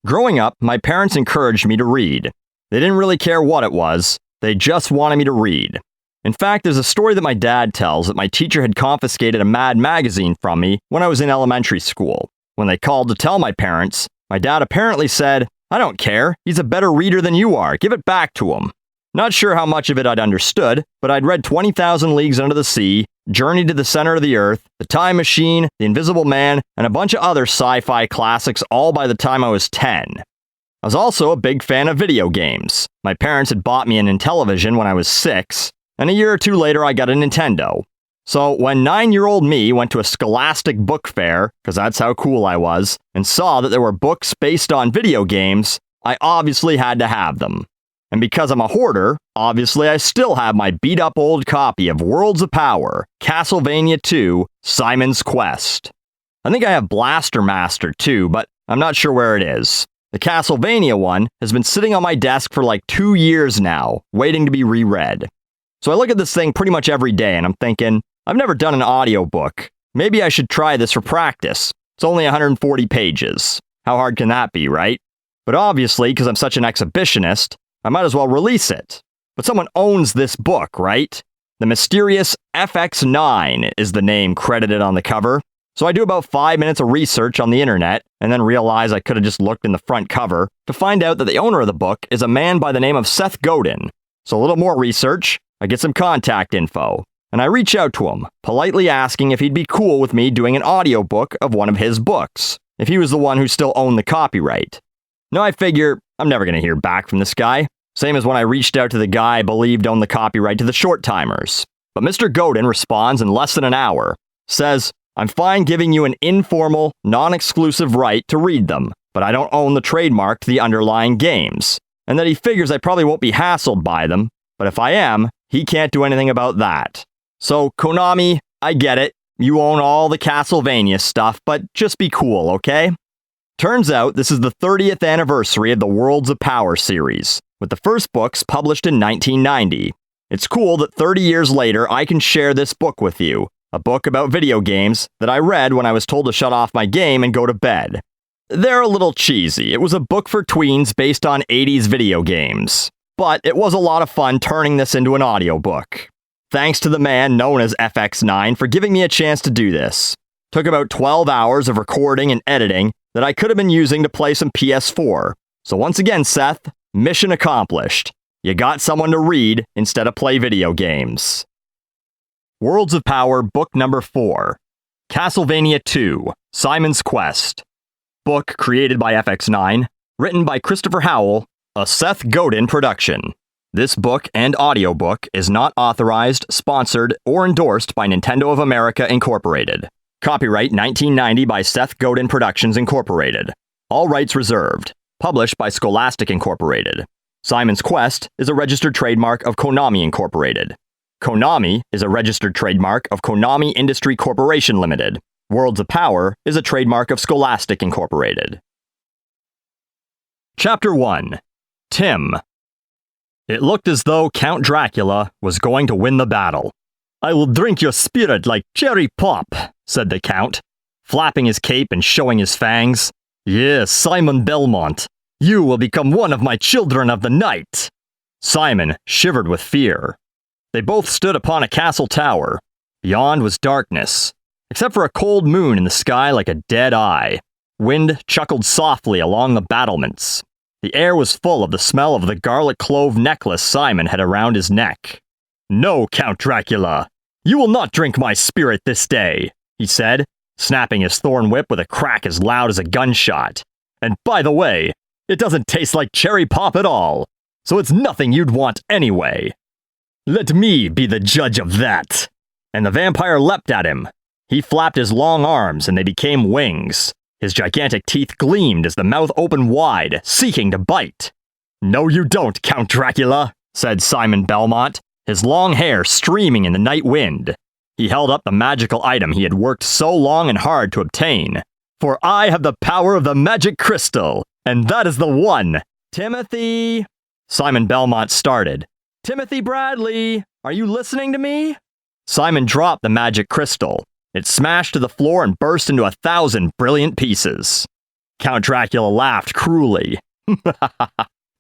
Growing up, my parents encouraged me to read. They didn't really care what it was, they just wanted me to read. In fact, there's a story that my dad tells that my teacher had confiscated a Mad magazine from me when I was in elementary school. When they called to tell my parents, my dad apparently said, "I don't care, he's a better reader than you are, give it back to him." Not sure how much of it I'd understood, but I'd read 20,000 Leagues Under the Sea, Journey to the Center of the Earth, The Time Machine, The Invisible Man, and a bunch of other sci-fi classics all by the time I was 10. I was also a big fan of video games. My parents had bought me an Intellivision when I was 6, and a year or two later I got a Nintendo. So when 9-year-old me went to a Scholastic book fair, because that's how cool I was, and saw that there were books based on video games, I obviously had to have them. And because I'm a hoarder, obviously I still have my beat-up old copy of Worlds of Power, Castlevania II, Simon's Quest. I think I have Blaster Master too, but I'm not sure where it is. The Castlevania one has been sitting on my desk for like 2 years now, waiting to be reread. So I look at this thing pretty much every day and I'm thinking, I've never done an audiobook. Maybe I should try this for practice. It's only 140 pages. How hard can that be, right? But obviously, because I'm such an exhibitionist, I might as well release it. But someone owns this book, right? The mysterious FX9 is the name credited on the cover. So I do about 5 minutes of research on the internet, and then realize I could have just looked in the front cover to find out that the owner of the book is a man by the name of Seth Godin. So a little more research, I get some contact info, and I reach out to him, politely asking if he'd be cool with me doing an audiobook of one of his books, if he was the one who still owned the copyright. Now I figure, I'm never going to hear back from this guy. Same as when I reached out to the guy I believed owned the copyright to the Short Timers. But Mr. Godin responds in less than an hour, says, "I'm fine giving you an informal, non-exclusive right to read them, but I don't own the trademark to the underlying games, and that he figures I probably won't be hassled by them, but if I am, he can't do anything about that. So, Konami, I get it, you own all the Castlevania stuff, but just be cool, okay?" Turns out this is the 30th anniversary of the Worlds of Power series, with the first books published in 1990. It's cool that 30 years later I can share this book with you, a book about video games that I read when I was told to shut off my game and go to bed. They're a little cheesy. It was a book for tweens based on 80s video games. But it was a lot of fun turning this into an audiobook. Thanks to the man known as FX9 for giving me a chance to do this. Took about 12 hours of recording and editing that I could have been using to play some PS4. So once again, Seth, mission accomplished. You got someone to read instead of play video games. Worlds of Power, Book Number 4. Castlevania II, Simon's Quest. Book created by FX9, written by Christopher Howell, a Seth Godin production. This book and audiobook is not authorized, sponsored, or endorsed by Nintendo of America Incorporated. Copyright 1990 by Seth Godin Productions Incorporated. All rights reserved. Published by Scholastic Incorporated. Simon's Quest is a registered trademark of Konami Incorporated. Konami is a registered trademark of Konami Industry Corporation Limited. Worlds of Power is a trademark of Scholastic Incorporated. Chapter 1. Tim. It looked as though Count Dracula was going to win the battle. "I will drink your spirit like cherry pop," said the Count, flapping his cape and showing his fangs. "Yes, Simon Belmont, you will become one of my children of the night." Simon shivered with fear. They both stood upon a castle tower. Beyond was darkness, except for a cold moon in the sky like a dead eye. Wind chuckled softly along the battlements. The air was full of the smell of the garlic clove necklace Simon had around his neck. "No, Count Dracula, you will not drink my spirit this day," he said, snapping his thorn whip with a crack as loud as a gunshot. "And by the way, it doesn't taste like cherry pop at all, so it's nothing you'd want anyway." "Let me be the judge of that." And the vampire leapt at him. He flapped his long arms and they became wings. His gigantic teeth gleamed as the mouth opened wide, seeking to bite. "No you don't, Count Dracula," said Simon Belmont, his long hair streaming in the night wind. He held up the magical item he had worked so long and hard to obtain. "For I have the power of the magic crystal, and that is the one." "Timothy," Simon Belmont started. "Timothy Bradley, are you listening to me?" Simon dropped the magic crystal. It smashed to the floor and burst into 1,000 brilliant pieces. Count Dracula laughed cruelly.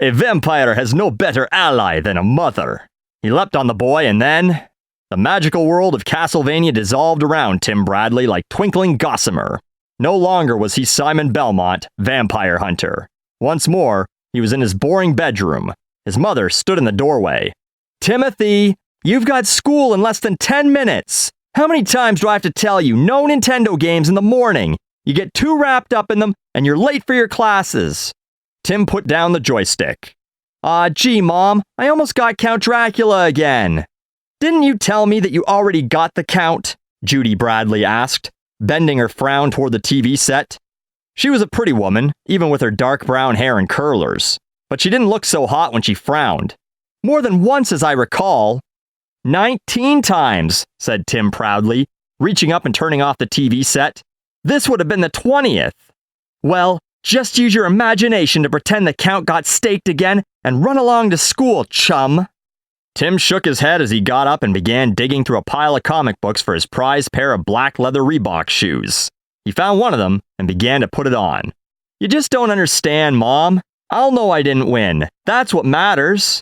A vampire has no better ally than a mother. He leapt on the boy and then... The magical world of Castlevania dissolved around Tim Bradley like twinkling gossamer. No longer was he Simon Belmont, vampire hunter. Once more, he was in his boring bedroom. His mother stood in the doorway. Timothy, you've got school in less than 10 minutes. How many times do I have to tell you, no Nintendo games in the morning? You get too wrapped up in them, and you're late for your classes. Tim put down the joystick. Gee, Mom, I almost got Count Dracula again. Didn't you tell me that you already got the Count? Judy Bradley asked, bending her frown toward the TV set. She was a pretty woman, even with her dark brown hair and curlers, but she didn't look so hot when she frowned. More than once, as I recall. 19 times, said Tim proudly, reaching up and turning off the TV set. This would have been the 20th. Well, just use your imagination to pretend the Count got staked again and run along to school, chum. Tim shook his head as he got up and began digging through a pile of comic books for his prized pair of black leather Reebok shoes. He found one of them and began to put it on. You just don't understand, Mom. I'll know I didn't win. That's what matters.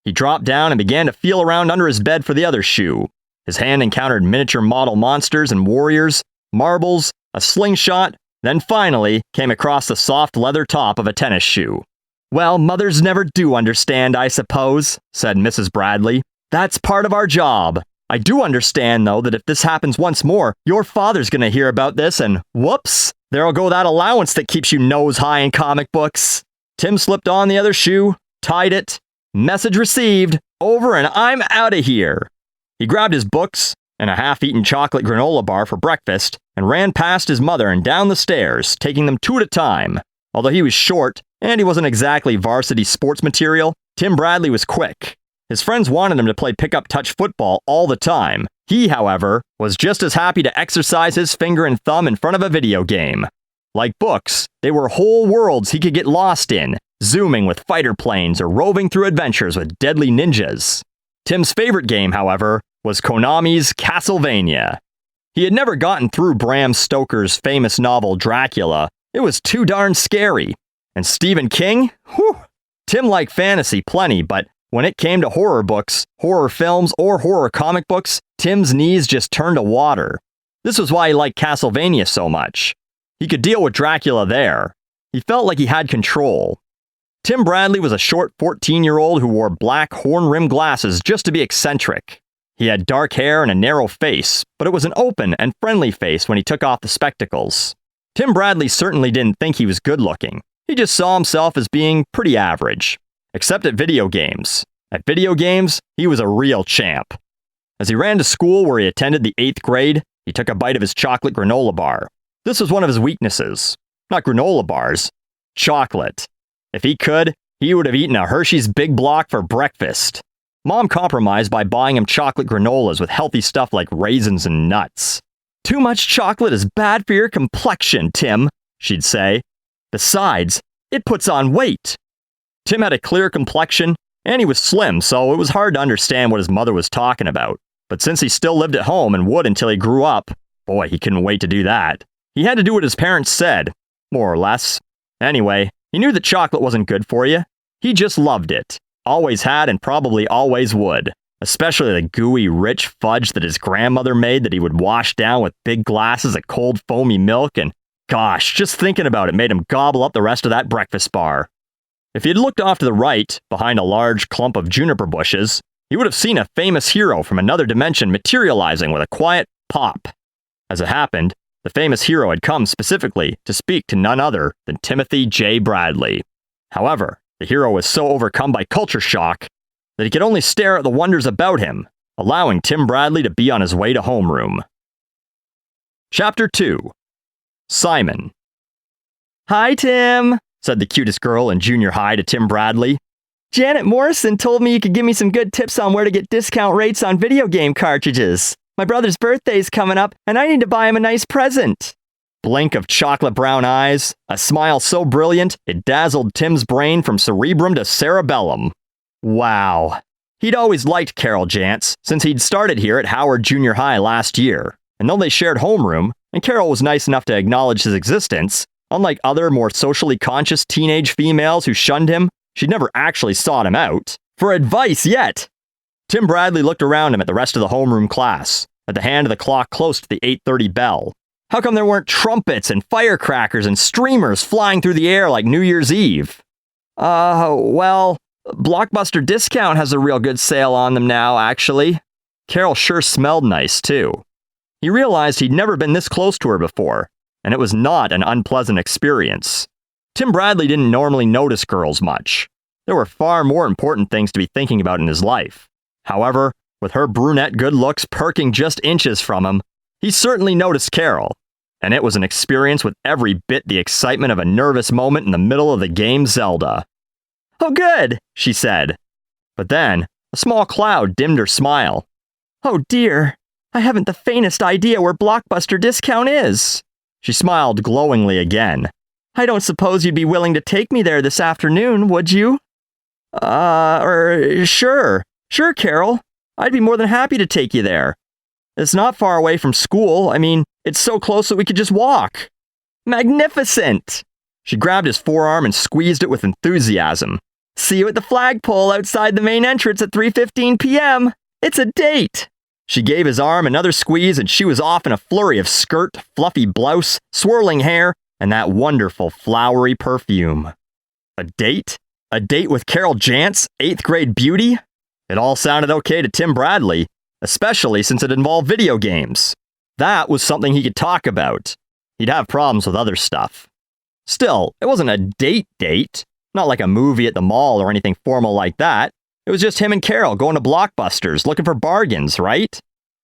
He dropped down and began to feel around under his bed for the other shoe. His hand encountered miniature model monsters and warriors, marbles, a slingshot, then finally came across the soft leather top of a tennis shoe. Well, mothers never do understand, I suppose, said Mrs. Bradley. That's part of our job. I do understand, though, that if this happens once more, your father's gonna hear about this and whoops, there'll go that allowance that keeps you nose high in comic books. Tim slipped on the other shoe, tied it, message received, over and I'm out of here. He grabbed his books and a half-eaten chocolate granola bar for breakfast and ran past his mother and down the stairs, taking them two at a time. Although he was short, and he wasn't exactly varsity sports material, Tim Bradley was quick. His friends wanted him to play pickup touch football all the time. He, however, was just as happy to exercise his finger and thumb in front of a video game. Like books, they were whole worlds he could get lost in, zooming with fighter planes or roving through adventures with deadly ninjas. Tim's favorite game, however, was Konami's Castlevania. He had never gotten through Bram Stoker's famous novel Dracula. It was too darn scary. And Stephen King? Whew! Tim liked fantasy plenty, but when it came to horror books, horror films, or horror comic books, Tim's knees just turned to water. This was why he liked Castlevania so much. He could deal with Dracula there. He felt like he had control. Tim Bradley was a short 14-year-old who wore black horn-rimmed glasses just to be eccentric. He had dark hair and a narrow face, but it was an open and friendly face when he took off the spectacles. Tim Bradley certainly didn't think he was good-looking. He just saw himself as being pretty average. Except at video games. At video games, he was a real champ. As he ran to school where he attended the 8th grade, he took a bite of his chocolate granola bar. This was one of his weaknesses. Not granola bars. Chocolate. If he could, he would have eaten a Hershey's Big Block for breakfast. Mom compromised by buying him chocolate granolas with healthy stuff like raisins and nuts. Too much chocolate is bad for your complexion, Tim, she'd say. Besides, it puts on weight. Tim had a clear complexion, and he was slim, so it was hard to understand what his mother was talking about. But since he still lived at home and would until he grew up, boy, he couldn't wait to do that. He had to do what his parents said, more or less. Anyway, he knew that chocolate wasn't good for you. He just loved it. Always had and probably always would. Especially the gooey, rich fudge that his grandmother made that he would wash down with big glasses of cold, foamy milk, and gosh, just thinking about it made him gobble up the rest of that breakfast bar. If he had looked off to the right, behind a large clump of juniper bushes, he would have seen a famous hero from another dimension materializing with a quiet pop. As it happened, the famous hero had come specifically to speak to none other than Timothy J. Bradley. However, the hero was so overcome by culture shock that he could only stare at the wonders about him, allowing Tim Bradley to be on his way to homeroom. Chapter 2. Simon. Hi, Tim, said the cutest girl in junior high to Tim Bradley. Janet Morrison told me you could give me some good tips on where to get discount rates on video game cartridges. My brother's birthday's coming up, and I need to buy him a nice present. Blink of chocolate brown eyes, a smile so brilliant it dazzled Tim's brain from cerebrum to cerebellum. Wow. He'd always liked Carol Jantz, since he'd started here at Howard Junior High last year, and though they shared homeroom, and Carol was nice enough to acknowledge his existence, Unlike other, more socially conscious teenage females who shunned him, she'd never actually sought him out for advice yet. Tim Bradley looked around him at the rest of the homeroom class, at the hand of the clock close to the 8:30 bell. How come there weren't trumpets and firecrackers and streamers flying through the air like New Year's Eve? Well, Blockbuster Discount has a real good sale on them now, actually. Carol sure smelled nice, too. He realized he'd never been this close to her before, and it was not an unpleasant experience. Tim Bradley didn't normally notice girls much. There were far more important things to be thinking about in his life. However, with her brunette good looks perking just inches from him, he certainly noticed Carol, and it was an experience with every bit the excitement of a nervous moment in the middle of the game Zelda. "Oh good," she said. But then, a small cloud dimmed her smile. "Oh dear, I haven't the faintest idea where Blockbuster Discount is." She smiled glowingly again. "I don't suppose you'd be willing to take me there this afternoon, would you?" Sure. Sure, Carol. I'd be more than happy to take you there. It's not far away from school. I mean, it's so close that we could just walk." "Magnificent!" She grabbed his forearm and squeezed it with enthusiasm. "See you at the flagpole outside the main entrance at 3:15 p.m. It's a date." She gave his arm another squeeze and she was off in a flurry of skirt, fluffy blouse, swirling hair, and that wonderful flowery perfume. A date? A date with Carol Jantz, 8th grade beauty? It all sounded okay to Tim Bradley, especially since it involved video games. That was something he could talk about. He'd have problems with other stuff. Still, it wasn't a date, not like a movie at the mall or anything formal like that. It was just him and Carol going to Blockbusters looking for bargains, right?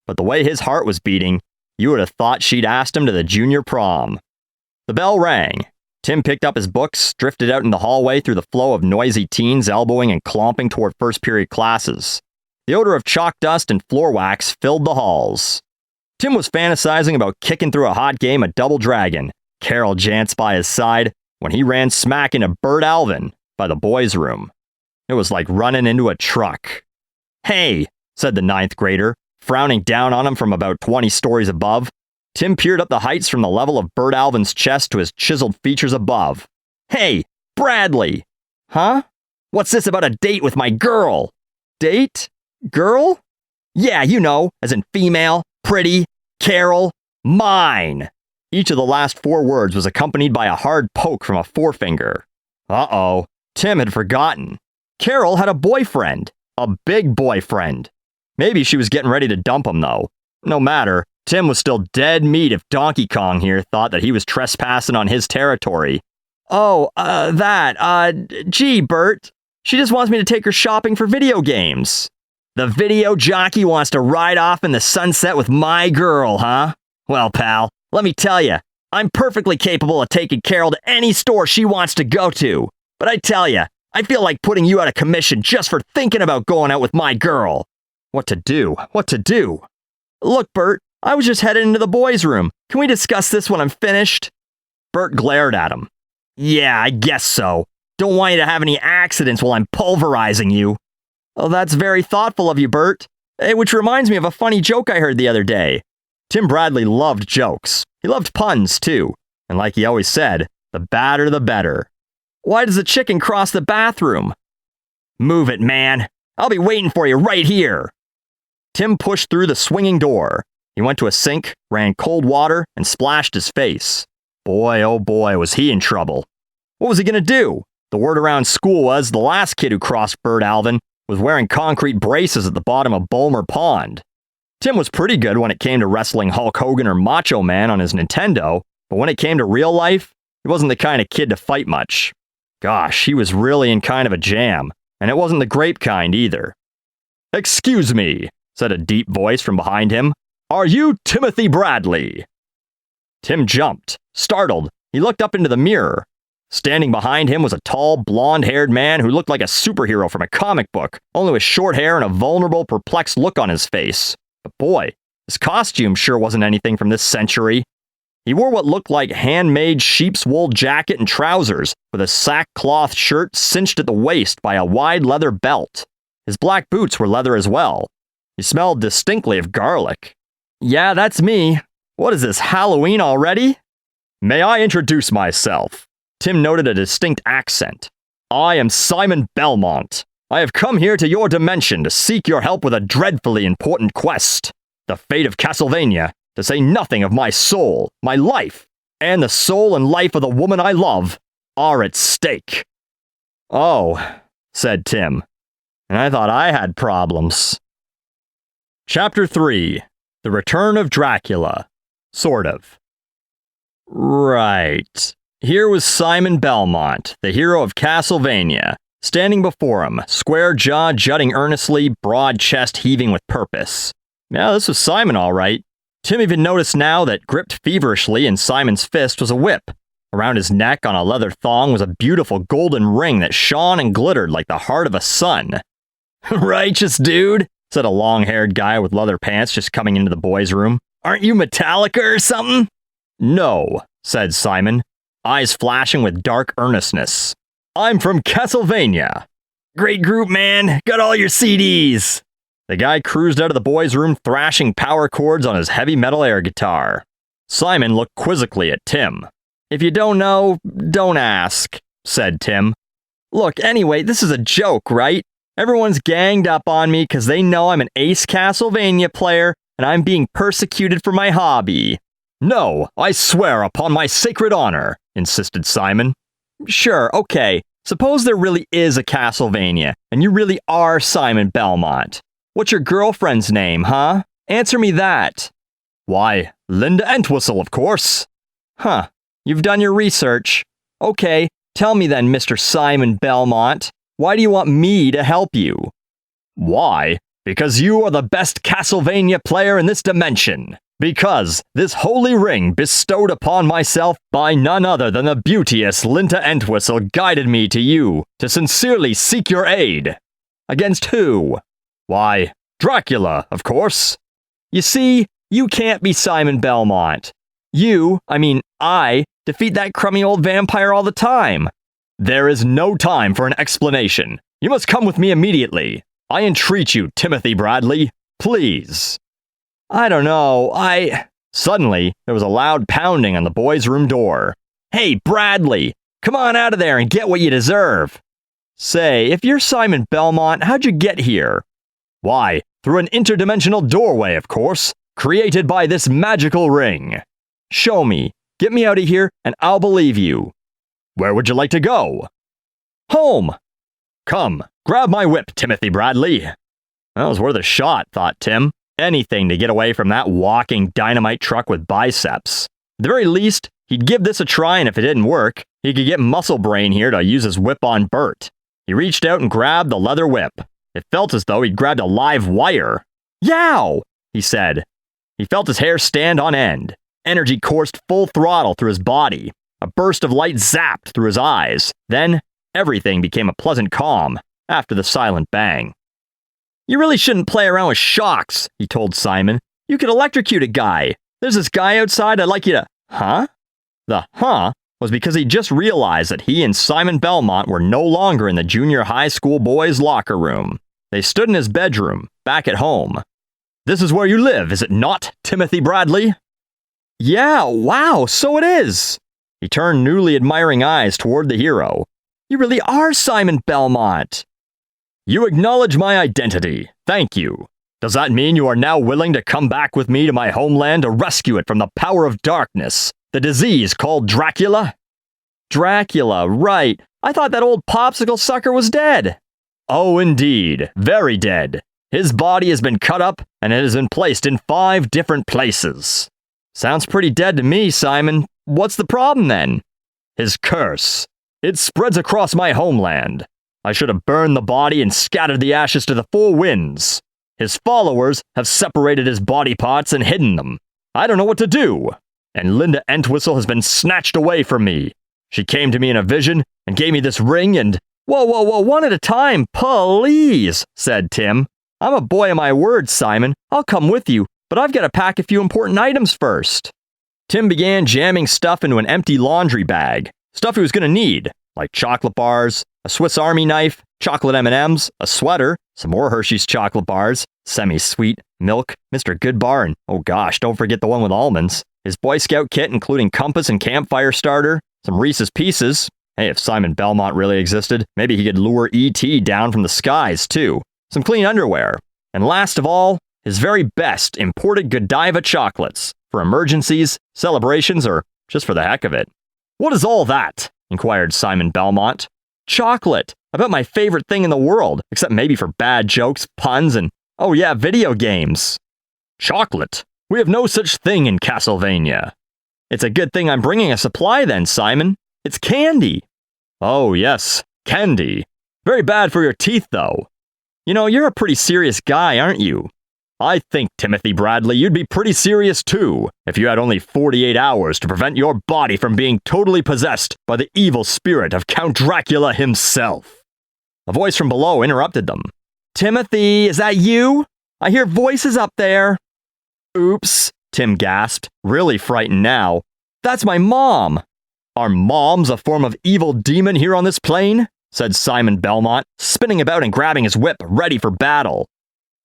But the way his heart was beating, you would have thought she'd asked him to the junior prom. The bell rang. Tim picked up his books, drifted out in the hallway through the flow of noisy teens elbowing and clomping toward first period classes. The odor of chalk dust and floor wax filled the halls. Tim was fantasizing about kicking through a hot game of Double Dragon, Carol Jantz by his side, when he ran smack into Bert Alvin by the boys' room. It was like running into a truck. "Hey," said the 9th grader, frowning down on him from about 20 stories above. Tim peered up the heights from the level of Bert Alvin's chest to his chiseled features above. "Hey, Bradley!" "Huh? What's this about a date with my girl?" "Date? Girl?" "Yeah, you know, as in female, pretty, Carol, mine." Each of the last 4 words was accompanied by a hard poke from a forefinger. Uh-oh, Tim had forgotten. Carol had a boyfriend. A big boyfriend. Maybe she was getting ready to dump him, though. No matter, Tim was still dead meat if Donkey Kong here thought that he was trespassing on his territory. Gee, Bert. She just wants me to take her shopping for video games." "The video jockey wants to ride off in the sunset with my girl, huh? Well, pal, let me tell you, I'm perfectly capable of taking Carol to any store she wants to go to. But I tell you, I feel like putting you out of commission just for thinking about going out with my girl." What to do? "Look, Bert, I was just headed into the boys' room. Can we discuss this when I'm finished?" Bert glared at him. "Yeah, I guess so. Don't want you to have any accidents while I'm pulverizing you." "Oh, that's very thoughtful of you, Bert. Which reminds me of a funny joke I heard the other day." Tim Bradley loved jokes. He loved puns, too. And like he always said, the badder the better. "Why does the chicken cross the bathroom?" "Move it, man. I'll be waiting for you right here." Tim pushed through the swinging door. He went to a sink, ran cold water, and splashed his face. Boy, oh boy, was he in trouble. What was he going to do? The word around school was the last kid who crossed Bert Alvin was wearing concrete braces at the bottom of Bulmer Pond. Tim was pretty good when it came to wrestling Hulk Hogan or Macho Man on his Nintendo, but when it came to real life, he wasn't the kind of kid to fight much. Gosh, he was really in kind of a jam, and it wasn't the grape kind either. "Excuse me," said a deep voice from behind him. "Are you Timothy Bradley?" Tim jumped. Startled, he looked up into the mirror. Standing behind him was a tall, blonde-haired man who looked like a superhero from a comic book, only with short hair and a vulnerable, perplexed look on his face. But boy, his costume sure wasn't anything from this century. He wore what looked like handmade sheep's wool jacket and trousers, with a sackcloth shirt cinched at the waist by a wide leather belt. His black boots were leather as well. He smelled distinctly of garlic. "Yeah, that's me. What is this, Halloween already?" May I introduce myself? Tim noted a distinct accent. I am Simon Belmont. I have come here to your dimension to seek your help with a dreadfully important quest. The fate of Castlevania, to say nothing of my soul, my life, and the soul and life of the woman I love, are at stake. Oh, said Tim, and I thought I had problems. Chapter 3. The Return of Dracula. Sort of. Right. Here was Simon Belmont, the hero of Castlevania, standing before him, square jaw jutting earnestly, broad chest heaving with purpose. Yeah, this was Simon all right. Tim even noticed now that gripped feverishly in Simon's fist was a whip. Around his neck on a leather thong was a beautiful golden ring that shone and glittered like the heart of a sun. Righteous dude, said a long-haired guy with leather pants just coming into the boys' room. Aren't you Metallica or something? No, said Simon, eyes flashing with dark earnestness. I'm from Castlevania. Great group, man. Got all your CDs. The guy cruised out of the boys' room thrashing power chords on his heavy metal air guitar. Simon looked quizzically at Tim. If you don't know, don't ask, said Tim. Look, anyway, this is a joke, right? Everyone's ganged up on me because they know I'm an ace Castlevania player and I'm being persecuted for my hobby. No, I swear upon my sacred honor, insisted Simon. Sure, okay. Suppose there really is a Castlevania, and you really are Simon Belmont. What's your girlfriend's name, huh? Answer me that. Why, Linda Entwistle, of course. Huh, you've done your research. Okay, tell me then, Mr. Simon Belmont, why do you want me to help you? Why? Because you are the best Castlevania player in this dimension. Because this holy ring bestowed upon myself by none other than the beauteous Linda Entwistle guided me to you to sincerely seek your aid. Against who? Why, Dracula, of course. You see, you can't be Simon Belmont. I defeat that crummy old vampire all the time. There is no time for an explanation. You must come with me immediately. I entreat you, Timothy Bradley. Please. I don't know, Suddenly, there was a loud pounding on the boys' room door. Hey, Bradley! Come on out of there and get what you deserve! Say, if you're Simon Belmont, how'd you get here? Why, through an interdimensional doorway, of course, created by this magical ring. Show me. Get me out of here, and I'll believe you. Where would you like to go? Home! Come, grab my whip, Timothy Bradley. That was worth a shot, thought Tim. Anything to get away from that walking dynamite truck with biceps. At the very least, he'd give this a try, and if it didn't work, he could get Muscle Brain here to use his whip on Bert. He reached out and grabbed the leather whip. It felt as though he'd grabbed a live wire. Yow! He said. He felt his hair stand on end. Energy coursed full throttle through his body. A burst of light zapped through his eyes. Then, everything became a pleasant calm after the silent bang. You really shouldn't play around with shocks, he told Simon. You could electrocute a guy. There's this guy outside I'd like you to... Huh? The huh was because he just realized that he and Simon Belmont were no longer in the junior high school boys' locker room. They stood in his bedroom, back at home. This is where you live, is it not, Timothy Bradley? Yeah, wow, so it is. He turned newly admiring eyes toward the hero. You really are Simon Belmont. You acknowledge my identity. Thank you. Does that mean you are now willing to come back with me to my homeland to rescue it from the power of darkness, the disease called Dracula? Dracula, right. I thought that old popsicle sucker was dead. Oh, indeed. Very dead. His body has been cut up and it has been placed in 5 different places. Sounds pretty dead to me, Simon. What's the problem then? His curse. It spreads across my homeland. I should have burned the body and scattered the ashes to the 4 winds. His followers have separated his body parts and hidden them. I don't know what to do. And Linda Entwistle has been snatched away from me. She came to me in a vision and gave me this ring and... Whoa, one at a time, please, said Tim. I'm a boy of my word, Simon. I'll come with you, but I've got to pack a few important items first. Tim began jamming stuff into an empty laundry bag. Stuff he was going to need. like chocolate bars, a Swiss Army knife, chocolate M&Ms, a sweater, some more Hershey's chocolate bars, semi-sweet, milk, Mr. Goodbar, and oh gosh, don't forget the one with almonds, his Boy Scout kit including compass and campfire starter, some Reese's Pieces. Hey, if Simon Belmont really existed, maybe he could lure E.T. down from the skies, too. Some clean underwear. And last of all, his very best imported Godiva chocolates for emergencies, celebrations, or just for the heck of it. What is all that? Inquired Simon Belmont. Chocolate. About my favorite thing in the world, except maybe for bad jokes, puns, and, oh yeah, video games. Chocolate? We have no such thing in Castlevania. It's a good thing I'm bringing a supply then, Simon. It's candy. Oh yes, candy. Very bad for your teeth, though. You know, you're a pretty serious guy, aren't you? I think, Timothy Bradley, you'd be pretty serious too, if you had only 48 hours to prevent your body from being totally possessed by the evil spirit of Count Dracula himself. A voice from below interrupted them. Timothy, is that you? I hear voices up there. Oops, Tim gasped, really frightened now. That's my mom. Are moms a form of evil demon here on this plane? Said Simon Belmont, spinning about and grabbing his whip, ready for battle.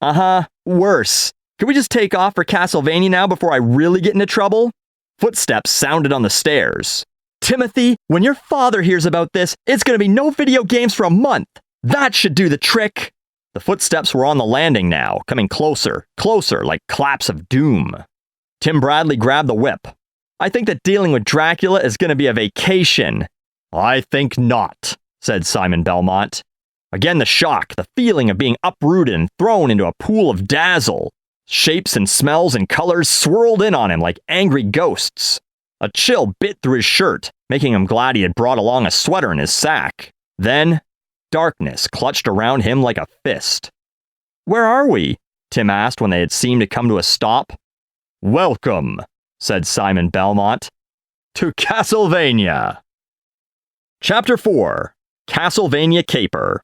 Uh-huh, worse. Can we just take off for Castlevania now before I really get into trouble? Footsteps sounded on the stairs. Timothy, when your father hears about this, it's gonna be no video games for a month. That should do the trick. The footsteps were on the landing now, coming closer, closer, like claps of doom. Tim Bradley grabbed the whip. I think that dealing with Dracula is gonna be a vacation. I think not, said Simon Belmont. Again the shock, the feeling of being uprooted and thrown into a pool of dazzle. Shapes and smells and colors swirled in on him like angry ghosts. A chill bit through his shirt, making him glad he had brought along a sweater in his sack. Then, darkness clutched around him like a fist. Where are we? Tim asked when they had seemed to come to a stop. Welcome, said Simon Belmont, to Castlevania. Chapter 4. Castlevania Caper.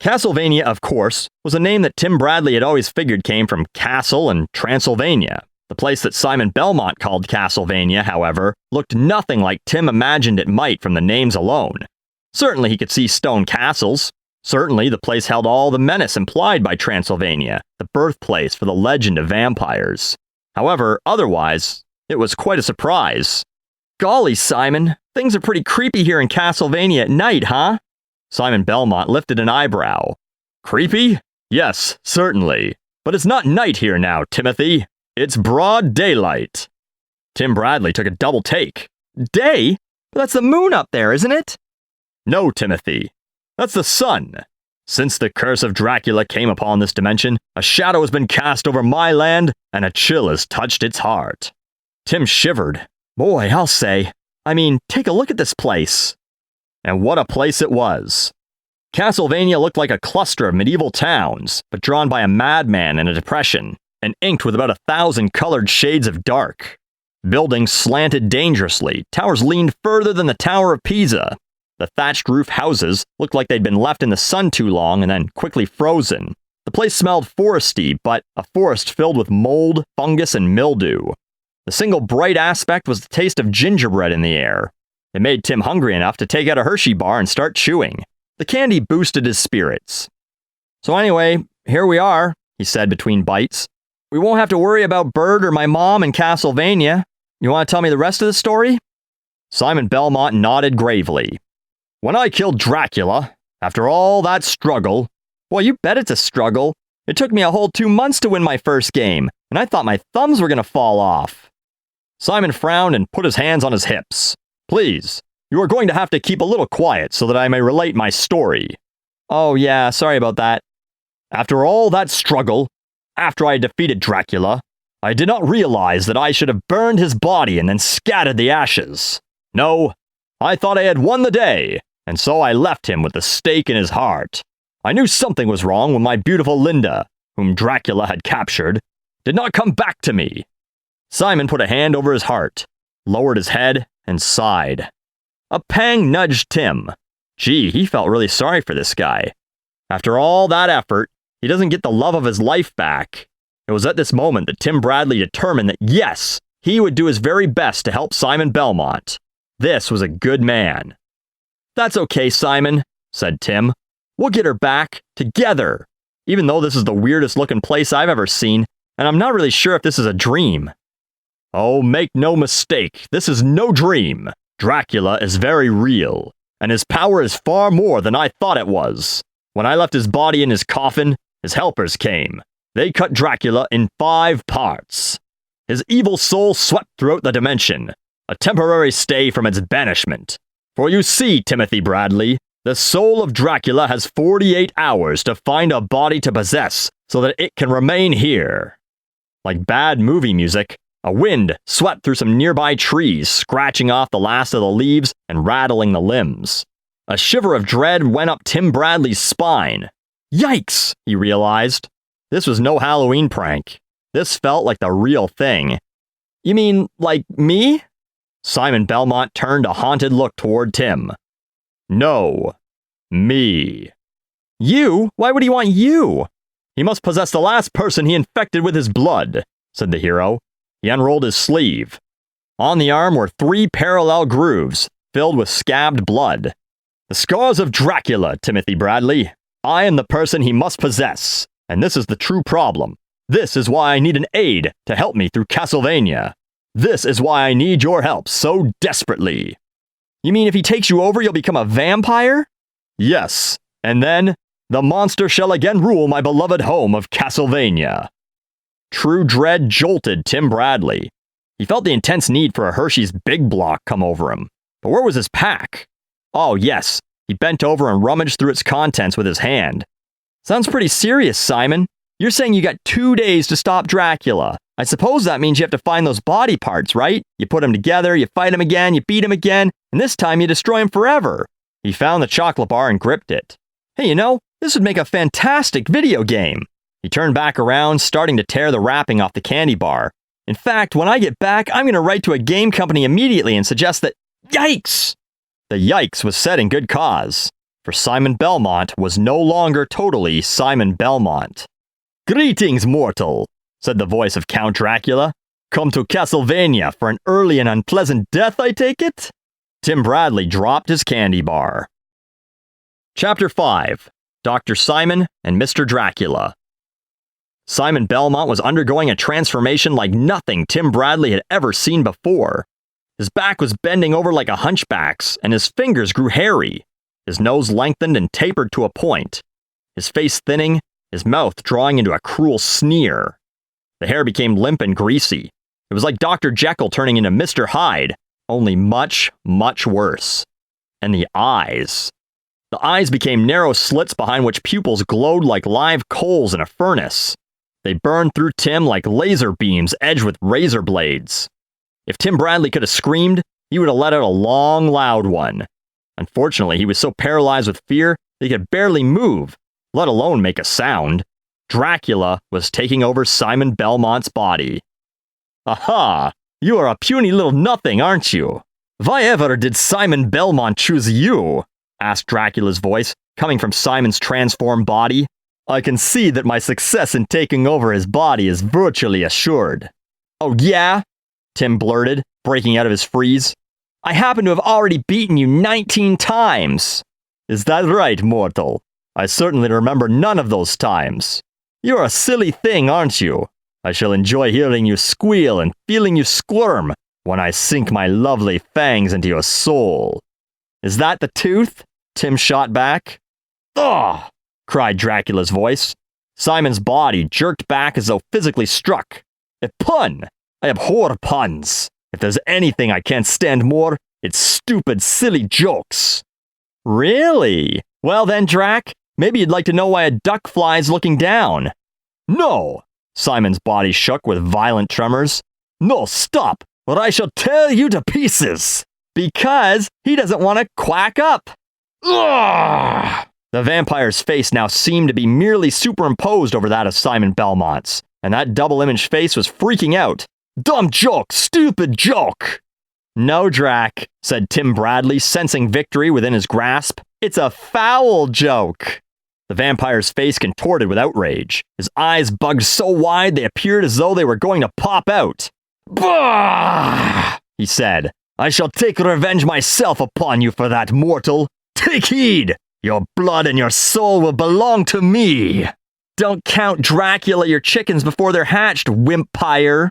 Castlevania, of course, was a name that Tim Bradley had always figured came from Castle and Transylvania. The place that Simon Belmont called Castlevania, however, looked nothing like Tim imagined it might from the names alone. Certainly he could see stone castles. Certainly the place held all the menace implied by Transylvania, the birthplace for the legend of vampires. However, otherwise, it was quite a surprise. Golly, Simon, things are pretty creepy here in Castlevania at night, huh? Simon Belmont lifted an eyebrow. Creepy? Yes, certainly. But it's not night here now, Timothy. It's broad daylight. Tim Bradley took a double take. Day? But that's the moon up there, isn't it? No, Timothy. That's the sun. Since the curse of Dracula came upon this dimension, a shadow has been cast over my land, and a chill has touched its heart. Tim shivered. Boy, I'll say. I mean, take a look at this place. And what a place it was. Castlevania looked like a cluster of medieval towns, but drawn by a madman in a depression, and inked with about 1,000 colored shades of dark. Buildings slanted dangerously, towers leaned further than the Tower of Pisa. The thatched roof houses looked like they'd been left in the sun too long and then quickly frozen. The place smelled foresty, but a forest filled with mold, fungus, and mildew. The single bright aspect was the taste of gingerbread in the air. It made Tim hungry enough to take out a Hershey bar and start chewing. The candy boosted his spirits. So anyway, here we are, he said between bites. We won't have to worry about Bert or my mom in Castlevania. You want to tell me the rest of the story? Simon Belmont nodded gravely. When I killed Dracula, after all that struggle, well, you bet it's a struggle. It took me a whole 2 months to win my first game, and I thought my thumbs were going to fall off. Simon frowned and put his hands on his hips. Please, you are going to have to keep a little quiet so that I may relate my story. Oh yeah, sorry about that. After all that struggle, after I had defeated Dracula, I did not realize that I should have burned his body and then scattered the ashes. No, I thought I had won the day, and so I left him with the stake in his heart. I knew something was wrong when my beautiful Linda, whom Dracula had captured, did not come back to me. Simon put a hand over his heart, lowered his head, and sighed. A pang nudged Tim. Gee, he felt really sorry for this guy. After all that effort, he doesn't get the love of his life back. It was at this moment that Tim Bradley determined that yes, he would do his very best to help Simon Belmont. This was a good man. That's okay, Simon, said Tim. We'll get her back, together, even though this is the weirdest looking place I've ever seen, and I'm not really sure if this is a dream. Oh, make no mistake, this is no dream. Dracula is very real, and his power is far more than I thought it was. When I left his body in his coffin, his helpers came. They cut Dracula in 5 parts. His evil soul swept throughout the dimension, a temporary stay from its banishment. For you see, Timothy Bradley, the soul of Dracula has 48 hours to find a body to possess so that it can remain here. Like bad movie music, a wind swept through some nearby trees, scratching off the last of the leaves and rattling the limbs. A shiver of dread went up Tim Bradley's spine. Yikes, he realized. This was no Halloween prank. This felt like the real thing. You mean, like me? Simon Belmont turned a haunted look toward Tim. No. Me. You? Why would he want you? He must possess the last person he infected with his blood, said the hero. He unrolled his sleeve. On the arm were 3 parallel grooves, filled with scabbed blood. The scars of Dracula, Timothy Bradley. I am the person he must possess, and this is the true problem. This is why I need an aide to help me through Castlevania. This is why I need your help so desperately. You mean if he takes you over, you'll become a vampire? Yes, and then the monster shall again rule my beloved home of Castlevania. True dread jolted Tim Bradley. He felt the intense need for a Hershey's Big Block come over him. But where was his pack? Oh yes, he bent over and rummaged through its contents with his hand. Sounds pretty serious, Simon. You're saying you got 2 days to stop Dracula. I suppose that means you have to find those body parts, right? You put them together, you fight him again, you beat him again, and this time you destroy him forever. He found the chocolate bar and gripped it. Hey, you know, this would make a fantastic video game. He turned back around, starting to tear the wrapping off the candy bar. In fact, when I get back, I'm going to write to a game company immediately and suggest that... Yikes! The yikes was said in good cause, for Simon Belmont was no longer totally Simon Belmont. Greetings, mortal, said the voice of Count Dracula. Come to Castlevania for an early and unpleasant death, I take it? Tim Bradley dropped his candy bar. Chapter 5. Dr. Simon and Mr. Dracula. Simon Belmont was undergoing a transformation like nothing Tim Bradley had ever seen before. His back was bending over like a hunchback's, and his fingers grew hairy. His nose lengthened and tapered to a point. His face thinning, his mouth drawing into a cruel sneer. The hair became limp and greasy. It was like Dr. Jekyll turning into Mr. Hyde, only much, much worse. And the eyes. The eyes became narrow slits behind which pupils glowed like live coals in a furnace. They burned through Tim like laser beams edged with razor blades. If Tim Bradley could have screamed, he would have let out a long, loud one. Unfortunately, he was so paralyzed with fear that he could barely move, let alone make a sound. Dracula was taking over Simon Belmont's body. Aha! You are a puny little nothing, aren't you? Why ever did Simon Belmont choose you? Asked Dracula's voice, coming from Simon's transformed body. I can see that my success in taking over his body is virtually assured. Oh yeah? Tim blurted, breaking out of his freeze. I happen to have already beaten you 19 times. Is that right, mortal? I certainly remember none of those times. You're a silly thing, aren't you? I shall enjoy hearing you squeal and feeling you squirm when I sink my lovely fangs into your soul. Is that the tooth? Tim shot back. Ugh! Cried Dracula's voice. Simon's body jerked back as though physically struck. A pun! I abhor puns. If there's anything I can't stand more, it's stupid, silly jokes. Really? Well then, Drac, maybe you'd like to know why a duck flies looking down. No! Simon's body shook with violent tremors. No, stop, or I shall tear you to pieces. Because he doesn't want to quack up. Ugh! The vampire's face now seemed to be merely superimposed over that of Simon Belmont's, and that double-image face was freaking out. Dumb joke! Stupid joke! No, Drac, said Tim Bradley, sensing victory within his grasp. It's a foul joke! The vampire's face contorted with outrage. His eyes bugged so wide they appeared as though they were going to pop out. Bah! He said. I shall take revenge myself upon you for that, mortal. Take heed! Your blood and your soul will belong to me! Don't count Dracula your chickens before they're hatched, wimpire!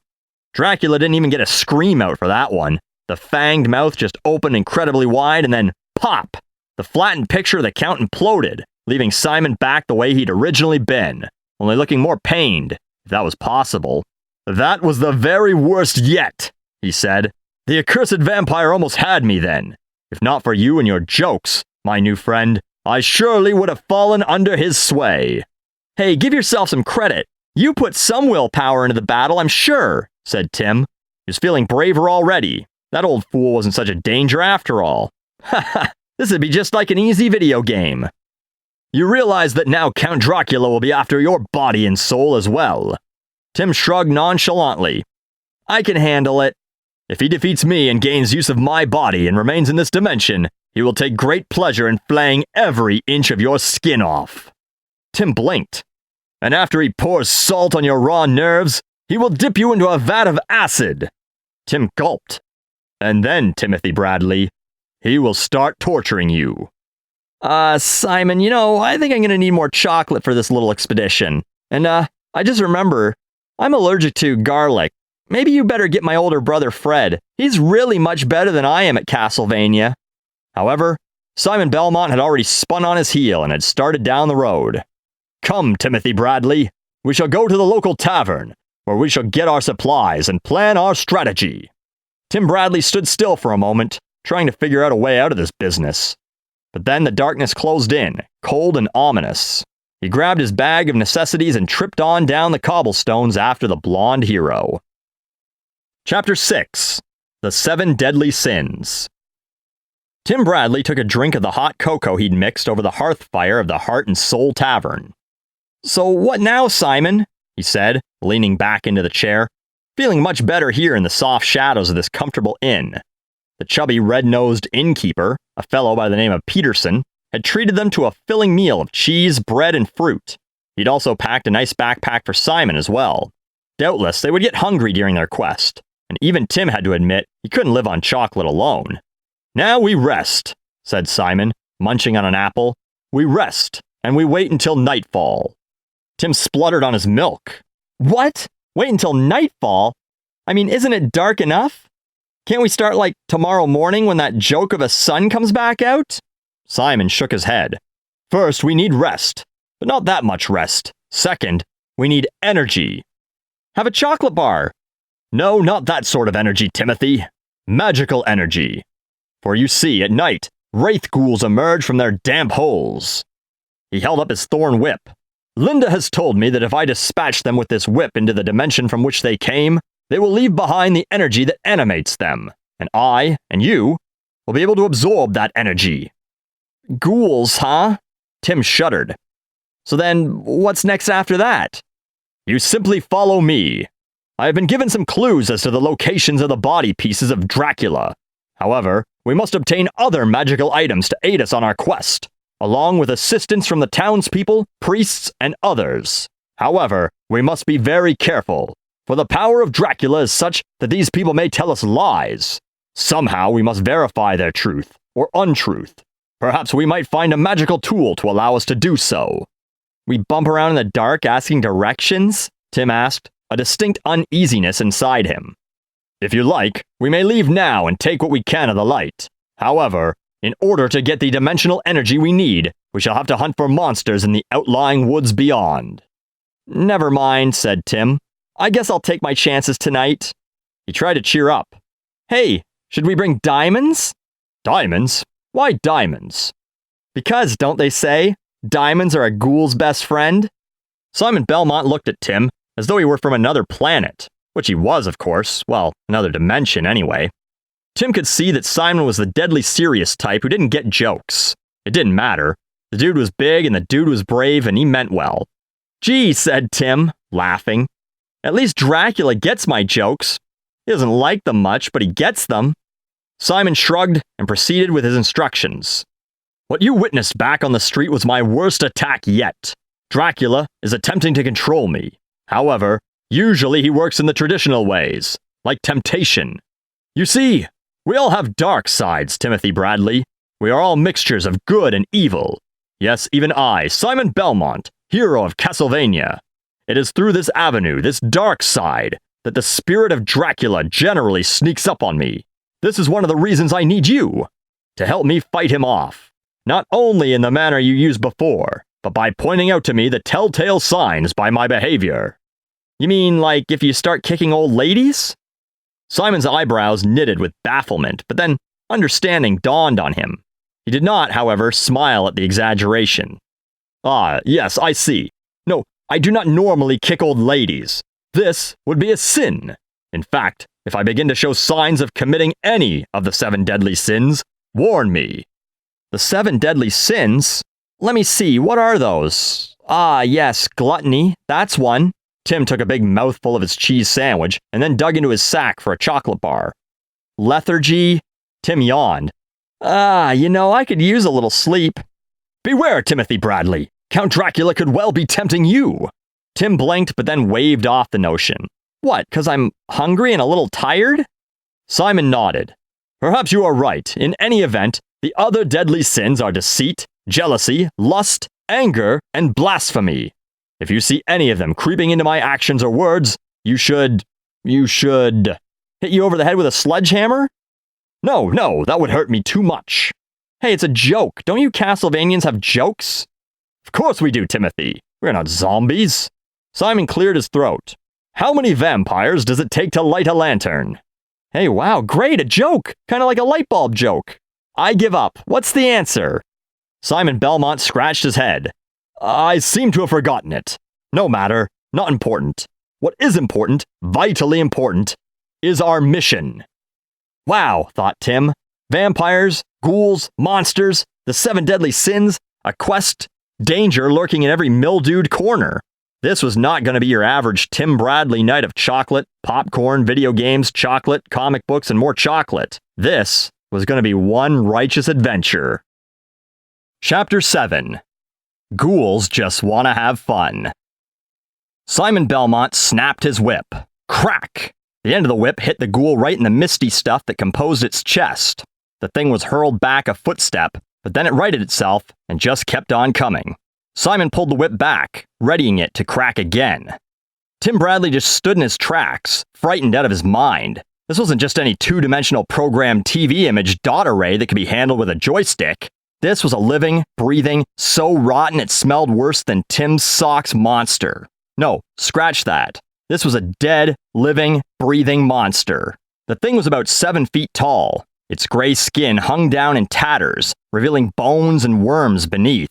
Dracula didn't even get a scream out for that one. The fanged mouth just opened incredibly wide and then pop! The flattened picture of the Count imploded, leaving Simon back the way he'd originally been, only looking more pained, if that was possible. That was the very worst yet, he said. The accursed vampire almost had me then. If not for you and your jokes, my new friend, I surely would have fallen under his sway. Hey, give yourself some credit. You put some willpower into the battle, I'm sure, said Tim. He was feeling braver already. That old fool wasn't such a danger after all. Haha, this would be just like an easy video game. You realize that now Count Dracula will be after your body and soul as well. Tim shrugged nonchalantly. I can handle it. If he defeats me and gains use of my body and remains in this dimension, he will take great pleasure in flaying every inch of your skin off. Tim blinked. And after he pours salt on your raw nerves, he will dip you into a vat of acid. Tim gulped. And then, Timothy Bradley, he will start torturing you. Simon, I think I'm going to need more chocolate for this little expedition. And, I just remember, I'm allergic to garlic. Maybe you better get my older brother Fred. He's really much better than I am at Castlevania. However, Simon Belmont had already spun on his heel and had started down the road. Come, Timothy Bradley. We shall go to the local tavern, where we shall get our supplies and plan our strategy. Tim Bradley stood still for a moment, trying to figure out a way out of this business. But then the darkness closed in, cold and ominous. He grabbed his bag of necessities and tripped on down the cobblestones after the blonde hero. Chapter 6. The 7 Deadly Sins. Tim Bradley took a drink of the hot cocoa he'd mixed over the hearth fire of the Heart and Soul Tavern. So what now, Simon? He said, leaning back into the chair, feeling much better here in the soft shadows of this comfortable inn. The chubby, red-nosed innkeeper, a fellow by the name of Peterson, had treated them to a filling meal of cheese, bread, and fruit. He'd also packed a nice backpack for Simon as well. Doubtless, they would get hungry during their quest, and even Tim had to admit he couldn't live on chocolate alone. Now we rest, said Simon, munching on an apple. We rest, and we wait until nightfall. Tim spluttered on his milk. What? Wait until nightfall? I mean, isn't it dark enough? Can't we start like tomorrow morning when that joke of a sun comes back out? Simon shook his head. First, we need rest, but not that much rest. Second, we need energy. Have a chocolate bar. No, not that sort of energy, Timothy. Magical energy. For you see, at night, wraith ghouls emerge from their damp holes. He held up his thorn whip. Linda has told me that if I dispatch them with this whip into the dimension from which they came, they will leave behind the energy that animates them, and I, and you, will be able to absorb that energy. Ghouls, huh? Tim shuddered. So then, what's next after that? You simply follow me. I have been given some clues as to the locations of the body pieces of Dracula. However, we must obtain other magical items to aid us on our quest, along with assistance from the townspeople, priests, and others. However, we must be very careful, for the power of Dracula is such that these people may tell us lies. Somehow we must verify their truth, or untruth. Perhaps we might find a magical tool to allow us to do so. We bump around in the dark asking directions? Tim asked, a distinct uneasiness inside him. If you like, we may leave now and take what we can of the light. However, in order to get the dimensional energy we need, we shall have to hunt for monsters in the outlying woods beyond. Never mind, said Tim. I guess I'll take my chances tonight. He tried to cheer up. Hey, should we bring diamonds? Diamonds? Why diamonds? Because, don't they say, diamonds are a ghoul's best friend? Simon Belmont looked at Tim as though he were from another planet, which he was, of course, well, another dimension anyway. Tim could see that Simon was the deadly serious type who didn't get jokes. It didn't matter. The dude was big and the dude was brave and he meant well. Gee, said Tim, laughing. At least Dracula gets my jokes. He doesn't like them much, but he gets them. Simon shrugged and proceeded with his instructions. What you witnessed back on the street was my worst attack yet. Dracula is attempting to control me. However, usually he works in the traditional ways, like temptation. You see, we all have dark sides, Timothy Bradley. We are all mixtures of good and evil. Yes, even I, Simon Belmont, hero of Castlevania. It is through this avenue, this dark side, that the spirit of Dracula generally sneaks up on me. This is one of the reasons I need you, to help me fight him off. Not only in the manner you used before, but by pointing out to me the telltale signs by my behavior. You mean like if you start kicking old ladies? Simon's eyebrows knitted with bafflement, but then understanding dawned on him. He did not, however, smile at the exaggeration. Ah, yes, I see. No, I do not normally kick old ladies. This would be a sin. In fact, if I begin to show signs of committing any of the 7 deadly sins, warn me. The 7 deadly sins? Let me see, what are those? Ah, yes, gluttony, that's one. Tim took a big mouthful of his cheese sandwich and then dug into his sack for a chocolate bar. Lethargy? Tim yawned. I could use a little sleep. Beware, Timothy Bradley. Count Dracula could well be tempting you. Tim blinked but then waved off the notion. What, 'cause I'm hungry and a little tired? Simon nodded. Perhaps you are right. In any event, the other deadly sins are deceit, jealousy, lust, anger, and blasphemy. If you see any of them creeping into my actions or words, you should... Hit you over the head with a sledgehammer? No, that would hurt me too much. Hey, it's a joke. Don't you Castlevanians have jokes? Of course we do, Timothy. We're not zombies. Simon cleared his throat. How many vampires does it take to light a lantern? Hey, wow, great, a joke. Kind of like a light bulb joke. I give up. What's the answer? Simon Belmont scratched his head. I seem to have forgotten it. No matter. Not important. What is important, vitally important, is our mission. Wow, thought Tim. Vampires, ghouls, monsters, the 7 deadly sins, a quest, danger lurking in every mildewed corner. This was not going to be your average Tim Bradley night of chocolate, popcorn, video games, chocolate, comic books, and more chocolate. This was going to be one righteous adventure. Chapter 7. Ghouls Just Want to Have Fun. Simon Belmont snapped his whip. Crack! The end of the whip hit the ghoul right in the misty stuff that composed its chest. The thing was hurled back a footstep, but then it righted itself and just kept on coming. Simon pulled the whip back, readying it to crack again. Tim Bradley just stood in his tracks, frightened out of his mind. This wasn't just any 2-dimensional programmed TV image dot array that could be handled with a joystick. This was a living, breathing, so rotten it smelled worse than Tim's socks monster. No, scratch that. This was a dead, living, breathing monster. The thing was about 7 feet tall. Its gray skin hung down in tatters, revealing bones and worms beneath.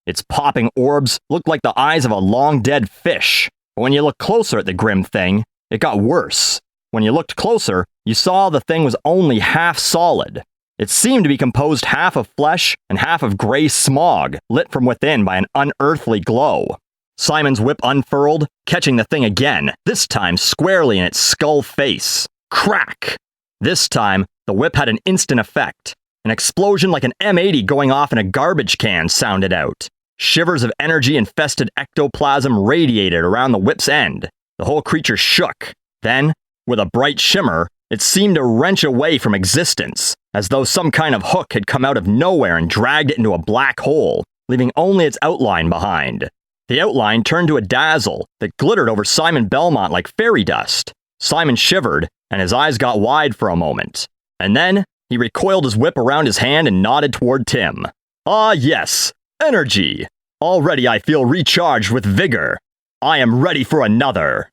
Its popping orbs looked like the eyes of a long-dead fish. But when you looked closer at the grim thing, it got worse. When you looked closer, you saw the thing was only half solid. It seemed to be composed half of flesh and half of gray smog, lit from within by an unearthly glow. Simon's whip unfurled, catching the thing again, this time squarely in its skull face. Crack! This time, the whip had an instant effect. An explosion like an M80 going off in a garbage can sounded out. Shivers of energy-infested ectoplasm radiated around the whip's end. The whole creature shook. Then, with a bright shimmer, it seemed to wrench away from existence, as though some kind of hook had come out of nowhere and dragged it into a black hole, leaving only its outline behind. The outline turned to a dazzle that glittered over Simon Belmont like fairy dust. Simon shivered, and his eyes got wide for a moment. And then, he recoiled his whip around his hand and nodded toward Tim. Ah, yes, energy. Already I feel recharged with vigor. I am ready for another.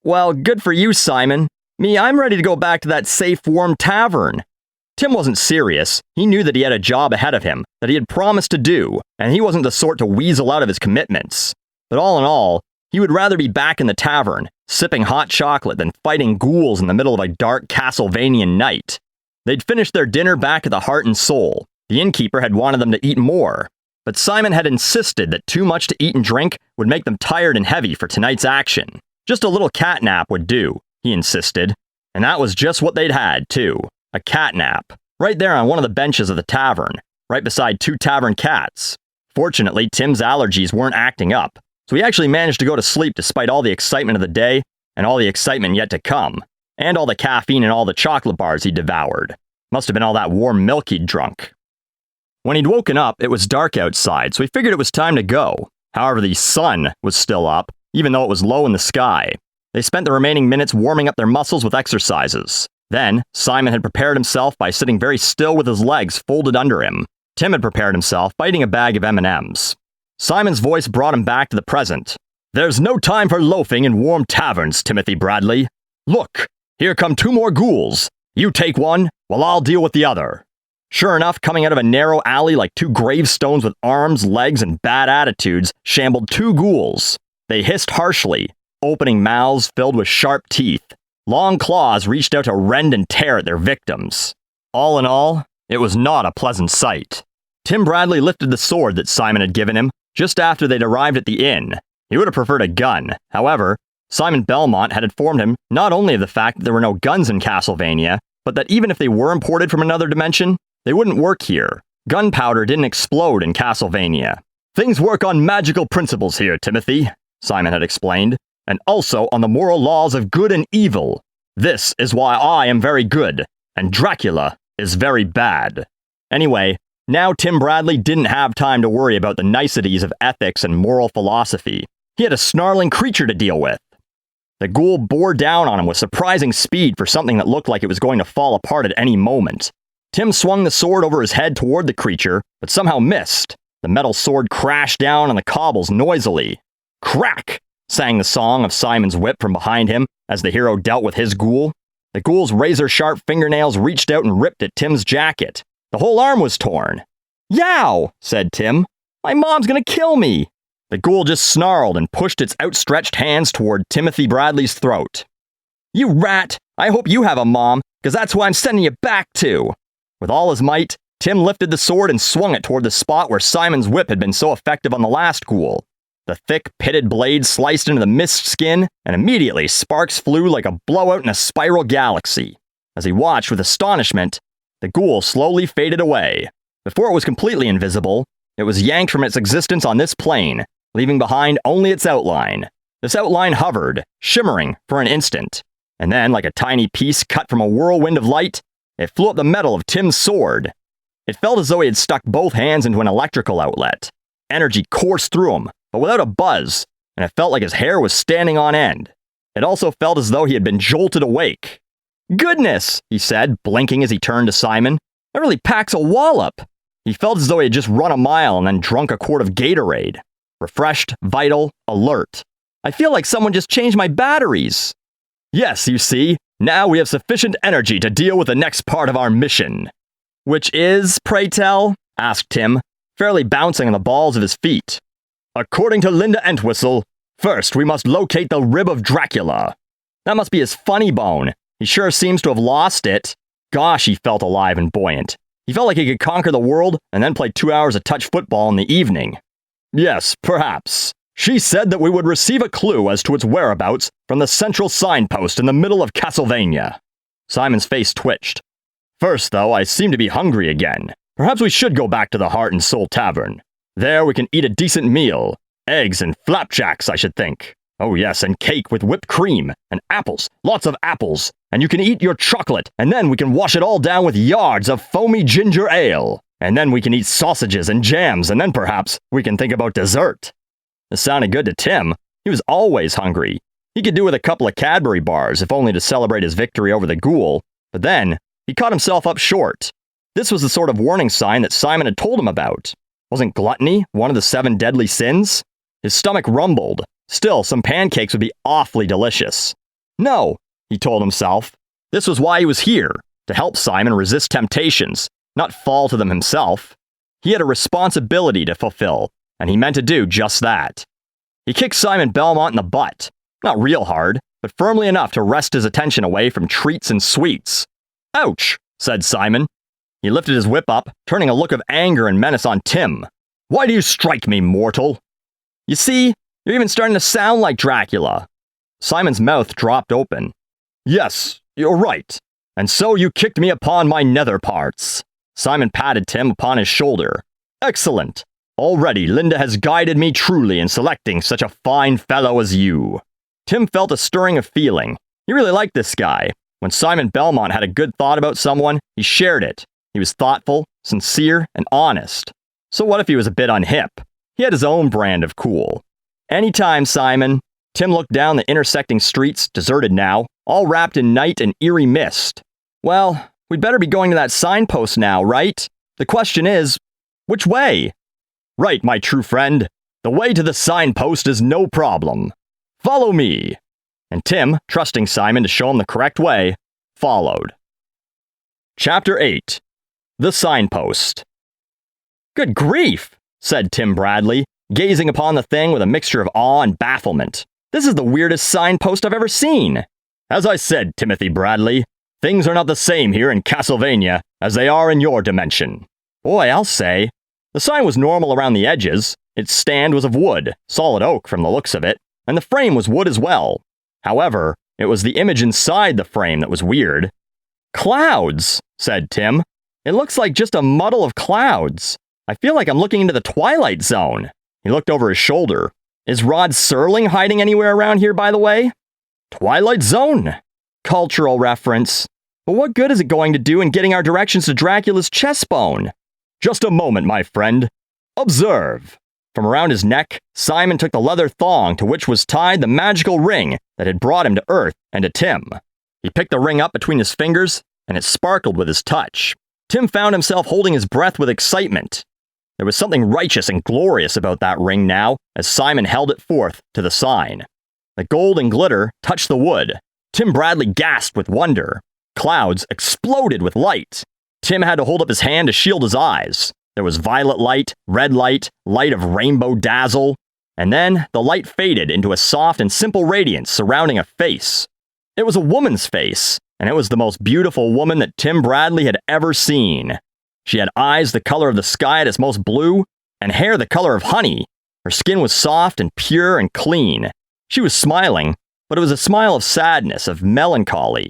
Well, good for you, Simon. Me, I'm ready to go back to that safe, warm tavern. Tim wasn't serious. He knew that he had a job ahead of him, that he had promised to do, and he wasn't the sort to weasel out of his commitments. But all in all, he would rather be back in the tavern, sipping hot chocolate than fighting ghouls in the middle of a dark Castlevanian night. They'd finished their dinner back at the Heart and Soul. The innkeeper had wanted them to eat more, but Simon had insisted that too much to eat and drink would make them tired and heavy for tonight's action. Just a little cat nap would do, he insisted. And that was just what they'd had, too. A cat nap. Right there on one of the benches of the tavern, right beside 2 tavern cats. Fortunately, Tim's allergies weren't acting up, so he actually managed to go to sleep despite all the excitement of the day, and all the excitement yet to come, and all the caffeine and all the chocolate bars he devoured. Must have been all that warm milk he'd drunk. When he'd woken up, it was dark outside, so he figured it was time to go. However, the sun was still up, even though it was low in the sky. They spent the remaining minutes warming up their muscles with exercises. Then, Simon had prepared himself by sitting very still with his legs folded under him. Tim had prepared himself by eating a bag of M&Ms. Simon's voice brought him back to the present. "There's no time for loafing in warm taverns, Timothy Bradley. Look, here come 2 more ghouls. You take one, while I'll deal with the other." Sure enough, coming out of a narrow alley like 2 gravestones with arms, legs, and bad attitudes, shambled 2 ghouls. They hissed harshly, opening mouths filled with sharp teeth. Long claws reached out to rend and tear at their victims. All in all, it was not a pleasant sight. Tim Bradley lifted the sword that Simon had given him just after they'd arrived at the inn. He would have preferred a gun. However, Simon Belmont had informed him not only of the fact that there were no guns in Castlevania, but that even if they were imported from another dimension, they wouldn't work here. Gunpowder didn't explode in Castlevania. "Things work on magical principles here, Timothy," Simon had explained, "and also on the moral laws of good and evil. This is why I am very good, and Dracula is very bad." Anyway, now Tim Bradley didn't have time to worry about the niceties of ethics and moral philosophy. He had a snarling creature to deal with. The ghoul bore down on him with surprising speed for something that looked like it was going to fall apart at any moment. Tim swung the sword over his head toward the creature, but somehow missed. The metal sword crashed down on the cobbles noisily. Crack! Sang the song of Simon's whip from behind him as the hero dealt with his ghoul. The ghoul's razor-sharp fingernails reached out and ripped at Tim's jacket. The whole arm was torn. "Yow!" said Tim. "My mom's gonna kill me!" The ghoul just snarled and pushed its outstretched hands toward Timothy Bradley's throat. "You rat! I hope you have a mom, because that's who I'm sending you back to!" With all his might, Tim lifted the sword and swung it toward the spot where Simon's whip had been so effective on the last ghoul. The thick, pitted blade sliced into the mist skin, and immediately sparks flew like a blowout in a spiral galaxy. As he watched with astonishment, the ghoul slowly faded away. Before it was completely invisible, it was yanked from its existence on this plane, leaving behind only its outline. This outline hovered, shimmering for an instant, and then, like a tiny piece cut from a whirlwind of light, it flew up the metal of Tim's sword. It felt as though he had stuck both hands into an electrical outlet. Energy coursed through him, but without a buzz, and it felt like his hair was standing on end. It also felt as though he had been jolted awake. "Goodness," he said, blinking as he turned to Simon. "That really packs a wallop." He felt as though he had just run a mile and then drunk a quart of Gatorade. Refreshed, vital, alert. "I feel like someone just changed my batteries." "Yes, you see, now we have sufficient energy to deal with the next part of our mission." "Which is, pray tell?" asked Tim, fairly bouncing on the balls of his feet. "According to Linda Entwistle, first we must locate the rib of Dracula." That must be his funny bone. He sure seems to have lost it. Gosh, he felt alive and buoyant. He felt like he could conquer the world and then play 2 hours of touch football in the evening. "Yes, perhaps. She said that we would receive a clue as to its whereabouts from the central signpost in the middle of Castlevania." Simon's face twitched. "First, though, I seem to be hungry again. Perhaps we should go back to the Heart and Soul Tavern. There we can eat a decent meal. Eggs and flapjacks, I should think. Oh yes, and cake with whipped cream, and apples, lots of apples. And you can eat your chocolate, and then we can wash it all down with yards of foamy ginger ale. And then we can eat sausages and jams, and then perhaps we can think about dessert." This sounded good to Tim. He was always hungry. He could do with a couple of Cadbury bars, if only to celebrate his victory over the ghoul. But then, he caught himself up short. This was the sort of warning sign that Simon had told him about. Wasn't gluttony one of the 7 deadly sins? His stomach rumbled. Still, some pancakes would be awfully delicious. No, he told himself. This was why he was here, to help Simon resist temptations, not fall to them himself. He had a responsibility to fulfill, and he meant to do just that. He kicked Simon Belmont in the butt. Not real hard, but firmly enough to wrest his attention away from treats and sweets. "Ouch," said Simon. He lifted his whip up, turning a look of anger and menace on Tim. "Why do you strike me, mortal?" "You see, you're even starting to sound like Dracula." Simon's mouth dropped open. "Yes, you're right. And so you kicked me upon my nether parts." Simon patted Tim upon his shoulder. "Excellent. Already Linda has guided me truly in selecting such a fine fellow as you." Tim felt a stirring of feeling. He really liked this guy. When Simon Belmont had a good thought about someone, he shared it. He was thoughtful, sincere, and honest. So what if he was a bit unhip? He had his own brand of cool. Anytime, Simon. Tim looked down the intersecting streets, deserted now, all wrapped in night and eerie mist. Well, we'd better be going to that signpost now, right? The question is, which way? Right, my true friend. The way to the signpost is no problem. Follow me. And Tim, trusting Simon to show him the correct way, followed. Chapter 8. The Signpost. Good grief, said Tim Bradley, gazing upon the thing with a mixture of awe and bafflement. This is the weirdest signpost I've ever seen. As I said, Timothy Bradley, things are not the same here in Castlevania as they are in your dimension. Boy, I'll say. The sign was normal around the edges. Its stand was of wood, solid oak from the looks of it, and the frame was wood as well. However, it was the image inside the frame that was weird. Clouds, said Tim. It looks like just a muddle of clouds. I feel like I'm looking into the Twilight Zone. He looked over his shoulder. Is Rod Serling hiding anywhere around here, by the way? Twilight Zone. Cultural reference. But what good is it going to do in getting our directions to Dracula's chest bone? Just a moment, my friend. Observe. From around his neck, Simon took the leather thong to which was tied the magical ring that had brought him to Earth and to Tim. He picked the ring up between his fingers, and it sparkled with his touch. Tim found himself holding his breath with excitement. There was something righteous and glorious about that ring now, as Simon held it forth to the sign. The gold and glitter touched the wood. Tim Bradley gasped with wonder. Clouds exploded with light. Tim had to hold up his hand to shield his eyes. There was violet light, red light, light of rainbow dazzle, and then the light faded into a soft and simple radiance surrounding a face. It was a woman's face, and it was the most beautiful woman that Tim Bradley had ever seen. She had eyes the color of the sky at its most blue, and hair the color of honey. Her skin was soft and pure and clean. She was smiling, but it was a smile of sadness, of melancholy.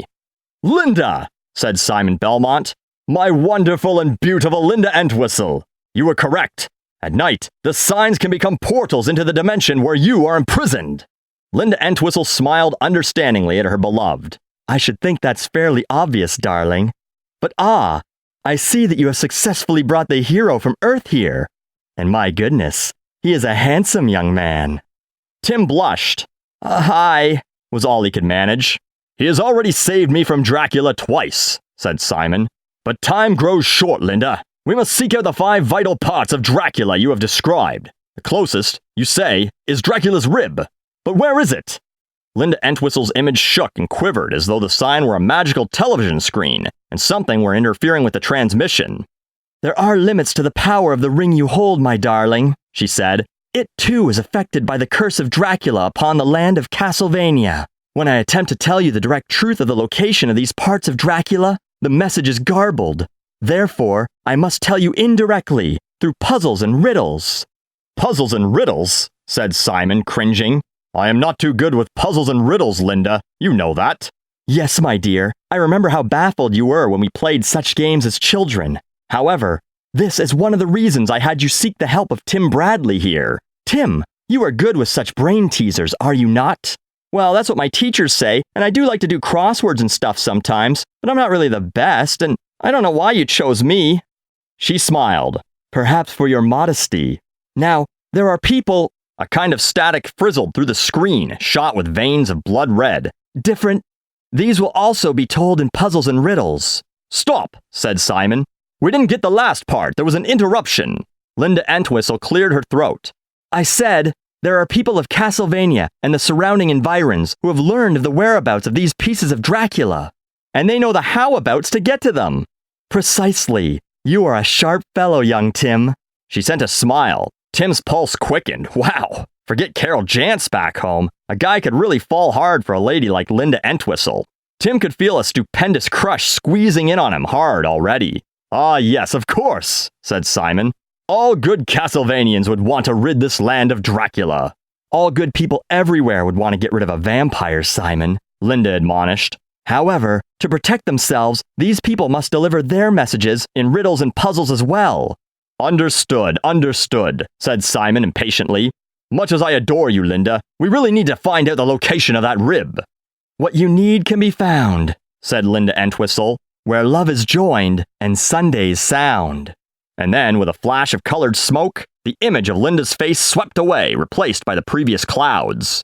Linda, said Simon Belmont. My wonderful and beautiful Linda Entwistle. You were correct. At night, the signs can become portals into the dimension where you are imprisoned. Linda Entwistle smiled understandingly at her beloved. I should think that's fairly obvious, darling. But I see that you have successfully brought the hero from Earth here. And my goodness, he is a handsome young man. Tim blushed. Hi, was all he could manage. He has already saved me from Dracula twice, said Simon. But time grows short, Linda. We must seek out the 5 vital parts of Dracula you have described. The closest, you say, is Dracula's rib. But where is it? Linda Entwistle's image shook and quivered as though the sign were a magical television screen and something were interfering with the transmission. There are limits to the power of the ring you hold, my darling, she said. It too is affected by the curse of Dracula upon the land of Castlevania. When I attempt to tell you the direct truth of the location of these parts of Dracula, the message is garbled. Therefore, I must tell you indirectly, through puzzles and riddles. Puzzles and riddles, said Simon, cringing. I am not too good with puzzles and riddles, Linda. You know that. Yes, my dear. I remember how baffled you were when we played such games as children. However, this is one of the reasons I had you seek the help of Tim Bradley here. Tim, you are good with such brain teasers, are you not? Well, that's what my teachers say, and I do like to do crosswords and stuff sometimes, but I'm not really the best, and I don't know why you chose me. She smiled. Perhaps for your modesty. Now, there are people... A kind of static frizzled through the screen, shot with veins of blood red. Different. These will also be told in puzzles and riddles. Stop, said Simon. We didn't get the last part. There was an interruption. Linda Entwistle cleared her throat. I said, there are people of Castlevania and the surrounding environs who have learned of the whereabouts of these pieces of Dracula. And they know the how-abouts to get to them. Precisely. You are a sharp fellow, young Tim. She sent a smile. Tim's pulse quickened. Wow. Forget Carol Jantz back home. A guy could really fall hard for a lady like Linda Entwistle. Tim could feel a stupendous crush squeezing in on him hard already. Ah, yes, of course, said Simon. All good Castlevanians would want to rid this land of Dracula. All good people everywhere would want to get rid of a vampire, Simon, Linda admonished. However, to protect themselves, these people must deliver their messages in riddles and puzzles as well. Understood, said Simon impatiently. Much as I adore you, Linda, we really need to find out the location of that rib. What you need can be found, said Linda Entwistle. where love is joined and Sundays sound. And then, with a flash of colored smoke, the image of Linda's face swept away, replaced by the previous clouds.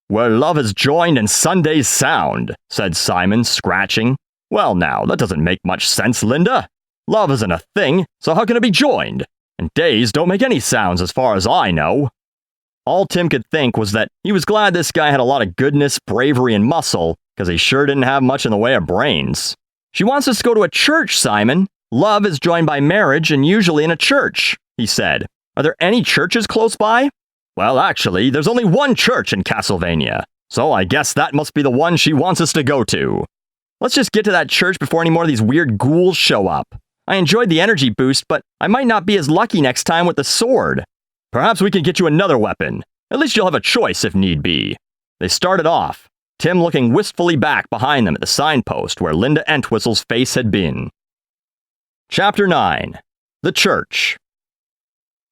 Where love is joined and Sundays sound, said Simon, scratching. Well now, that doesn't make much sense, Linda. Love isn't a thing, so how can it be joined? And days don't make any sounds as far as I know. All Tim could think was that he was glad this guy had a lot of goodness, bravery, and muscle, because he sure didn't have much in the way of brains. She wants us to go to a church, Simon. Love is joined by marriage and usually in a church, he said. Are there any churches close by? Well, actually, there's only one church in Castlevania, so I guess that must be the one she wants us to go to. Let's just get to that church before any more of these weird ghouls show up. I enjoyed the energy boost, but I might not be as lucky next time with the sword. Perhaps we can get you another weapon. At least you'll have a choice if need be. They started off, Tim looking wistfully back behind them at the signpost where Linda Entwistle's face had been. Chapter 9. The Church.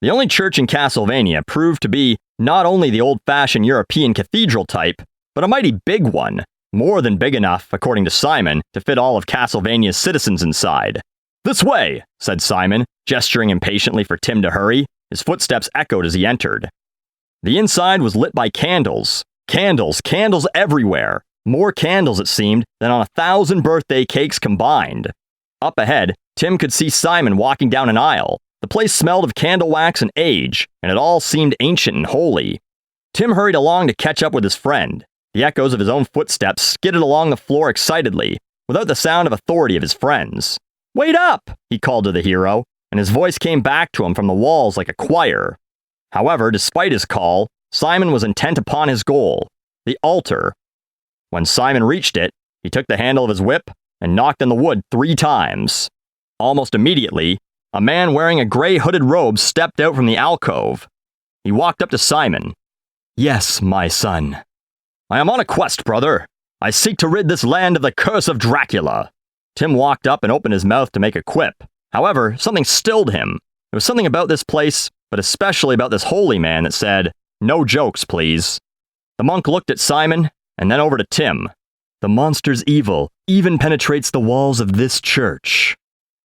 The only church in Castlevania proved to be not only the old-fashioned European cathedral type, but a mighty big one, more than big enough, according to Simon, to fit all of Castlevania's citizens inside. This way, said Simon, gesturing impatiently for Tim to hurry. His footsteps echoed as he entered. The inside was lit by candles. Candles everywhere. More candles, it seemed, than on 1,000 birthday cakes combined. Up ahead, Tim could see Simon walking down an aisle. The place smelled of candle wax and age, and it all seemed ancient and holy. Tim hurried along to catch up with his friend. The echoes of his own footsteps skidded along the floor excitedly, without the sound of authority of his friends. Wait up, he called to the hero, and his voice came back to him from the walls like a choir. However, despite his call, Simon was intent upon his goal, the altar. When Simon reached it, he took the handle of his whip and knocked on the wood 3 times. Almost immediately, a man wearing a gray hooded robe stepped out from the alcove. He walked up to Simon. Yes, my son. I am on a quest, brother. I seek to rid this land of the curse of Dracula. Tim walked up and opened his mouth to make a quip. However, something stilled him. There was something about this place, but especially about this holy man, that said, no jokes, please. The monk looked at Simon, and then over to Tim. The monster's evil even penetrates the walls of this church.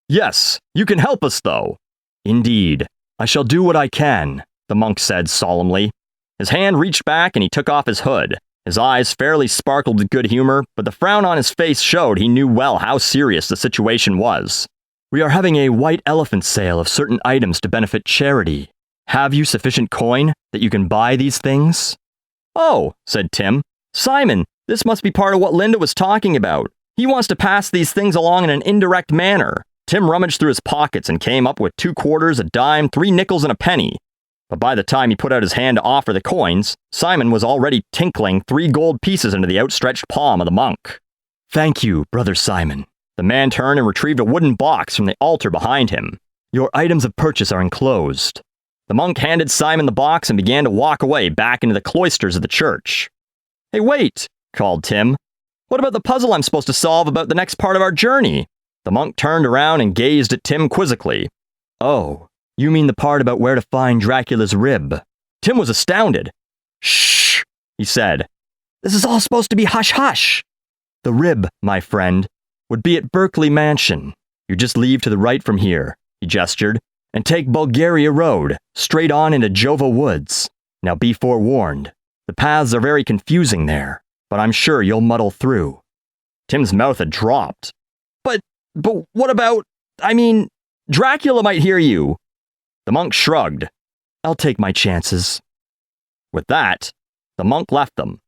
Yes, you can help us, though. Indeed, I shall do what I can, the monk said solemnly. His hand reached back and he took off his hood. His eyes fairly sparkled with good humor, but the frown on his face showed he knew well how serious the situation was. We are having a white elephant sale of certain items to benefit charity. Have you sufficient coin that you can buy these things? Oh, said Tim. Simon, this must be part of what Linda was talking about. He wants to pass these things along in an indirect manner. Tim rummaged through his pockets and came up with 2 quarters, a dime, 3 nickels, and a penny. But by the time he put out his hand to offer the coins, Simon was already tinkling 3 gold pieces into the outstretched palm of the monk. Thank you, Brother Simon. The man turned and retrieved a wooden box from the altar behind him. Your items of purchase are enclosed. The monk handed Simon the box and began to walk away back into the cloisters of the church. Hey, wait, called Tim. What about the puzzle I'm supposed to solve about the next part of our journey? The monk turned around and gazed at Tim quizzically. Oh, you mean the part about where to find Dracula's rib? Tim was astounded. Shh, he said. This is all supposed to be hush-hush. The rib, my friend, would be at Berkeley Mansion. You just leave to the right from here, he gestured, and take Bulgaria Road, straight on into Jova Woods. Now be forewarned. The paths are very confusing there, but I'm sure you'll muddle through. Tim's mouth had dropped. But what about, Dracula might hear you. The monk shrugged. I'll take my chances. With that, the monk left them.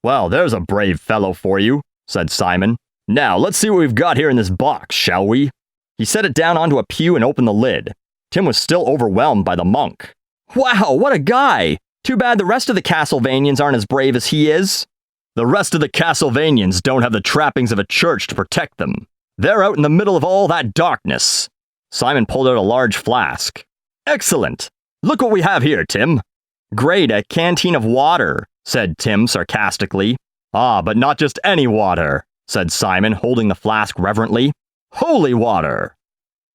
Well, there's a brave fellow for you, said Simon. Now, let's see what we've got here in this box, shall we? He set it down onto a pew and opened the lid. Tim was still overwhelmed by the monk. Wow, what a guy! Too bad the rest of the Castlevanians aren't as brave as he is. The rest of the Castlevanians don't have the trappings of a church to protect them. They're out in the middle of all that darkness. Simon pulled out a large flask. Excellent! Look what we have here, Tim. Great, a canteen of water, said Tim sarcastically. Ah, but not just any water, said Simon, holding the flask reverently. Holy water!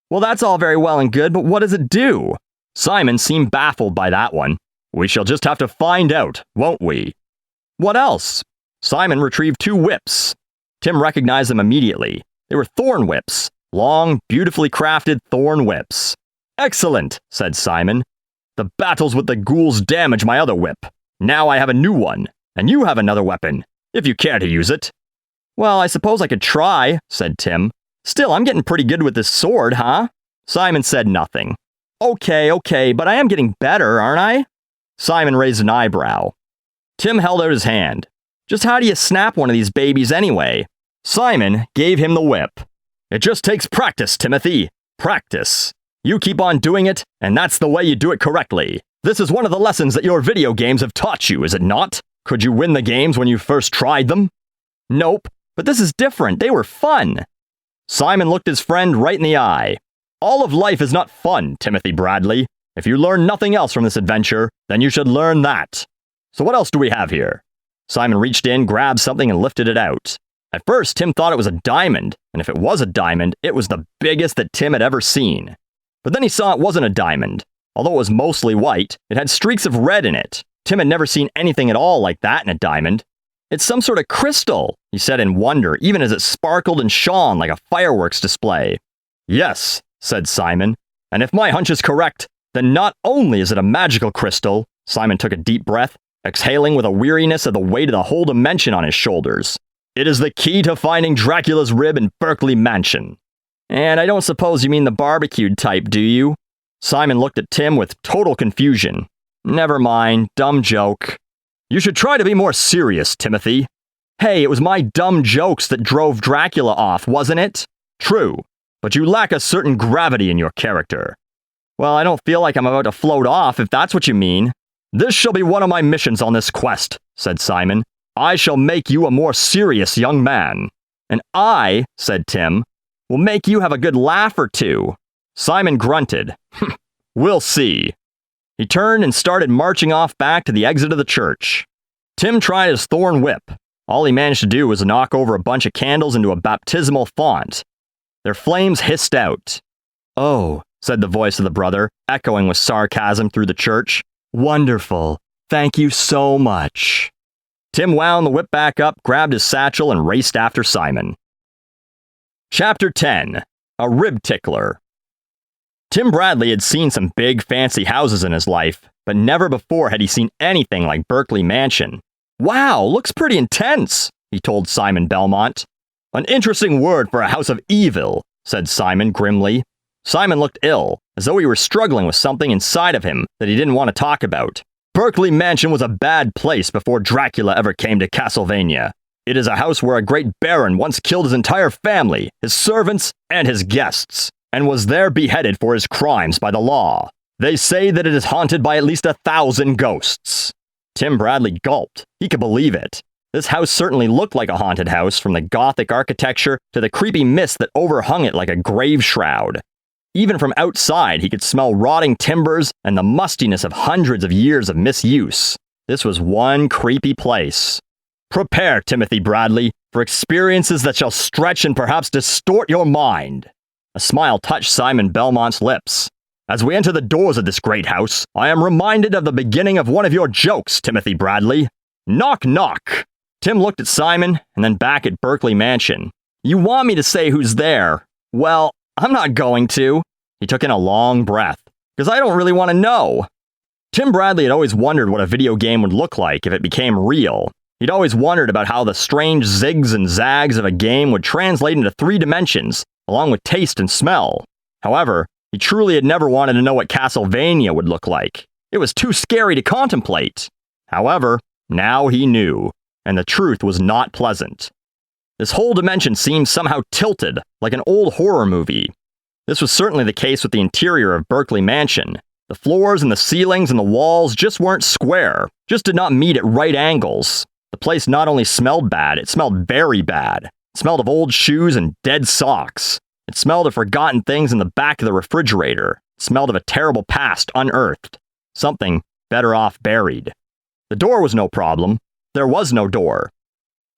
Well, that's all very well and good, but what does it do? Simon seemed baffled by that one. We shall just have to find out, won't we? What else? Simon retrieved 2 whips. Tim recognized them immediately. They were thorn whips. Long, beautifully crafted thorn whips. Excellent, said Simon. The battles with the ghouls damage my other whip. Now I have a new one, and you have another weapon, if you care to use it. Well, I suppose I could try, said Tim. Still, I'm getting pretty good with this sword, huh? Simon said nothing. Okay, but I am getting better, aren't I? Simon raised an eyebrow. Tim held out his hand. Just how do you snap one of these babies anyway? Simon gave him the whip. It just takes practice, Timothy. Practice. You keep on doing it, and that's the way you do it correctly. This is one of the lessons that your video games have taught you, is it not? Could you win the games when you first tried them? Nope, but this is different. They were fun. Simon looked his friend right in the eye. All of life is not fun, Timothy Bradley. If you learn nothing else from this adventure, then you should learn that. So what else do we have here? Simon reached in, grabbed something, and lifted it out. At first, Tim thought it was a diamond, and if it was a diamond, it was the biggest that Tim had ever seen. But then he saw it wasn't a diamond. Although it was mostly white, it had streaks of red in it. Tim had never seen anything at all like that in a diamond. It's some sort of crystal, he said in wonder, even as it sparkled and shone like a fireworks display. Yes, said Simon, and if my hunch is correct, then not only is it a magical crystal, Simon took a deep breath, exhaling with a weariness of the weight of the whole dimension on his shoulders. It is the key to finding Dracula's rib in Berkeley Mansion. And I don't suppose you mean the barbecued type, do you? Simon looked at Tim with total confusion. Never mind, dumb joke. You should try to be more serious, Timothy. Hey, it was my dumb jokes that drove Dracula off, wasn't it? True, but you lack a certain gravity in your character. Well, I don't feel like I'm about to float off, if that's what you mean. This shall be one of my missions on this quest, said Simon. I shall make you a more serious young man. And I, said Tim, will make you have a good laugh or two. Simon grunted. We'll see. He turned and started marching off back to the exit of the church. Tim tried his thorn whip. All he managed to do was knock over a bunch of candles into a baptismal font. Their flames hissed out. Oh, said the voice of the brother, echoing with sarcasm through the church. Wonderful. Thank you so much. Tim wound the whip back up, grabbed his satchel, and raced after Simon. Chapter 10. A Rib Tickler. Tim Bradley had seen some big, fancy houses in his life, but never before had he seen anything like Berkeley Mansion. Wow, looks pretty intense, he told Simon Belmont. An interesting word for a house of evil, said Simon grimly. Simon looked ill, as though he were struggling with something inside of him that he didn't want to talk about. Berkeley Mansion was a bad place before Dracula ever came to Castlevania. It is a house where a great baron once killed his entire family, his servants, and his guests, and was there beheaded for his crimes by the law. They say that it is haunted by at least 1,000 ghosts. Tim Bradley gulped. He could believe it. This house certainly looked like a haunted house, from the Gothic architecture to the creepy mist that overhung it like a grave shroud. Even from outside, he could smell rotting timbers and the mustiness of hundreds of years of misuse. This was one creepy place. Prepare, Timothy Bradley, for experiences that shall stretch and perhaps distort your mind. A smile touched Simon Belmont's lips. As we enter the doors of this great house, I am reminded of the beginning of one of your jokes, Timothy Bradley. Knock, knock. Tim looked at Simon and then back at Berkeley Mansion. You want me to say who's there? Well, I'm not going to. He took in a long breath, because I don't really want to know. Tim Bradley had always wondered what a video game would look like if it became real. He'd always wondered about how the strange zigs and zags of a game would translate into 3 dimensions, along with taste and smell. However, he truly had never wanted to know what Castlevania would look like. It was too scary to contemplate. However, now he knew, and the truth was not pleasant. This whole dimension seemed somehow tilted, like an old horror movie. This was certainly the case with the interior of Berkeley Mansion. The floors and the ceilings and the walls just weren't square, just did not meet at right angles. The place not only smelled bad, it smelled very bad. It smelled of old shoes and dead socks. It smelled of forgotten things in the back of the refrigerator. It smelled of a terrible past unearthed. Something better off buried. The door was no problem. There was no door.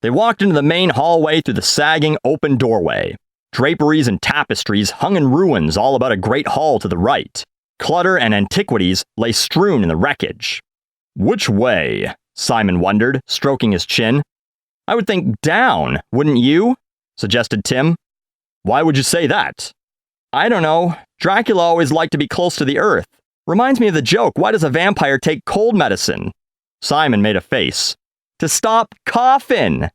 They walked into the main hallway through the sagging, open doorway. Draperies and tapestries hung in ruins all about a great hall to the right. Clutter and antiquities lay strewn in the wreckage. Which way? Simon wondered, stroking his chin. I would think down, wouldn't you? Suggested Tim. Why would you say that? I don't know. Dracula always liked to be close to the earth. Reminds me of the joke, why does a vampire take cold medicine? Simon made a face. To stop coughing.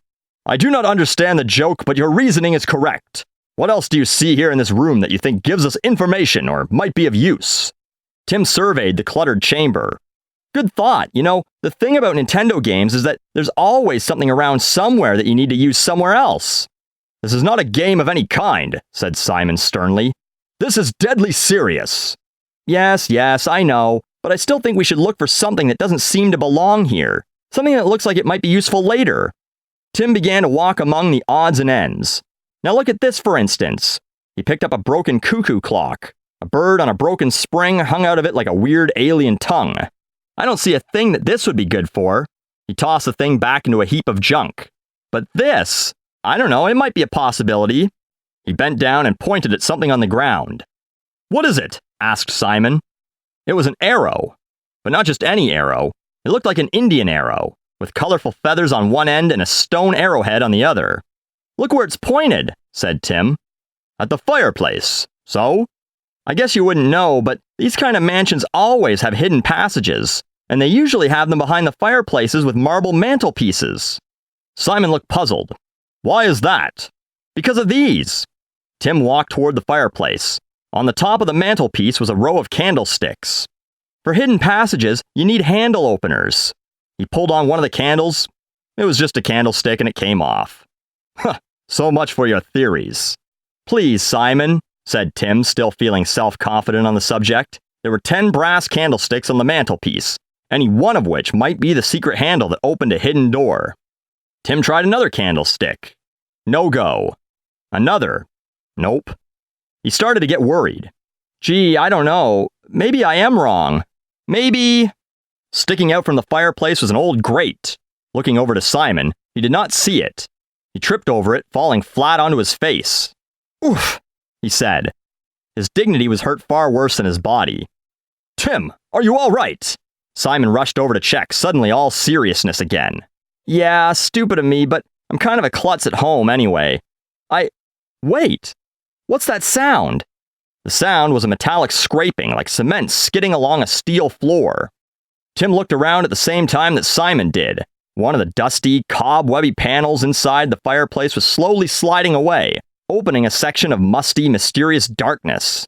I do not understand the joke, but your reasoning is correct. What else do you see here in this room that you think gives us information or might be of use? Tim surveyed the cluttered chamber. Good thought. The thing about Nintendo games is that there's always something around somewhere that you need to use somewhere else. This is not a game of any kind, said Simon sternly. This is deadly serious. Yes, I know, but I still think we should look for something that doesn't seem to belong here. Something that looks like it might be useful later. Tim began to walk among the odds and ends. Now look at this, for instance. He picked up a broken cuckoo clock. A bird on a broken spring hung out of it like a weird alien tongue. I don't see a thing that this would be good for. He tossed the thing back into a heap of junk. But this, I don't know, it might be a possibility. He bent down and pointed at something on the ground. What is it? Asked Simon. It was an arrow. But not just any arrow. It looked like an Indian arrow, with colorful feathers on one end and a stone arrowhead on the other. Look where it's pointed, said Tim. At the fireplace. So? I guess you wouldn't know, but these kind of mansions always have hidden passages, and they usually have them behind the fireplaces with marble mantelpieces. Simon looked puzzled. Why is that? Because of these. Tim walked toward the fireplace. On the top of the mantelpiece was a row of candlesticks. For hidden passages, you need handle openers. He pulled on one of the candles. It was just a candlestick and it came off. Huh, so much for your theories. Please, Simon, said Tim, still feeling self-confident on the subject. There were 10 brass candlesticks on the mantelpiece, any one of which might be the secret handle that opened a hidden door. Tim tried another candlestick. No go. Another. Nope. He started to get worried. Gee, I don't know. Maybe I am wrong. Maybe... Sticking out from the fireplace was an old grate. Looking over to Simon, he did not see it. He tripped over it, falling flat onto his face. Oof, he said. His dignity was hurt far worse than his body. Tim, are you all right? Simon rushed over to check, suddenly all seriousness again. Yeah, stupid of me, but I'm kind of a klutz at home anyway. Wait! What's that sound? The sound was a metallic scraping, like cement skidding along a steel floor. Tim looked around at the same time that Simon did. One of the dusty, cobwebby panels inside the fireplace was slowly sliding away, opening a section of musty, mysterious darkness.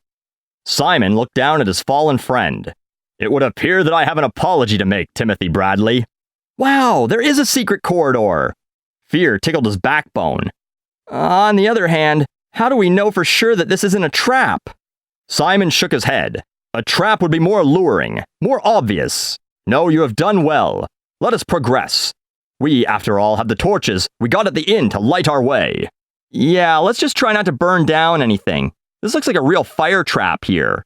Simon looked down at his fallen friend. It would appear that I have an apology to make, Timothy Bradley. Wow, there is a secret corridor. Fear tickled his backbone. On the other hand, how do we know for sure that this isn't a trap? Simon shook his head. A trap would be more alluring, more obvious. No, you have done well. Let us progress. We, after all, have the torches we got at the inn to light our way. Yeah, let's just try not to burn down anything. This looks like a real fire trap here.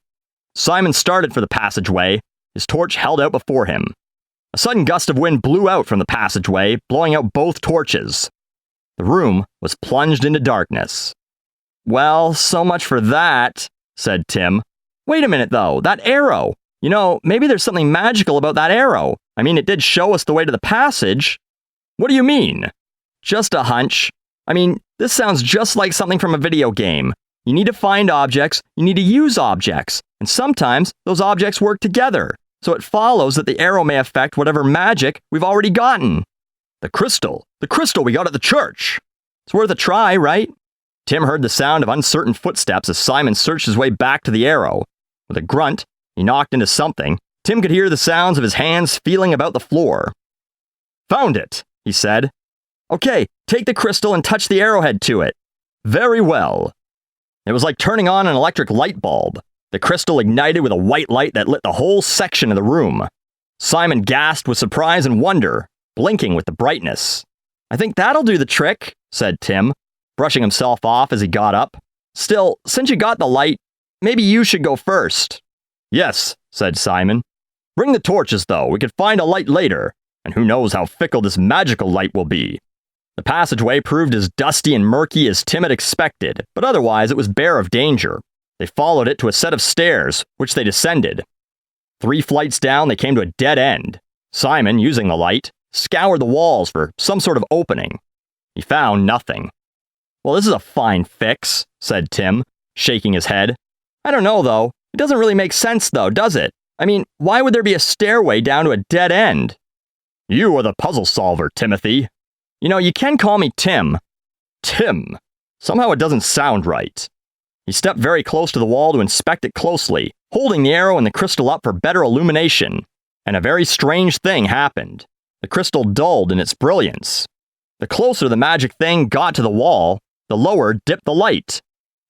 Simon started for the passageway, his torch held out before him. A sudden gust of wind blew out from the passageway, blowing out both torches. The room was plunged into darkness. Well, so much for that, said Tim. Wait a minute, though, that arrow. Maybe there's something magical about that arrow. I mean, it did show us the way to the passage. What do you mean? Just a hunch. I mean, this sounds just like something from a video game. You need to find objects, you need to use objects, and sometimes those objects work together, so it follows that the arrow may affect whatever magic we've already gotten. The crystal we got at the church. It's worth a try, right? Tim heard the sound of uncertain footsteps as Simon searched his way back to the arrow. With a grunt, he knocked into something. Tim could hear the sounds of his hands feeling about the floor. Found it, he said. Okay, take the crystal and touch the arrowhead to it. Very well. It was like turning on an electric light bulb. The crystal ignited with a white light that lit the whole section of the room. Simon gasped with surprise and wonder, blinking with the brightness. I think that'll do the trick, said Tim, brushing himself off as he got up. Still, since you got the light, maybe you should go first. Yes, said Simon. Bring the torches, though. We could find a light later, and who knows how fickle this magical light will be. The passageway proved as dusty and murky as Tim had expected, but otherwise it was bare of danger. They followed it to a set of stairs, which they descended. 3 flights down, they came to a dead end. Simon, using the light, scoured the walls for some sort of opening. He found nothing. Well, this is a fine fix, said Tim, shaking his head. I don't know, though. It doesn't really make sense, though, does it? I mean, why would there be a stairway down to a dead end? You are the puzzle solver, Timothy. You know, you can call me Tim. Tim. Somehow it doesn't sound right. He stepped very close to the wall to inspect it closely, holding the arrow and the crystal up for better illumination. And a very strange thing happened. The crystal dulled in its brilliance. The closer the magic thing got to the wall, the lower dipped the light.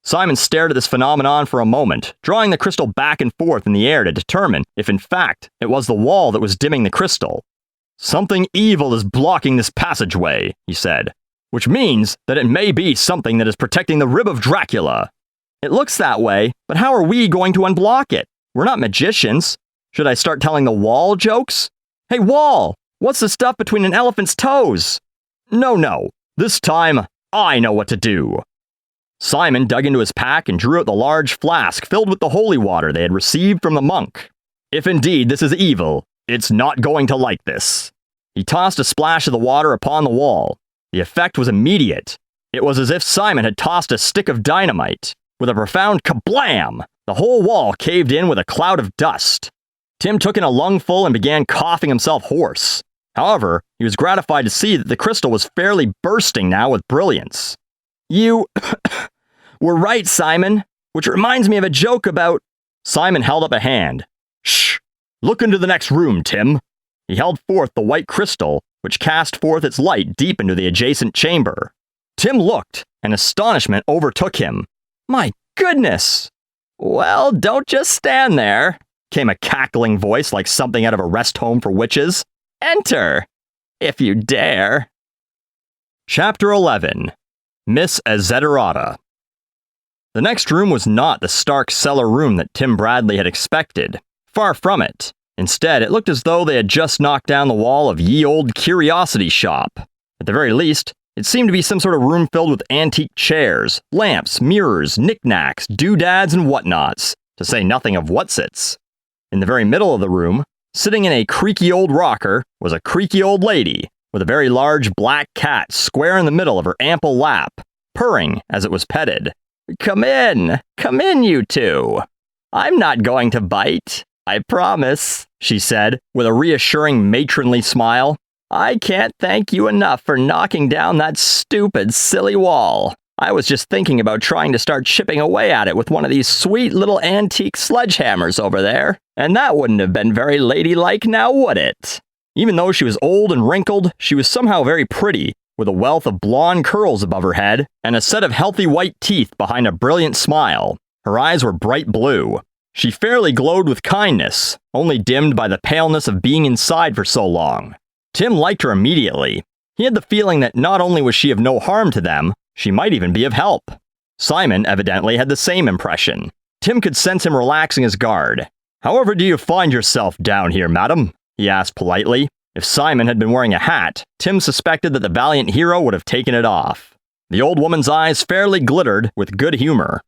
Simon stared at this phenomenon for a moment, drawing the crystal back and forth in the air to determine if in fact it was the wall that was dimming the crystal. Something evil is blocking this passageway, he said, which means that it may be something that is protecting the rib of Dracula. It looks that way, but how are we going to unblock it? We're not magicians. Should I start telling the wall jokes? Hey, wall! What's the stuff between an elephant's toes? No. This time, I know what to do. Simon dug into his pack and drew out the large flask filled with the holy water they had received from the monk. If indeed this is evil, it's not going to like this. He tossed a splash of the water upon the wall. The effect was immediate. It was as if Simon had tossed a stick of dynamite. With a profound kablam, the whole wall caved in with a cloud of dust. Tim took in a lungful and began coughing himself hoarse. However, he was gratified to see that the crystal was fairly bursting now with brilliance. You were right, Simon, which reminds me of a joke about... Simon held up a hand. Shh! Look into the next room, Tim. He held forth the white crystal, which cast forth its light deep into the adjacent chamber. Tim looked, and astonishment overtook him. My goodness! Well, don't just stand there, came a cackling voice like something out of a rest home for witches. Enter, if you dare. Chapter 11. Miss Azeterata. The next room was not the stark cellar room that Tim Bradley had expected. Far from it. Instead, it looked as though they had just knocked down the wall of ye old curiosity shop. At the very least, it seemed to be some sort of room filled with antique chairs, lamps, mirrors, knickknacks, doodads, and whatnots, to say nothing of whatsits. In the very middle of the room, sitting in a creaky old rocker, was a creaky old lady, with a very large black cat square in the middle of her ample lap, purring as it was petted. Come in, you two. I'm not going to bite, I promise, she said, with a reassuring matronly smile. I can't thank you enough for knocking down that stupid, silly wall. I was just thinking about trying to start chipping away at it with one of these sweet little antique sledgehammers over there, and that wouldn't have been very ladylike now, would it? Even though she was old and wrinkled, she was somehow very pretty, with a wealth of blonde curls above her head, and a set of healthy white teeth behind a brilliant smile. Her eyes were bright blue. She fairly glowed with kindness, only dimmed by the paleness of being inside for so long. Tim liked her immediately. He had the feeling that not only was she of no harm to them, she might even be of help. Simon evidently had the same impression. Tim could sense him relaxing his guard. However do you find yourself down here, madam? He asked politely. If Simon had been wearing a hat, Tim suspected that the valiant hero would have taken it off. The old woman's eyes fairly glittered with good humor.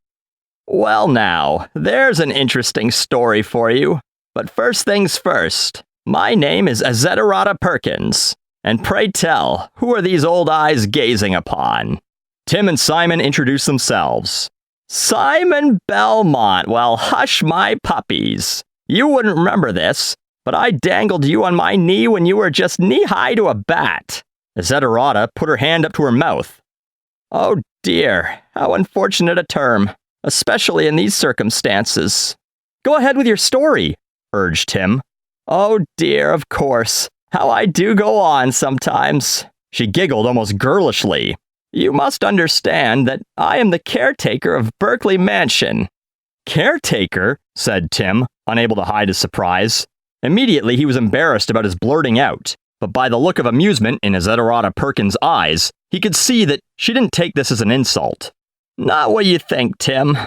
Well now, there's an interesting story for you. But first things first. My name is Azeterata Perkins, and pray tell, who are these old eyes gazing upon? Tim and Simon introduced themselves. Simon Belmont, well, hush my puppies. You wouldn't remember this, but I dangled you on my knee when you were just knee-high to a bat. Azeterata put her hand up to her mouth. Oh dear, how unfortunate a term, especially in these circumstances. Go ahead with your story, urged Tim. Oh dear, of course. How I do go on sometimes. She giggled almost girlishly. You must understand that I am the caretaker of Berkeley Mansion. Caretaker? Said Tim, unable to hide his surprise. Immediately he was embarrassed about his blurting out, but by the look of amusement in Azeterata Perkins' eyes, he could see that she didn't take this as an insult. Not what you think, Tim.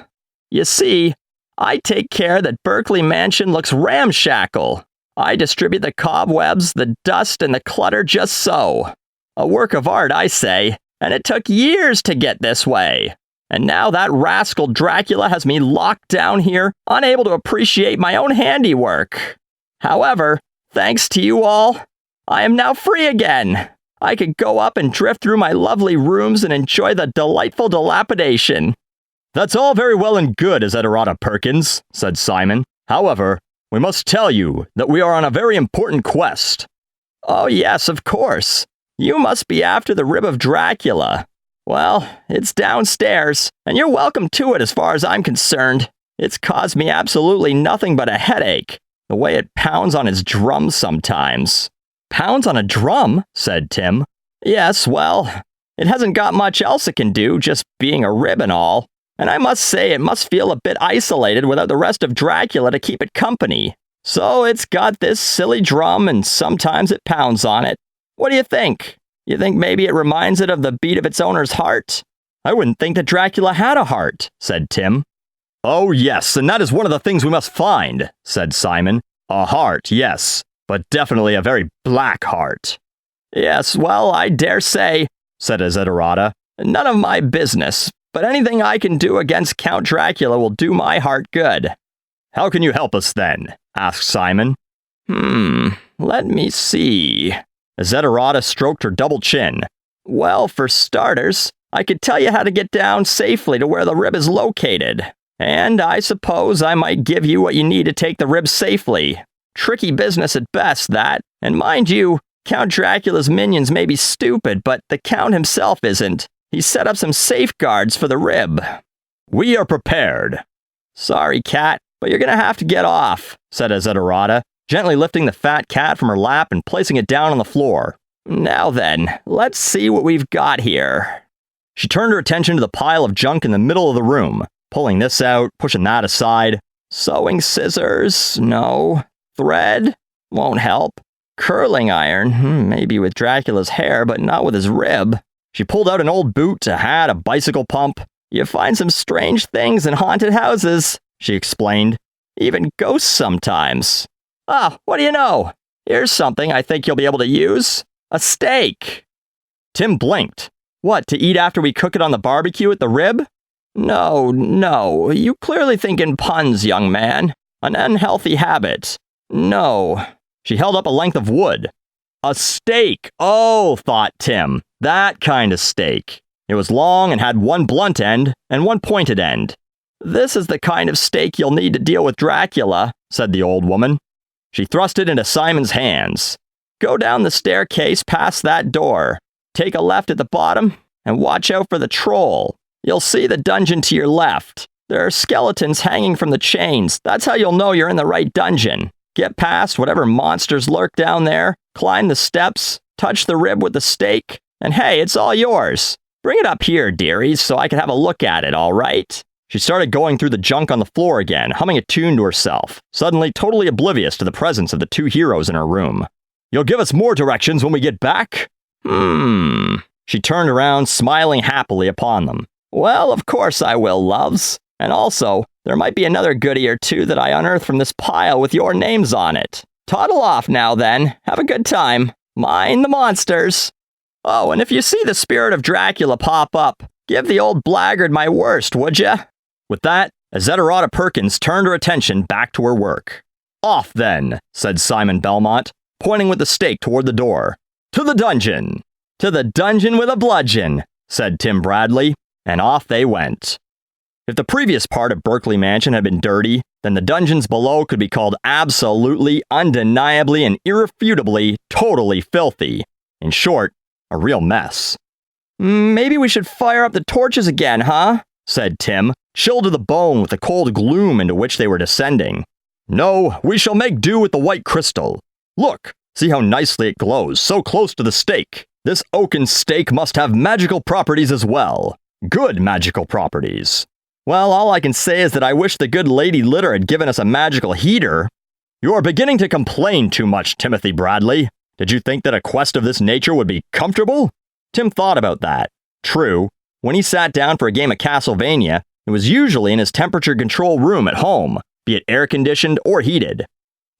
You see, I take care that Berkeley Mansion looks ramshackle. I distribute the cobwebs, the dust, and the clutter just so. A work of art, I say, and it took years to get this way. And now that rascal Dracula has me locked down here, unable to appreciate my own handiwork. However, thanks to you all, I am now free again. I could go up and drift through my lovely rooms and enjoy the delightful dilapidation." "That's all very well and good, Isidorata Perkins," said Simon. "However, we must tell you that we are on a very important quest." "Oh yes, of course. You must be after the rib of Dracula. Well, it's downstairs, and you're welcome to it as far as I'm concerned. It's caused me absolutely nothing but a headache, the way it pounds on its drum sometimes." "Pounds on a drum?" said Tim. "Yes, well, it hasn't got much else it can do, just being a rib and all. And I must say it must feel a bit isolated without the rest of Dracula to keep it company. So it's got this silly drum, and sometimes it pounds on it. What do you think? You think maybe it reminds it of the beat of its owner's heart?" "I wouldn't think that Dracula had a heart," said Tim. "Oh yes, and that is one of the things we must find," said Simon. "A heart, yes, but definitely a very black heart." "Yes, well, I dare say," said Isidorata. "None of my business, but anything I can do against Count Dracula will do my heart good." "How can you help us then?" asked Simon. Let me see." Isidorata stroked her double chin. "Well, for starters, I could tell you how to get down safely to where the rib is located. And I suppose I might give you what you need to take the rib safely. Tricky business at best, that. And mind you, Count Dracula's minions may be stupid, but the Count himself isn't. He set up some safeguards for the rib." "We are prepared." "Sorry, cat, but you're gonna have to get off," said Isidorata, gently lifting the fat cat from her lap and placing it down on the floor. "Now then, let's see what we've got here." She turned her attention to the pile of junk in the middle of the room, pulling this out, pushing that aside. "Sewing scissors? No. Thread? Won't help. Curling iron? Maybe with Dracula's hair, but not with his rib." She pulled out an old boot, a hat, a bicycle pump. "You find some strange things in haunted houses," she explained. "Even ghosts sometimes. Ah, what do you know? Here's something I think you'll be able to use. A steak." Tim blinked. "What, to eat after we cook it on the barbecue at the rib?" No. You clearly think in puns, young man. An unhealthy habit. No." She held up a length of wood. "A steak! Oh," thought Tim. "That kind of steak." It was long and had one blunt end and one pointed end. "This is the kind of steak you'll need to deal with Dracula," said the old woman. She thrust it into Simon's hands. "Go down the staircase past that door. Take a left at the bottom, and watch out for the troll. You'll see the dungeon to your left. There are skeletons hanging from the chains. That's how you'll know you're in the right dungeon. Get past whatever monsters lurk down there, climb the steps, touch the rib with the stake, and hey, it's all yours. Bring it up here, dearies, so I can have a look at it, all right?" She started going through the junk on the floor again, humming a tune to herself, suddenly totally oblivious to the presence of the two heroes in her room. "You'll give us more directions when we get back?" She turned around, smiling happily upon them. "Well, of course I will, loves. And also, there might be another goodie or two that I unearthed from this pile with your names on it. Toddle off now, then. Have a good time. Mind the monsters. Oh, and if you see the spirit of Dracula pop up, give the old blackguard my worst, would ya?" With that, Isidorata Perkins turned her attention back to her work. "Off, then," said Simon Belmont, pointing with the stake toward the door. "To the dungeon." "To the dungeon with a bludgeon," said Tim Bradley, and off they went. If the previous part of Berkeley Mansion had been dirty, then the dungeons below could be called absolutely, undeniably, and irrefutably totally filthy. In short, a real mess. "Maybe we should fire up the torches again, huh?" said Tim, chilled to the bone with the cold gloom into which they were descending. "No, we shall make do with the white crystal. Look, see how nicely it glows, so close to the stake. This oaken stake must have magical properties as well. Good magical properties. Well, all I can say is that I wish the good Lady Litter had given us a magical heater." "You are beginning to complain too much, Timothy Bradley. Did you think that a quest of this nature would be comfortable?" Tim thought about that. True, when he sat down for a game of Castlevania, it was usually in his temperature control room at home, be it air-conditioned or heated.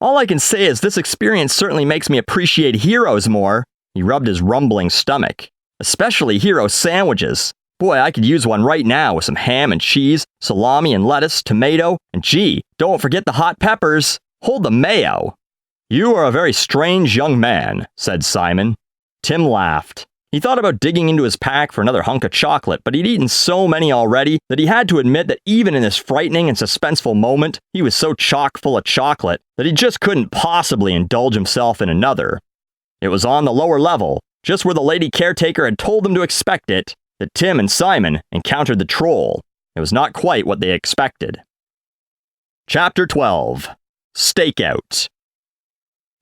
"All I can say is this experience certainly makes me appreciate heroes more." He rubbed his rumbling stomach. "Especially hero sandwiches. Boy, I could use one right now with some ham and cheese, salami and lettuce, tomato, and gee, don't forget the hot peppers. Hold the mayo." "You are a very strange young man," said Simon. Tim laughed. He thought about digging into his pack for another hunk of chocolate, but he'd eaten so many already that he had to admit that even in this frightening and suspenseful moment, he was so chock full of chocolate that he just couldn't possibly indulge himself in another. It was on the lower level, just where the lady caretaker had told them to expect it, that Tim and Simon encountered the troll. It was not quite what they expected. Chapter 12. Stakeout.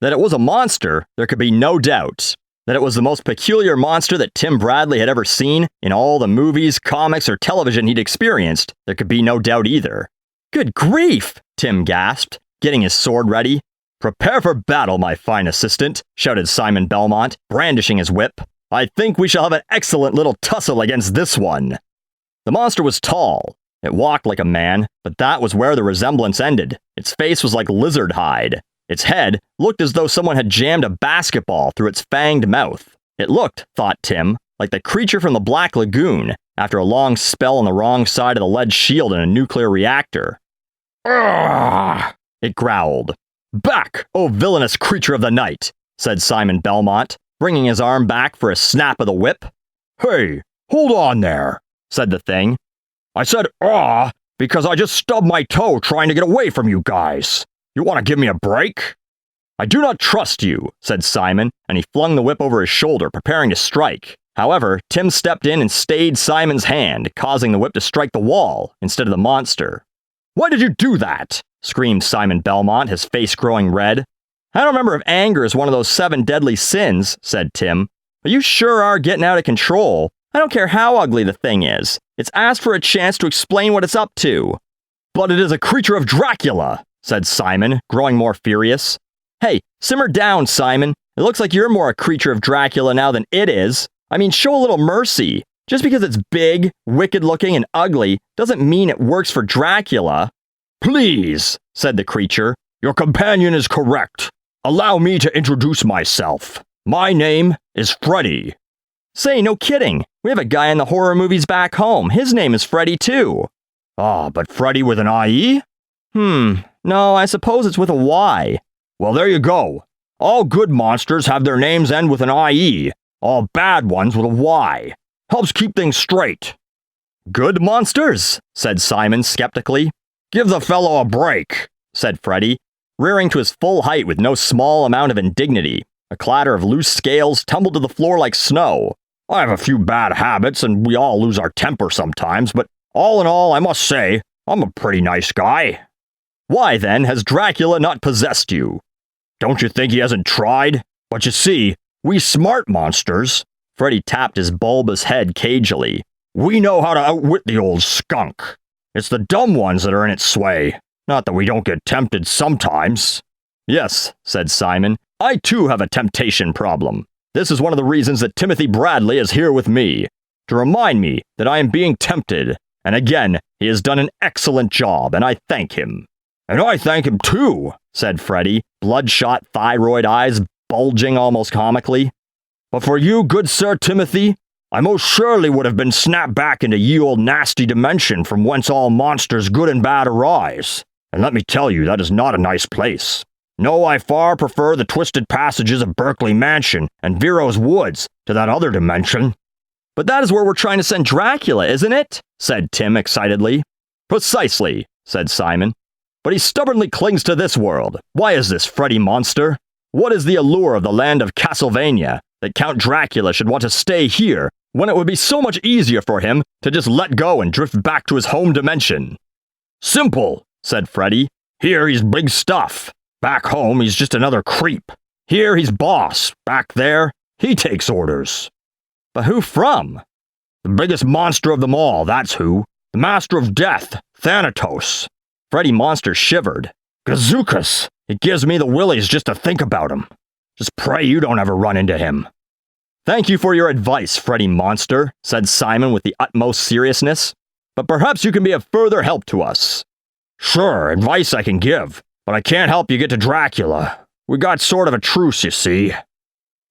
That it was a monster, there could be no doubt. That it was the most peculiar monster that Tim Bradley had ever seen in all the movies, comics, or television he'd experienced, there could be no doubt either. "Good grief!" Tim gasped, getting his sword ready. "Prepare for battle, my fine assistant," shouted Simon Belmont, brandishing his whip. "I think we shall have an excellent little tussle against this one." The monster was tall. It walked like a man, but that was where the resemblance ended. Its face was like lizard hide. Its head looked as though someone had jammed a basketball through its fanged mouth. It looked, thought Tim, like the creature from the Black Lagoon after a long spell on the wrong side of the lead shield in a nuclear reactor. "Ugh!" it growled. "Back, O villainous creature of the night," said Simon Belmont, bringing his arm back for a snap of the whip. "Hey, hold on there," said the thing. "I said because I just stubbed my toe trying to get away from you guys. You want to give me a break?" "I do not trust you," said Simon, and he flung the whip over his shoulder, preparing to strike. However, Tim stepped in and stayed Simon's hand, causing the whip to strike the wall instead of the monster. "Why did you do that?" screamed Simon Belmont, his face growing red. "I don't remember if anger is one of those 7 deadly sins," said Tim. "But you sure are getting out of control. I don't care how ugly the thing is. It's asked for a chance to explain what it's up to." "But it is a creature of Dracula," said Simon, growing more furious. "Hey, simmer down, Simon. It looks like you're more a creature of Dracula now than it is. I mean, show a little mercy. Just because it's big, wicked-looking, and ugly doesn't mean it works for Dracula." "Please," said the creature, "your companion is correct. Allow me to introduce myself. My name is Freddy." "Say, no kidding. We have a guy in the horror movies back home. His name is Freddy, too." But Freddy with an IE? No, I suppose it's with a Y. "Well, there you go. All good monsters have their names end with an IE. All bad ones with a Y. Helps keep things straight." "Good monsters?" said Simon skeptically. "Give the fellow a break," said Freddy, rearing to his full height with no small amount of indignity. A clatter of loose scales tumbled to the floor like snow. "I have a few bad habits, and we all lose our temper sometimes, but all in all, I must say, I'm a pretty nice guy." "Why, then, has Dracula not possessed you?" "Don't you think he hasn't tried? But you see, we smart monsters," Freddy tapped his bulbous head cagily, "we know how to outwit the old skunk. It's the dumb ones that are in its sway. Not that we don't get tempted sometimes." "Yes," said Simon, "I too have a temptation problem. This is one of the reasons that Timothy Bradley is here with me, to remind me that I am being tempted, and again, he has done an excellent job, and I thank him." "And I thank him too," said Freddy, bloodshot thyroid eyes bulging almost comically. "But for you, good Sir Timothy, I most surely would have been snapped back into ye old nasty dimension from whence all monsters good and bad arise. And let me tell you, that is not a nice place. No, I far prefer the twisted passages of Berkeley Mansion and Vero's Woods to that other dimension." "But that is where we're trying to send Dracula, isn't it?" said Tim excitedly. "Precisely," said Simon. "But he stubbornly clings to this world. Why is this, Freddy monster? What is the allure of the land of Castlevania that Count Dracula should want to stay here when it would be so much easier for him to just let go and drift back to his home dimension?" "Simple," said Freddy. "Here he's big stuff. Back home he's just another creep. Here he's boss. Back there, he takes orders." "But who from?" "The biggest monster of them all, that's who. The master of death, Thanatos." Freddy Monster shivered. "Gazookas! It gives me the willies just to think about him. Just pray you don't ever run into him." "Thank you for your advice, Freddy Monster," said Simon with the utmost seriousness. "But perhaps you can be of further help to us." "Sure, advice I can give, but I can't help you get to Dracula. We got sort of a truce, you see."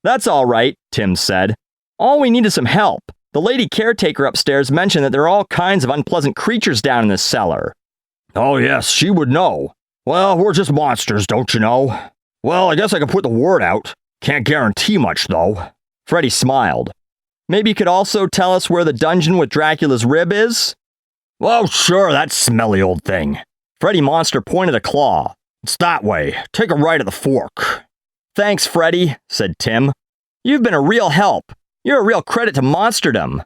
"That's all right," Tim said. "All we need is some help. The lady caretaker upstairs mentioned that there are all kinds of unpleasant creatures down in this cellar." "Oh yes, she would know. Well, we're just monsters, don't you know? Well, I guess I can put the word out. Can't guarantee much, though." Freddy smiled. Maybe you could also tell us where the dungeon with Dracula's rib is? Oh, sure, that smelly old thing. Freddy Monster pointed a claw. It's that way. Take a right at the fork. Thanks, Freddy, said Tim. You've been a real help. You're a real credit to monsterdom.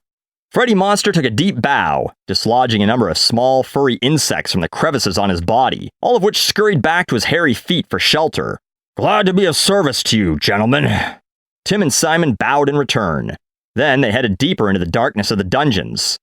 Freddy Monster took a deep bow, dislodging a number of small, furry insects from the crevices on his body, all of which scurried back to his hairy feet for shelter. Glad to be of service to you, gentlemen. Tim and Simon bowed in return. Then they headed deeper into the darkness of the dungeons.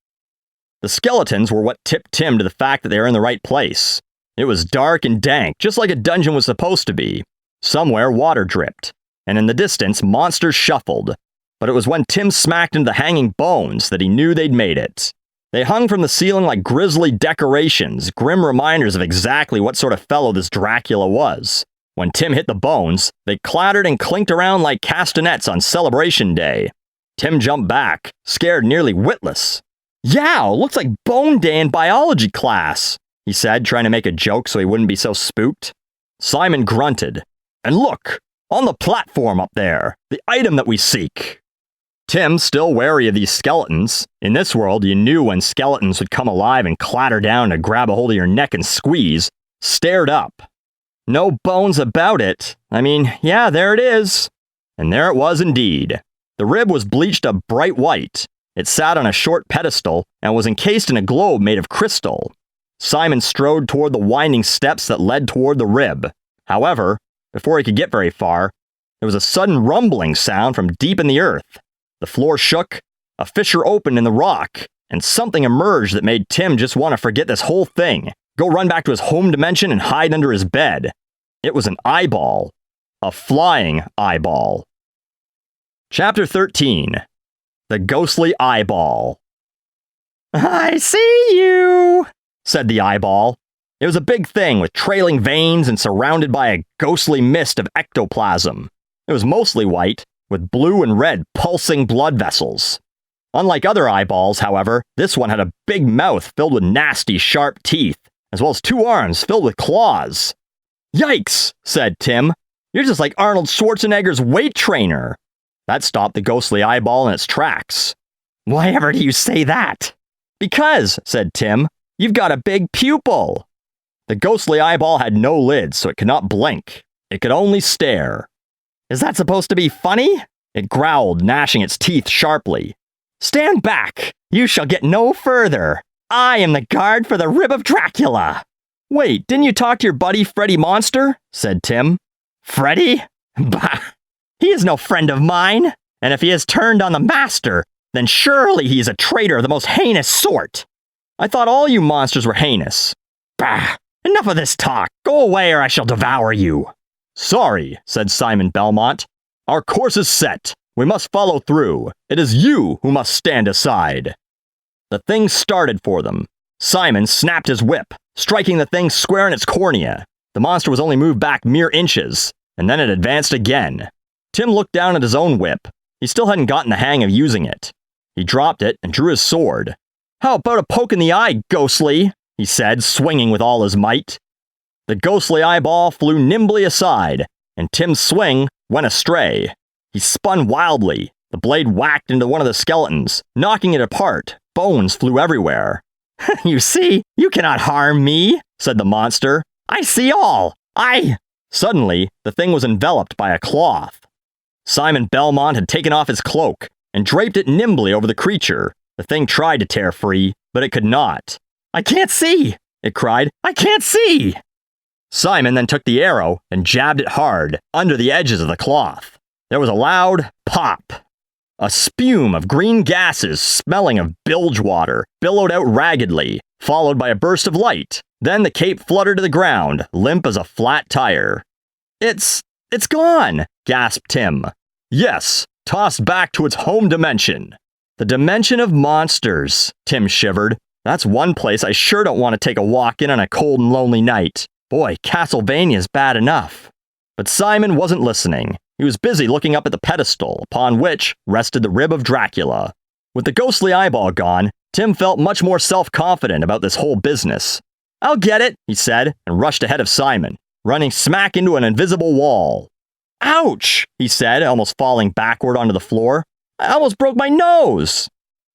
The skeletons were what tipped Tim to the fact that they were in the right place. It was dark and dank, just like a dungeon was supposed to be. Somewhere water dripped, and in the distance monsters shuffled. But it was when Tim smacked into the hanging bones that he knew they'd made it. They hung from the ceiling like grisly decorations, grim reminders of exactly what sort of fellow this Dracula was. When Tim hit the bones, they clattered and clinked around like castanets on Celebration Day. Tim jumped back, scared nearly witless. "Yow, looks like Bone Day in biology class," he said, trying to make a joke so he wouldn't be so spooked. Simon grunted. "And look, on the platform up there, the item that we seek." Tim, still wary of these skeletons, in this world you knew when skeletons would come alive and clatter down to grab a hold of your neck and squeeze, stared up. No bones about it. I mean, yeah, there it is. And there it was indeed. The rib was bleached a bright white. It sat on a short pedestal and was encased in a globe made of crystal. Simon strode toward the winding steps that led toward the rib. However, before he could get very far, there was a sudden rumbling sound from deep in the earth. The floor shook, a fissure opened in the rock, and something emerged that made Tim just want to forget this whole thing, go run back to his home dimension and hide under his bed. It was an eyeball. A flying eyeball. Chapter 13. The Ghostly Eyeball. "I see you," said the eyeball. It was a big thing with trailing veins and surrounded by a ghostly mist of ectoplasm. It was mostly white, with blue and red pulsing blood vessels. Unlike other eyeballs, however, this one had a big mouth filled with nasty, sharp teeth, as well as 2 arms filled with claws. "Yikes," said Tim. "You're just like Arnold Schwarzenegger's weight trainer." That stopped the ghostly eyeball in its tracks. "Why ever do you say that?" "Because," said Tim, "you've got a big pupil." The ghostly eyeball had no lids, so it could not blink. It could only stare. "Is that supposed to be funny?" It growled, gnashing its teeth sharply. "Stand back! You shall get no further! I am the guard for the rib of Dracula!" "Wait, didn't you talk to your buddy Freddy Monster?" said Tim. "Freddy? Bah! He is no friend of mine, and if he has turned on the master, then surely he is a traitor of the most heinous sort. I thought all you monsters were heinous. Bah! Enough of this talk! Go away or I shall devour you!" "Sorry," said Simon Belmont. "Our course is set. We must follow through. It is you who must stand aside." The thing started for them. Simon snapped his whip, striking the thing square in its cornea. The monster was only moved back mere inches, and then it advanced again. Tim looked down at his own whip. He still hadn't gotten the hang of using it. He dropped it and drew his sword. "How about a poke in the eye, ghostly?" he said, swinging with all his might. The ghostly eyeball flew nimbly aside, and Tim's swing went astray. He spun wildly. The blade whacked into one of the skeletons, knocking it apart. Bones flew everywhere. "You see, you cannot harm me," said the monster. "I see all. Suddenly, the thing was enveloped by a cloth. Simon Belmont had taken off his cloak and draped it nimbly over the creature. The thing tried to tear free, but it could not. "I can't see!" it cried. "I can't see!" Simon then took the arrow and jabbed it hard, under the edges of the cloth. There was a loud pop. A spume of green gases, smelling of bilge water, billowed out raggedly, followed by a burst of light. Then the cape fluttered to the ground, limp as a flat tire. It's gone," gasped Tim. "Yes, tossed back to its home dimension." "The dimension of monsters," Tim shivered. "That's one place I sure don't want to take a walk in on a cold and lonely night. Boy, Castlevania's bad enough." But Simon wasn't listening. He was busy looking up at the pedestal, upon which rested the rib of Dracula. With the ghostly eyeball gone, Tim felt much more self-confident about this whole business. "I'll get it," he said, and rushed ahead of Simon, running smack into an invisible wall. Ouch, he said, almost falling backward onto the floor. I almost broke my nose.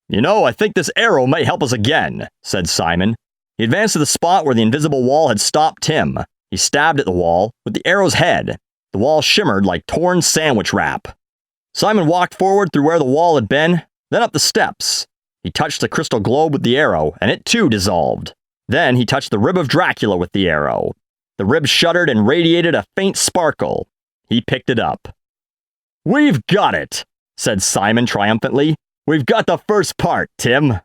You know, I think this arrow might help us again, said Simon. He advanced to the spot where the invisible wall had stopped Tim. He stabbed at the wall with the arrow's head. The wall shimmered like torn sandwich wrap. Simon walked forward through where the wall had been, then up the steps. He touched the crystal globe with the arrow, and it too dissolved. Then he touched the rib of Dracula with the arrow. The rib shuddered and radiated a faint sparkle. He picked it up. "We've got it," said Simon triumphantly. "We've got the first part, Tim."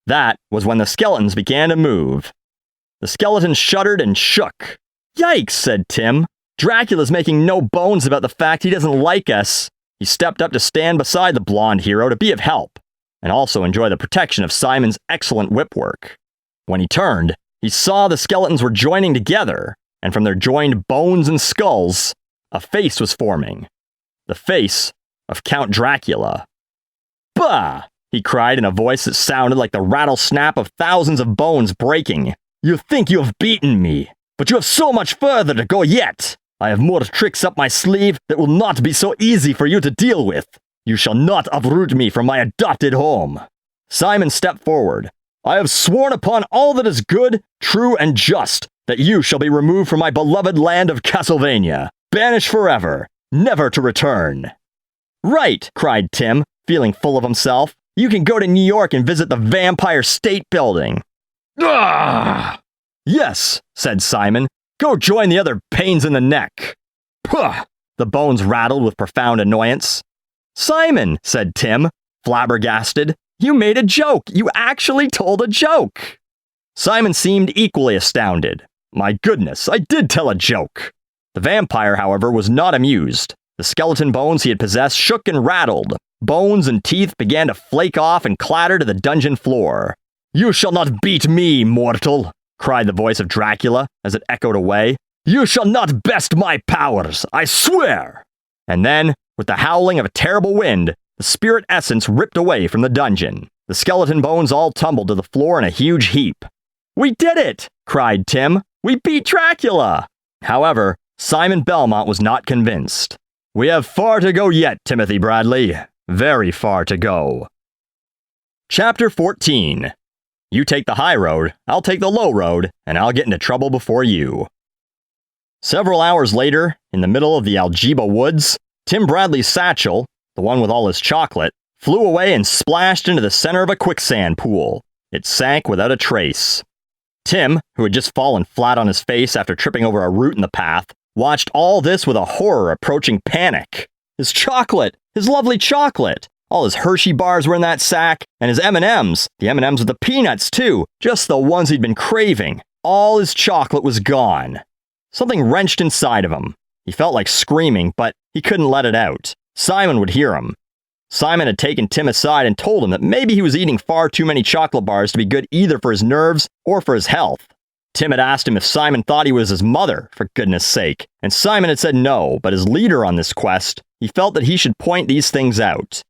That was when the skeletons began to move. The skeletons shuddered and shook. "Yikes," said Tim. "Dracula's making no bones about the fact he doesn't like us." He stepped up to stand beside the blonde hero to be of help, and also enjoy the protection of Simon's excellent whip work. When he turned, he saw the skeletons were joining together, and from their joined bones and skulls, a face was forming. The face of Count Dracula. "Bah!" he cried in a voice that sounded like the rattle snap of thousands of bones breaking. "You think you have beaten me, but you have so much further to go yet. I have more tricks up my sleeve that will not be so easy for you to deal with. You shall not uproot me from my adopted home." Simon stepped forward. "I have sworn upon all that is good, true, and just, that you shall be removed from my beloved land of Castlevania, banished forever, never to return." "Right," cried Tim, feeling full of himself. "You can go to New York and visit the Vampire State Building." "Ah!" "Yes," said Simon. "Go join the other pains in the neck." "Puh!" The bones rattled with profound annoyance. "Simon," said Tim, flabbergasted. "You made a joke. You actually told a joke." Simon seemed equally astounded. "My goodness, I did tell a joke." The vampire, however, was not amused. The skeleton bones he had possessed shook and rattled. Bones and teeth began to flake off and clatter to the dungeon floor. "You shall not beat me, mortal!" cried the voice of Dracula as it echoed away. "You shall not best my powers, I swear!" And then, with the howling of a terrible wind, the spirit essence ripped away from the dungeon. The skeleton bones all tumbled to the floor in a huge heap. "We did it!" cried Tim. "We beat Dracula!" However, Simon Belmont was not convinced. "We have far to go yet, Timothy Bradley. Very far to go." Chapter 14. You take the high road, I'll take the low road, and I'll get into trouble before you. Several hours later, in the middle of the Algeba woods, Tim Bradley's satchel, the one with all his chocolate, flew away and splashed into the center of a quicksand pool. It sank without a trace. Tim, who had just fallen flat on his face after tripping over a root in the path, watched all this with a horror-approaching panic. His chocolate! His lovely chocolate! All his Hershey bars were in that sack, and his M&Ms. The M&Ms with the peanuts, too. Just the ones he'd been craving. All his chocolate was gone. Something wrenched inside of him. He felt like screaming, but he couldn't let it out. Simon would hear him. Simon had taken Tim aside and told him that maybe he was eating far too many chocolate bars to be good either for his nerves or for his health. Tim had asked him if Simon thought he was his mother, for goodness sake, and Simon had said no, but as leader on this quest, he felt that he should point these things out.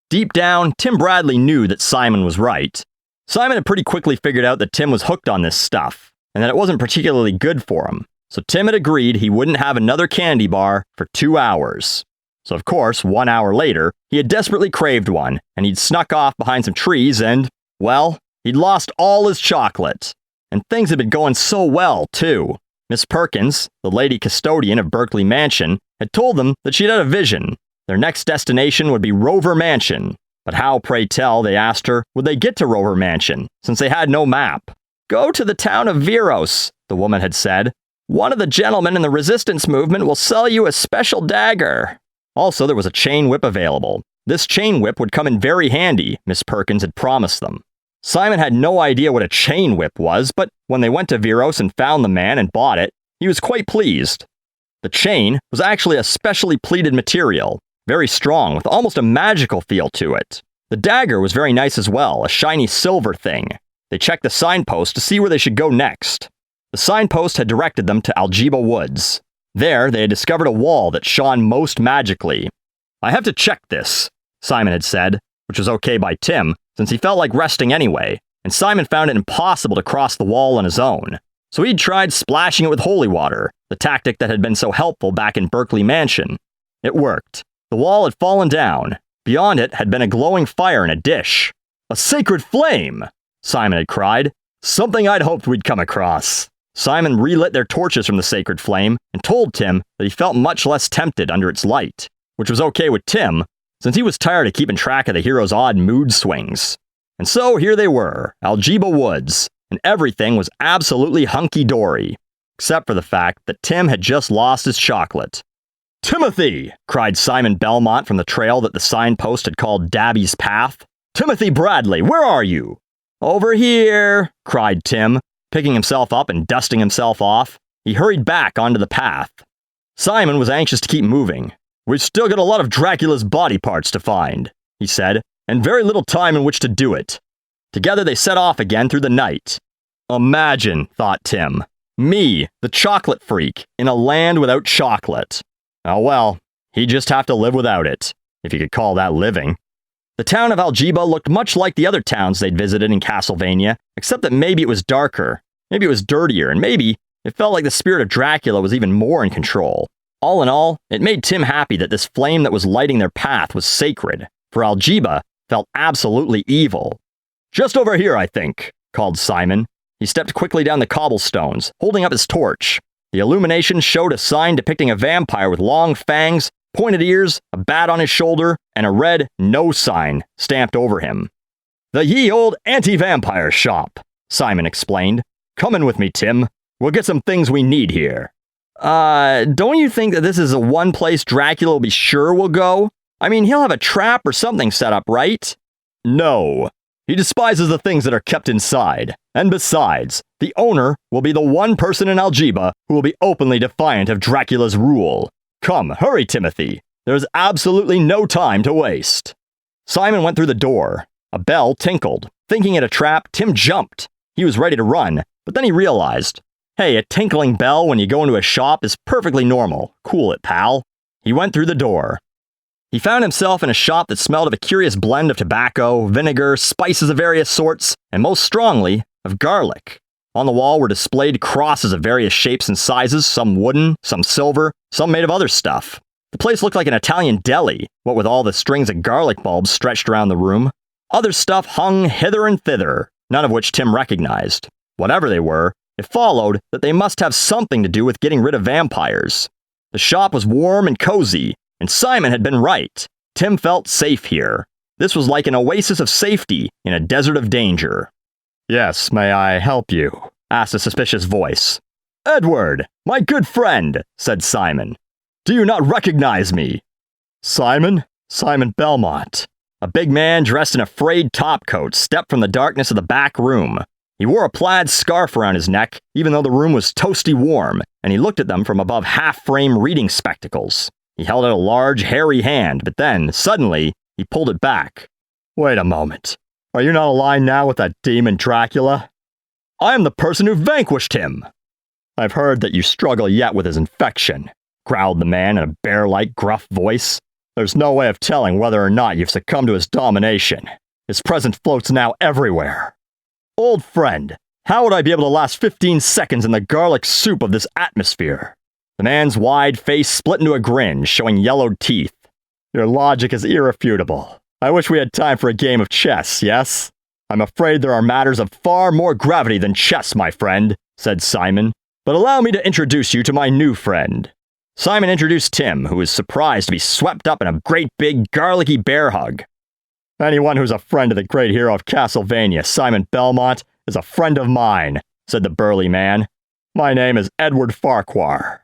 Deep down, Tim Bradley knew that Simon was right. Simon had pretty quickly figured out that Tim was hooked on this stuff, and that it wasn't particularly good for him. So Tim had agreed he wouldn't have another candy bar for 2 hours. So of course, 1 hour later, he had desperately craved one, and he'd snuck off behind some trees and, well, he'd lost all his chocolate. And things had been going so well, too. Miss Perkins, the lady custodian of Berkeley Mansion, had told them that she'd had a vision. Their next destination would be Rover Mansion. But how, pray tell, they asked her, would they get to Rover Mansion, since they had no map? "Go to the town of Viros," the woman had said. "One of the gentlemen in the resistance movement will sell you a special dagger." Also, there was a chain whip available. This chain whip would come in very handy, Miss Perkins had promised them. Simon had no idea what a chain whip was, but when they went to Viros and found the man and bought it, he was quite pleased. The chain was actually a specially pleated material, very strong, with almost a magical feel to it. The dagger was very nice as well, a shiny silver thing. They checked the signpost to see where they should go next. The signpost had directed them to Algeba Woods. There, they had discovered a wall that shone most magically. "I have to check this," Simon had said, which was okay by Tim, since he felt like resting anyway, and Simon found it impossible to cross the wall on his own. So he'd tried splashing it with holy water, the tactic that had been so helpful back in Berkeley Mansion. It worked. The wall had fallen down. Beyond it had been a glowing fire in a dish. "A sacred flame!" Simon had cried. "Something I'd hoped we'd come across." Simon relit their torches from the sacred flame and told Tim that he felt much less tempted under its light, which was okay with Tim, since he was tired of keeping track of the hero's odd mood swings. And so here they were, Algeba Woods, and everything was absolutely hunky-dory, except for the fact that Tim had just lost his chocolate. "Timothy!" cried Simon Belmont from the trail that the signpost had called Dabby's Path. "Timothy Bradley, where are you?" "Over here!" cried Tim, picking himself up and dusting himself off. He hurried back onto the path. Simon was anxious to keep moving. "We've still got a lot of Dracula's body parts to find," he said, "and very little time in which to do it." Together they set off again through the night. Imagine, thought Tim, me, the chocolate freak, in a land without chocolate. Oh well, he'd just have to live without it, if you could call that living. The town of Algeba looked much like the other towns they'd visited in Castlevania, except that maybe it was darker, maybe it was dirtier, and maybe it felt like the spirit of Dracula was even more in control. All in all, it made Tim happy that this flame that was lighting their path was sacred, for Algeba felt absolutely evil. "Just over here, I think," called Simon. He stepped quickly down the cobblestones, holding up his torch. The illumination showed a sign depicting a vampire with long fangs, pointed ears, a bat on his shoulder, and a red "No" sign stamped over him. "The ye old anti-vampire shop," Simon explained. "Come in with me, Tim. We'll get some things we need here." Don't you think that this is the one place Dracula will be sure we'll go? I mean, he'll have a trap or something set up, right? No. He despises the things that are kept inside. And besides, the owner will be the one person in Algeba who will be openly defiant of Dracula's rule. Come, hurry, Timothy. There's absolutely no time to waste. Simon went through the door. A bell tinkled. Thinking it a trap, Tim jumped. He was ready to run, but then he realized, hey, a tinkling bell when you go into a shop is perfectly normal. Cool it, pal. He went through the door. He found himself in a shop that smelled of a curious blend of tobacco, vinegar, spices of various sorts, and most strongly, of garlic. On the wall were displayed crosses of various shapes and sizes, some wooden, some silver, some made of other stuff. The place looked like an Italian deli, what with all the strings of garlic bulbs stretched around the room. Other stuff hung hither and thither, none of which Tim recognized. Whatever they were, it followed that they must have something to do with getting rid of vampires. The shop was warm and cozy, and Simon had been right. Tim felt safe here. This was like an oasis of safety in a desert of danger. "Yes, may I help you?" asked a suspicious voice. "Edward, my good friend," said Simon. "Do you not recognize me?" "Simon? Simon Belmont." A big man dressed in a frayed topcoat stepped from the darkness of the back room. He wore a plaid scarf around his neck, even though the room was toasty warm, and he looked at them from above half-frame reading spectacles. He held out a large, hairy hand, but then, suddenly, he pulled it back. "Wait a moment. Are you not aligned now with that demon Dracula?" "I am the person who vanquished him." "I've heard that you struggle yet with his infection," growled the man in a bear-like, gruff voice. "There's no way of telling whether or not you've succumbed to his domination. His presence floats now everywhere. Old friend, how would I be able to last 15 seconds in the garlic soup of this atmosphere?" The man's wide face split into a grin, showing yellowed teeth. "Your logic is irrefutable. I wish we had time for a game of chess, yes? I'm afraid there are matters of far more gravity than chess, my friend," said Simon. "But allow me to introduce you to my new friend." Simon introduced Tim, who was surprised to be swept up in a great big garlicky bear hug. "Anyone who's a friend of the great hero of Castlevania, Simon Belmont, is a friend of mine," said the burly man. "My name is Edward Farquhar."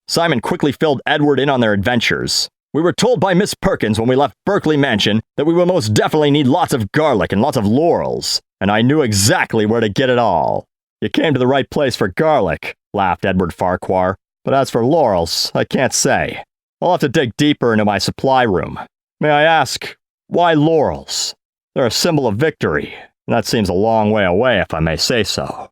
Simon quickly filled Edward in on their adventures. "We were told by Miss Perkins when we left Berkeley Mansion that we will most definitely need lots of garlic and lots of laurels, and I knew exactly where to get it all." "You came to the right place for garlic," laughed Edward Farquhar, "but as for laurels, I can't say. I'll have to dig deeper into my supply room. May I ask, why laurels? They're a symbol of victory, and that seems a long way away if I may say so."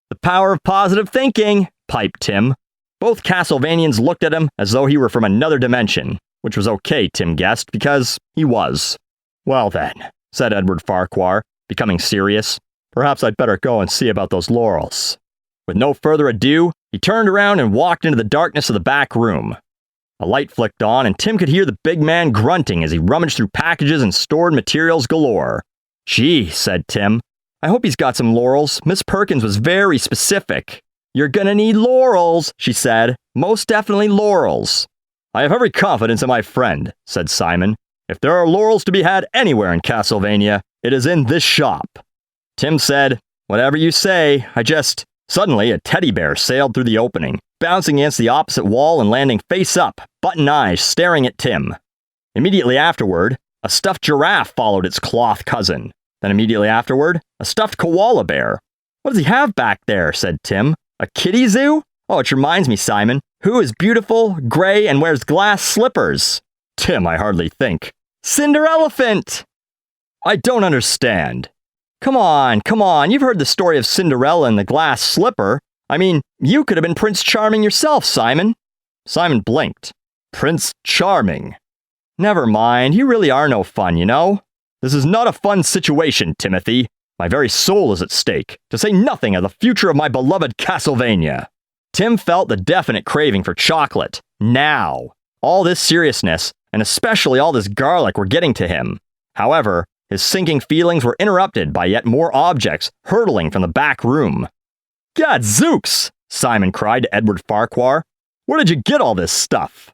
"The power of positive thinking," piped Tim. Both Castlevanians looked at him as though he were from another dimension, which was okay, Tim guessed, because he was. "Well then," said Edward Farquhar, becoming serious, "perhaps I'd better go and see about those laurels." With no further ado, he turned around and walked into the darkness of the back room. A light flicked on, and Tim could hear the big man grunting as he rummaged through packages and stored materials galore. Gee, said Tim. I hope he's got some laurels. Miss Perkins was very specific. You're gonna need laurels, she said. Most definitely laurels. I have every confidence in my friend, said Simon. If there are laurels to be had anywhere in Castlevania, it is in this shop. Tim said, Whatever you say, Suddenly, a teddy bear sailed through the opening, bouncing against the opposite wall and landing face up, button eyes staring at Tim. Immediately afterward, a stuffed giraffe followed its cloth cousin. Then immediately afterward, a stuffed koala bear. What does he have back there? Said Tim. A kitty zoo? Oh, it reminds me, Simon. Who is beautiful, gray, and wears glass slippers? Tim, I hardly think. Cinderelephant! I don't understand. Come on, you've heard the story of Cinderella and the glass slipper. I mean, you could have been Prince Charming yourself, Simon. Simon blinked. Prince Charming. Never mind, you really are no fun, you know. This is not a fun situation, Timothy. My very soul is at stake, to say nothing of the future of my beloved Castlevania. Tim felt the definite craving for chocolate. Now. All this seriousness, and especially all this garlic, were getting to him. However, his sinking feelings were interrupted by yet more objects hurtling from the back room. Gadzooks! Simon cried to Edward Farquhar. Where did you get all this stuff?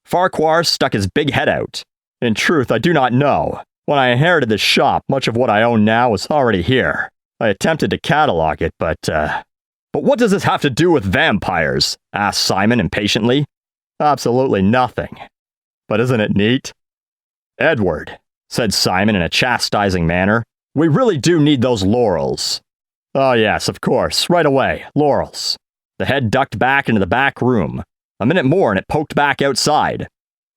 Farquhar stuck his big head out. In truth, I do not know. When I inherited this shop, much of what I own now was already here. I attempted to catalog it, but what does this have to do with vampires? Asked Simon impatiently. Absolutely nothing. But isn't it neat? Edward, said Simon in a chastising manner, we really do need those laurels. Oh yes, of course, right away, laurels. The head ducked back into the back room. A minute more and it poked back outside.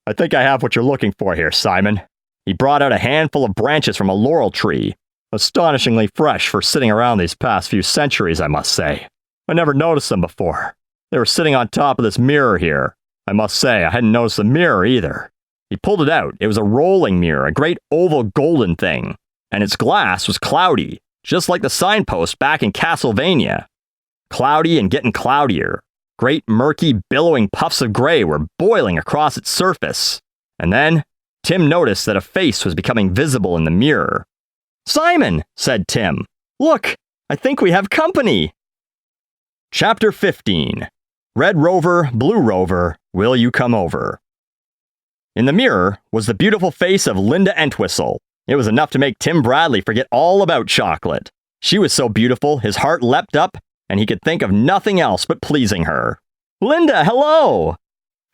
I think I have what you're looking for here, Simon. He brought out a handful of branches from a laurel tree. Astonishingly fresh for sitting around these past few centuries, I must say. I never noticed them before. They were sitting on top of this mirror here. I must say, I hadn't noticed the mirror either. He pulled it out. It was a rolling mirror, a great oval golden thing. And its glass was cloudy, just like the signpost back in Castlevania. Cloudy and getting cloudier. Great murky, billowing puffs of gray were boiling across its surface. And then, Tim noticed that a face was becoming visible in the mirror. Simon, said Tim. Look, I think we have company. Chapter 15. Red Rover, Blue Rover, Will You Come Over? In the mirror was the beautiful face of Linda Entwistle. It was enough to make Tim Bradley forget all about chocolate. She was so beautiful, his heart leapt up, and he could think of nothing else but pleasing her. Linda, hello!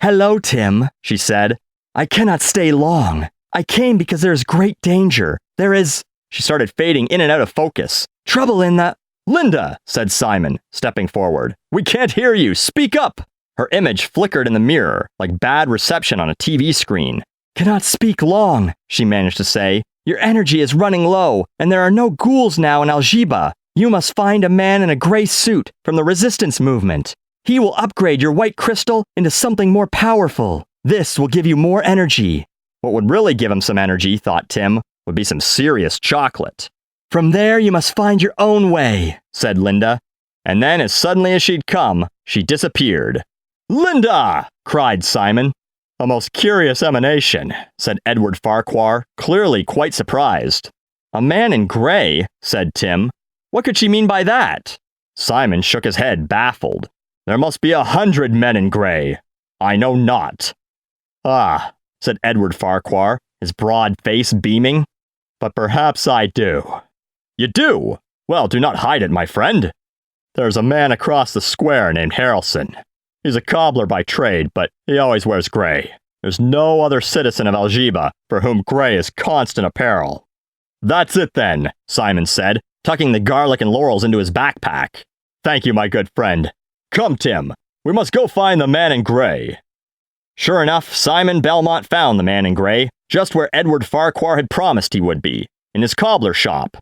Hello, Tim, she said. I cannot stay long. I came because there is great danger. There is... She started fading in and out of focus. Trouble in the... Linda, said Simon, stepping forward. We can't hear you. Speak up! Her image flickered in the mirror, like bad reception on a TV screen. Cannot speak long, she managed to say. Your energy is running low, and there are no ghouls now in Algiba. You must find a man in a gray suit from the resistance movement. He will upgrade your white crystal into something more powerful. This will give you more energy. What would really give him some energy, thought Tim, would be some serious chocolate. From there you must find your own way, said Linda. And then, as suddenly as she'd come, she disappeared. Linda! Cried Simon. A most curious emanation, said Edward Farquhar, clearly quite surprised. A man in gray, said Tim. What could she mean by that? Simon shook his head, baffled. There must be 100 men in gray. I know not. Ah, said Edward Farquhar, his broad face beaming. But perhaps I do. You do? Well, do not hide it, my friend. There's a man across the square named Harrelson. He's a cobbler by trade, but he always wears gray. There's no other citizen of Algiba for whom gray is constant apparel. That's it then, Simon said, tucking the garlic and laurels into his backpack. Thank you, my good friend. Come, Tim. We must go find the man in gray. Sure enough, Simon Belmont found the man in gray, just where Edward Farquhar had promised he would be, in his cobbler shop.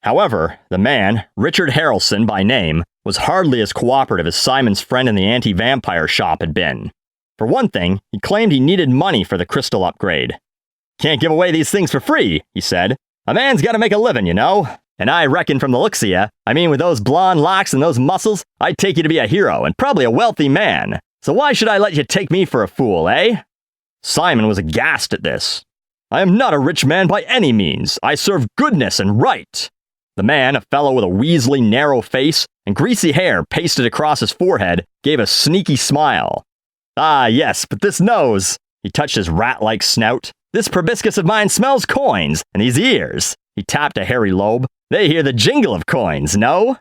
However, the man, Richard Harrelson by name, was hardly as cooperative as Simon's friend in the anti-vampire shop had been. For one thing, he claimed he needed money for the crystal upgrade. Can't give away these things for free, he said. A man's gotta make a living, you know. And I reckon from the looks of ya, with those blonde locks and those muscles, I'd take you to be a hero and probably a wealthy man. So why should I let you take me for a fool, eh? Simon was aghast at this. I am not a rich man by any means. I serve goodness and right. The man, a fellow with a weaselly, narrow face and greasy hair pasted across his forehead, gave a sneaky smile. Ah, yes, but this nose. He touched his rat-like snout. This proboscis of mine smells coins, and these ears. He tapped a hairy lobe. They hear the jingle of coins, no?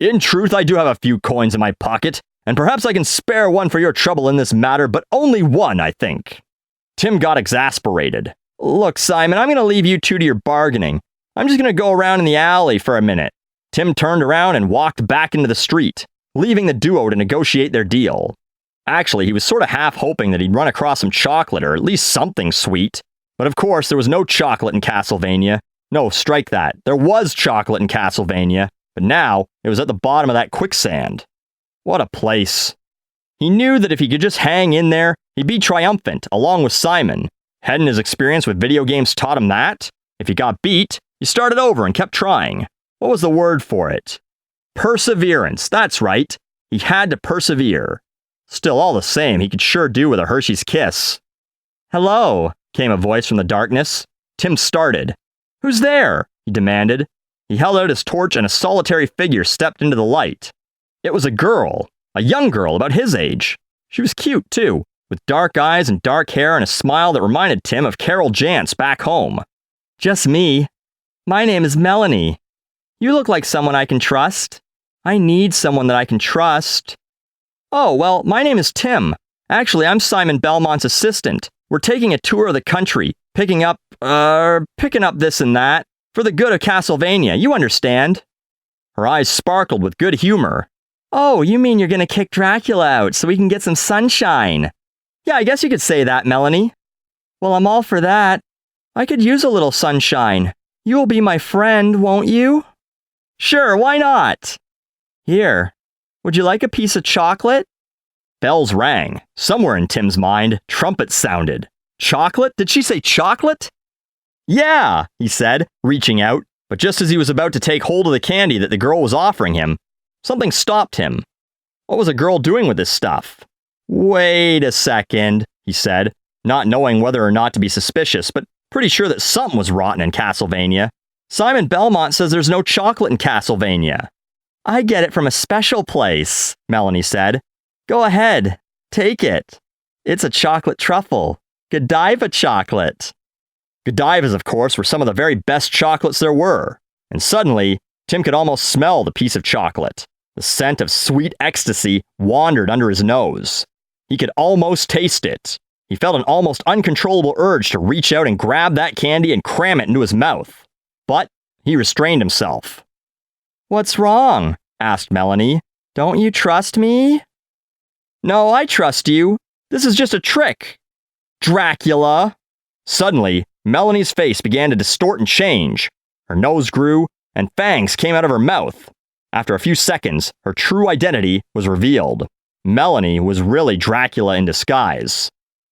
In truth, I do have a few coins in my pocket, and perhaps I can spare one for your trouble in this matter, but only one, I think. Tim got exasperated. Look, Simon, I'm going to leave you two to your bargaining. I'm just going to go around in the alley for a minute. Tim turned around and walked back into the street, leaving the duo to negotiate their deal. Actually, he was sort of half hoping that he'd run across some chocolate or at least something sweet. But of course, there was no chocolate in Castlevania. No, strike that. There was chocolate in Castlevania, but now it was at the bottom of that quicksand. What a place. He knew that if he could just hang in there, he'd be triumphant, along with Simon. Hadn't his experience with video games taught him that? If he got beat, he started over and kept trying. What was the word for it? Perseverance, that's right. He had to persevere. Still, all the same, he could sure do with a Hershey's Kiss. Hello, came a voice from the darkness. Tim started. Who's there? He demanded. He held out his torch and a solitary figure stepped into the light. It was a girl, a young girl about his age. She was cute, too, with dark eyes and dark hair and a smile that reminded Tim of Carol Jantz back home. Just me. My name is Melanie. You look like someone I can trust. I need someone that I can trust. Oh, well, my name is Tim. Actually, I'm Simon Belmont's assistant. We're taking a tour of the country, picking up this and that, for the good of Castlevania, you understand. Her eyes sparkled with good humor. Oh, you mean you're gonna kick Dracula out so we can get some sunshine? Yeah, I guess you could say that, Melanie. Well, I'm all for that. I could use a little sunshine. You will be my friend, won't you? Sure, why not? Here, would you like a piece of chocolate? Bells rang. Somewhere in Tim's mind, trumpets sounded. Chocolate? Did she say chocolate? Yeah, he said, reaching out, but just as he was about to take hold of the candy that the girl was offering him, something stopped him. What was a girl doing with this stuff? Wait a second, he said, not knowing whether or not to be suspicious, but pretty sure that something was rotten in Castlevania. Simon Belmont says there's no chocolate in Castlevania. I get it from a special place, Melanie said. Go ahead, take it. It's a chocolate truffle. Godiva chocolate. Godivas, of course, were some of the very best chocolates there were. And suddenly, Tim could almost smell the piece of chocolate. The scent of sweet ecstasy wandered under his nose. He could almost taste it. He felt an almost uncontrollable urge to reach out and grab that candy and cram it into his mouth. But he restrained himself. What's wrong? Asked Melanie. Don't you trust me? No, I trust you. This is just a trick. Dracula. Suddenly, Melanie's face began to distort and change. Her nose grew, and fangs came out of her mouth. After a few seconds, her true identity was revealed. Melanie was really Dracula in disguise.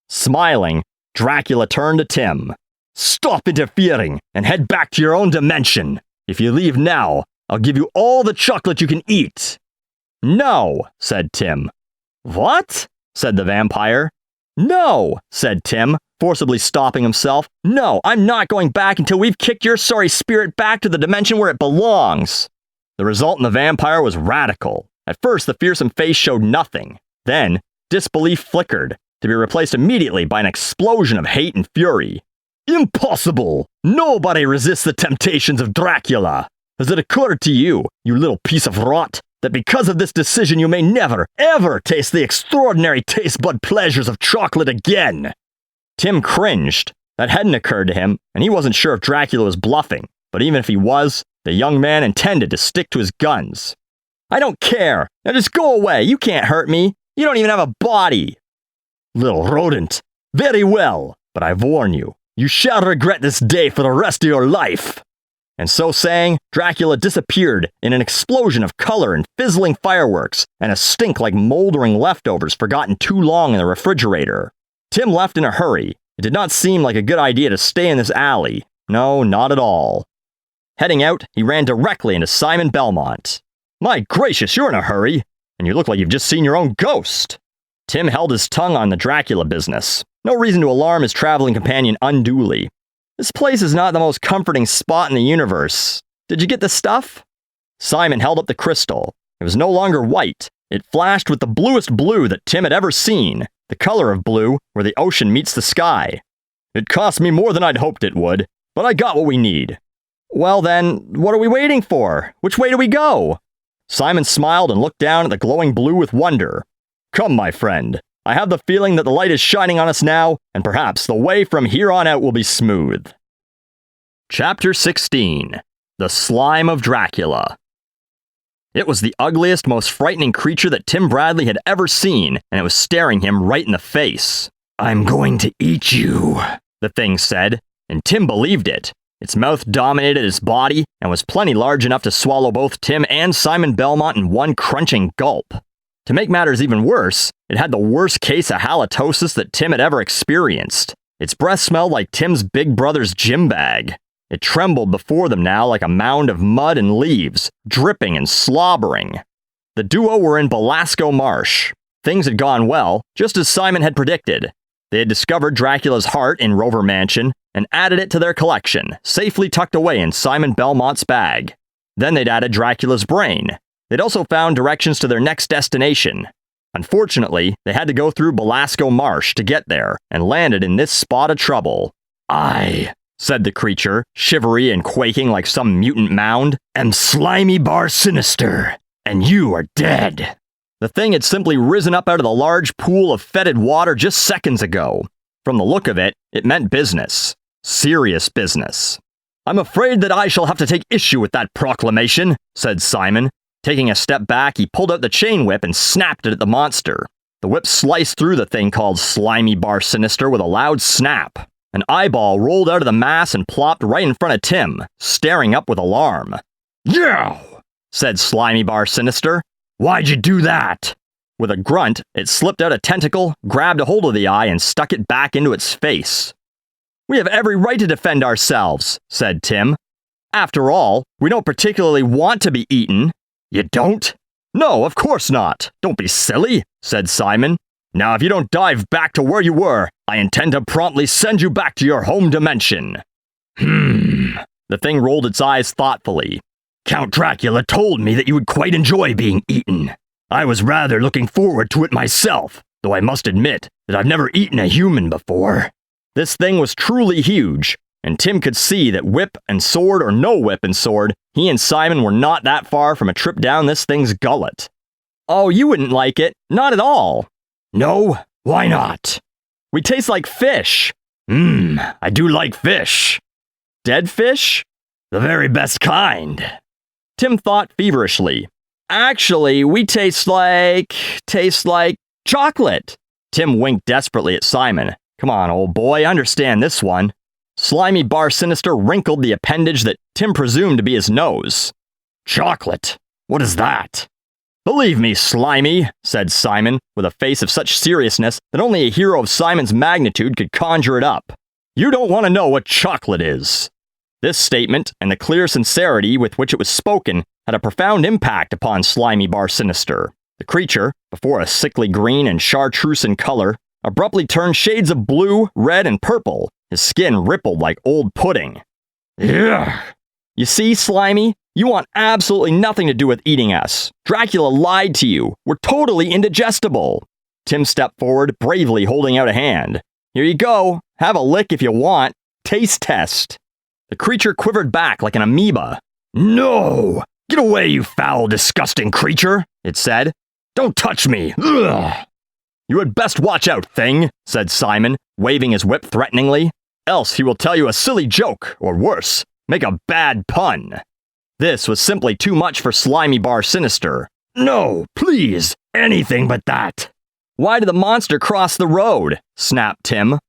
Smiling, Dracula turned to Tim. Stop interfering and head back to your own dimension. If you leave now, I'll give you all the chocolate you can eat. No, said Tim. What? Said the vampire. No, said Tim, forcibly stopping himself. No, I'm not going back until we've kicked your sorry spirit back to the dimension where it belongs. The result in the vampire was radical. At first, the fearsome face showed nothing. Then, disbelief flickered, to be replaced immediately by an explosion of hate and fury. Impossible! Nobody resists the temptations of Dracula! Has it occurred to you, you little piece of rot, that because of this decision you may never, ever taste the extraordinary taste bud pleasures of chocolate again? Tim cringed. That hadn't occurred to him, and he wasn't sure if Dracula was bluffing, but even if he was, the young man intended to stick to his guns. I don't care! Now just go away! You can't hurt me! You don't even have a body! Little rodent. Very well, but I warn you, you shall regret this day for the rest of your life. And so saying, Dracula disappeared in an explosion of color and fizzling fireworks, and a stink like moldering leftovers forgotten too long in the refrigerator. Tim left in a hurry. It did not seem like a good idea to stay in this alley. No, not at all. Heading out, he ran directly into Simon Belmont. My gracious, you're in a hurry, and you look like you've just seen your own ghost. Tim held his tongue on the Dracula business. No reason to alarm his traveling companion unduly. This place is not the most comforting spot in the universe. Did you get the stuff? Simon held up the crystal. It was no longer white. It flashed with the bluest blue that Tim had ever seen, the color of blue where the ocean meets the sky. It cost me more than I'd hoped it would, but I got what we need. Well then, what are we waiting for? Which way do we go? Simon smiled and looked down at the glowing blue with wonder. Come, my friend. I have the feeling that the light is shining on us now, and perhaps the way from here on out will be smooth. Chapter 16. The Slime of Dracula. It was the ugliest, most frightening creature that Tim Bradley had ever seen, and it was staring him right in the face. I'm going to eat you, the thing said, and Tim believed it. Its mouth dominated its body and was plenty large enough to swallow both Tim and Simon Belmont in one crunching gulp. To make matters even worse, it had the worst case of halitosis that Tim had ever experienced. Its breath smelled like Tim's big brother's gym bag. It trembled before them now like a mound of mud and leaves, dripping and slobbering. The duo were in Belasco Marsh. Things had gone well, just as Simon had predicted. They had discovered Dracula's heart in Rover Mansion and added it to their collection, safely tucked away in Simon Belmont's bag. Then they'd added Dracula's brain. They'd also found directions to their next destination. Unfortunately, they had to go through Belasco Marsh to get there, and landed in this spot of trouble. I, said the creature, shivery and quaking like some mutant mound, am Slimy Bar Sinister, and you are dead. The thing had simply risen up out of the large pool of fetid water just seconds ago. From the look of it, it meant business. Serious business. I'm afraid that I shall have to take issue with that proclamation, said Simon. Taking a step back, he pulled out the chain whip and snapped it at the monster. The whip sliced through the thing called Slimy Bar Sinister with a loud snap. An eyeball rolled out of the mass and plopped right in front of Tim, staring up with alarm. Yow! Said Slimy Bar Sinister. Why'd you do that? With a grunt, it slipped out a tentacle, grabbed a hold of the eye, and stuck it back into its face. We have every right to defend ourselves, said Tim. After all, we don't particularly want to be eaten. You don't? No, of course not. Don't be silly, said Simon. Now if you don't dive back to where you were, I intend to promptly send you back to your home dimension. The thing rolled its eyes thoughtfully. Count Dracula told me that you would quite enjoy being eaten. I was rather looking forward to it myself, though I must admit that I've never eaten a human before. This thing was truly huge, and Tim could see that whip and sword or no whip and sword, he and Simon were not that far from a trip down this thing's gullet. Oh, you wouldn't like it. Not at all. No? Why not? We taste like fish. I do like fish. Dead fish? The very best kind. Tim thought feverishly. Actually, we taste like chocolate. Tim winked desperately at Simon. Come on, old boy, understand this one. Slimy Bar Sinister wrinkled the appendage that Tim presumed to be his nose. Chocolate? What is that? Believe me, Slimy, said Simon, with a face of such seriousness that only a hero of Simon's magnitude could conjure it up. You don't want to know what chocolate is. This statement, and the clear sincerity with which it was spoken, had a profound impact upon Slimy Bar Sinister. The creature, before a sickly green and chartreuse in color, abruptly turned shades of blue, red, and purple. His skin rippled like old pudding. Ugh. You see, Slimy? You want absolutely nothing to do with eating us. Dracula lied to you. We're totally indigestible. Tim stepped forward, bravely holding out a hand. Here you go. Have a lick if you want. Taste test. The creature quivered back like an amoeba. No! Get away, you foul, disgusting creature, it said. Don't touch me. Ugh. You had best watch out, thing, said Simon, waving his whip threateningly. Else he will tell you a silly joke, or worse, make a bad pun. This was simply too much for Slimy Bar Sinister. No, please, anything but that. Why did the monster cross the road? Snapped Tim.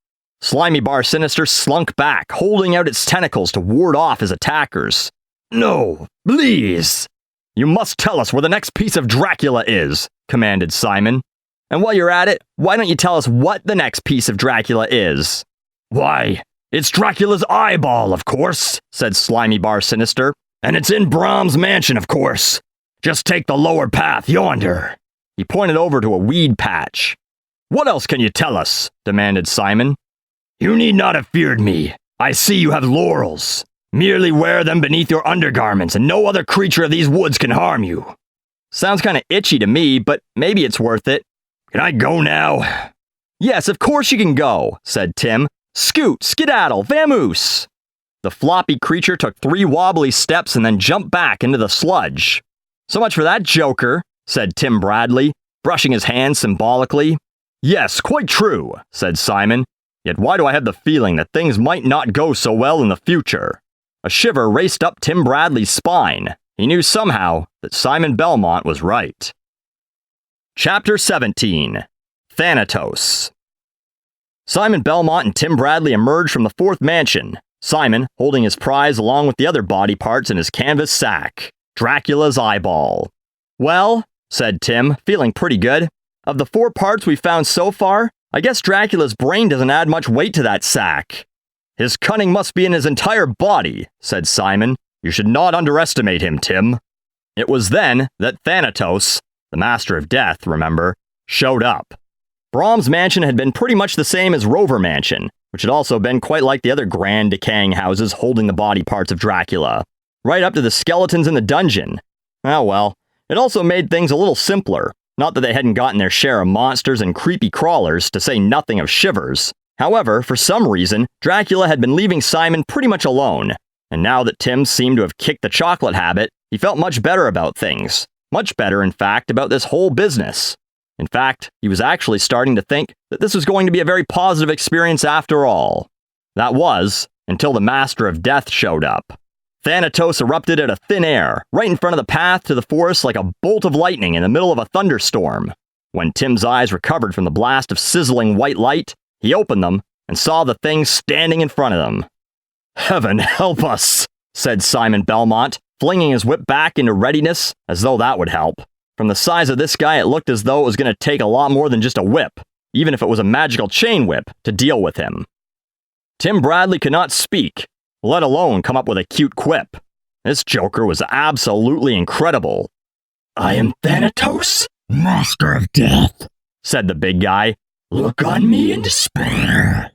Slimy Bar Sinister slunk back, holding out its tentacles to ward off his attackers. No, please. You must tell us where the next piece of Dracula is, commanded Simon. And while you're at it, why don't you tell us what the next piece of Dracula is? Why, it's Dracula's eyeball, of course, said Slimy Bar Sinister. And it's in Brahm's mansion, of course. Just take the lower path yonder. He pointed over to a weed patch. What else can you tell us? Demanded Simon. You need not have feared me. I see you have laurels. Merely wear them beneath your undergarments, and no other creature of these woods can harm you. Sounds kinda itchy to me, but maybe it's worth it. Can I go now? Yes, of course you can go, said Tim. Scoot, skedaddle, vamoose! The floppy creature took 3 wobbly steps and then jumped back into the sludge. So much for that joker, said Tim Bradley, brushing his hands symbolically. Yes, quite true, said Simon. Yet why do I have the feeling that things might not go so well in the future? A shiver raced up Tim Bradley's spine. He knew somehow that Simon Belmont was right. Chapter 17. Thanatos. Simon Belmont and Tim Bradley emerged from the 4th mansion, Simon holding his prize along with the other body parts in his canvas sack, Dracula's eyeball. Well, said Tim, feeling pretty good, of the 4 parts we've found so far, I guess Dracula's brain doesn't add much weight to that sack. His cunning must be in his entire body, said Simon. You should not underestimate him, Tim. It was then that Thanatos, the Master of Death, remember, showed up. Brahm's mansion had been pretty much the same as Rover Mansion, which had also been quite like the other grand decaying houses holding the body parts of Dracula, right up to the skeletons in the dungeon. Oh well, it also made things a little simpler. Not that they hadn't gotten their share of monsters and creepy crawlers, to say nothing of shivers. However, for some reason, Dracula had been leaving Simon pretty much alone, and now that Tim seemed to have kicked the chocolate habit, he felt much better about things. Much better, in fact, about this whole business. In fact, he was actually starting to think that this was going to be a very positive experience after all. That was, until the Master of Death showed up. Thanatos erupted out of thin air, right in front of the path to the forest like a bolt of lightning in the middle of a thunderstorm. When Tim's eyes recovered from the blast of sizzling white light, he opened them and saw the thing standing in front of them. Heaven help us, said Simon Belmont, flinging his whip back into readiness, as though that would help. From the size of this guy, it looked as though it was going to take a lot more than just a whip, even if it was a magical chain whip, to deal with him. Tim Bradley could not speak, let alone come up with a cute quip. This joker was absolutely incredible. I am Thanatos, Master of Death, said the big guy. Look on me in despair.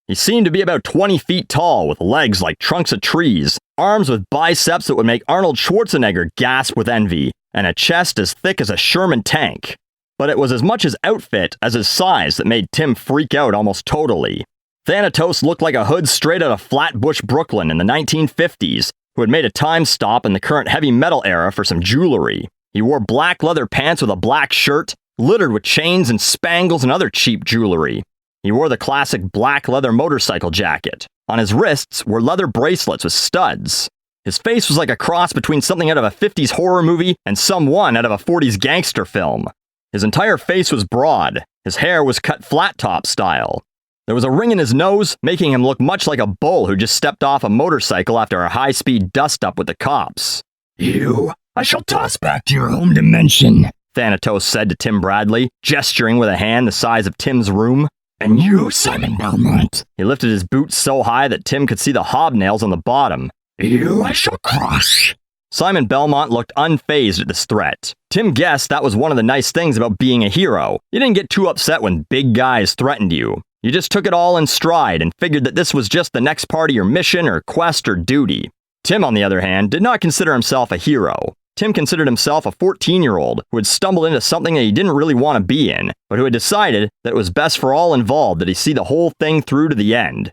He seemed to be about 20 feet tall, with legs like trunks of trees, arms with biceps that would make Arnold Schwarzenegger gasp with envy, and a chest as thick as a Sherman tank. But it was as much his outfit as his size that made Tim freak out almost totally. Thanatos looked like a hood straight out of Flatbush, Brooklyn in the 1950s, who had made a time stop in the current heavy metal era for some jewelry. He wore black leather pants with a black shirt, littered with chains and spangles and other cheap jewelry. He wore the classic black leather motorcycle jacket. On his wrists were leather bracelets with studs. His face was like a cross between something out of a 50s horror movie and someone out of a 40s gangster film. His entire face was broad. His hair was cut flat top style. There was a ring in his nose, making him look much like a bull who just stepped off a motorcycle after a high-speed dust-up with the cops. You, I shall toss back to your home dimension, Thanatos said to Tim Bradley, gesturing with a hand the size of Tim's room. And you, Simon Belmont. He lifted his boots so high that Tim could see the hobnails on the bottom. You I shall crush. Simon Belmont looked unfazed at this threat. Tim guessed that was one of the nice things about being a hero. You didn't get too upset when big guys threatened you. You just took it all in stride and figured that this was just the next part of your mission or quest or duty. Tim, on the other hand, did not consider himself a hero. Tim considered himself a 14-year-old who had stumbled into something that he didn't really want to be in, but who had decided that it was best for all involved that he see the whole thing through to the end.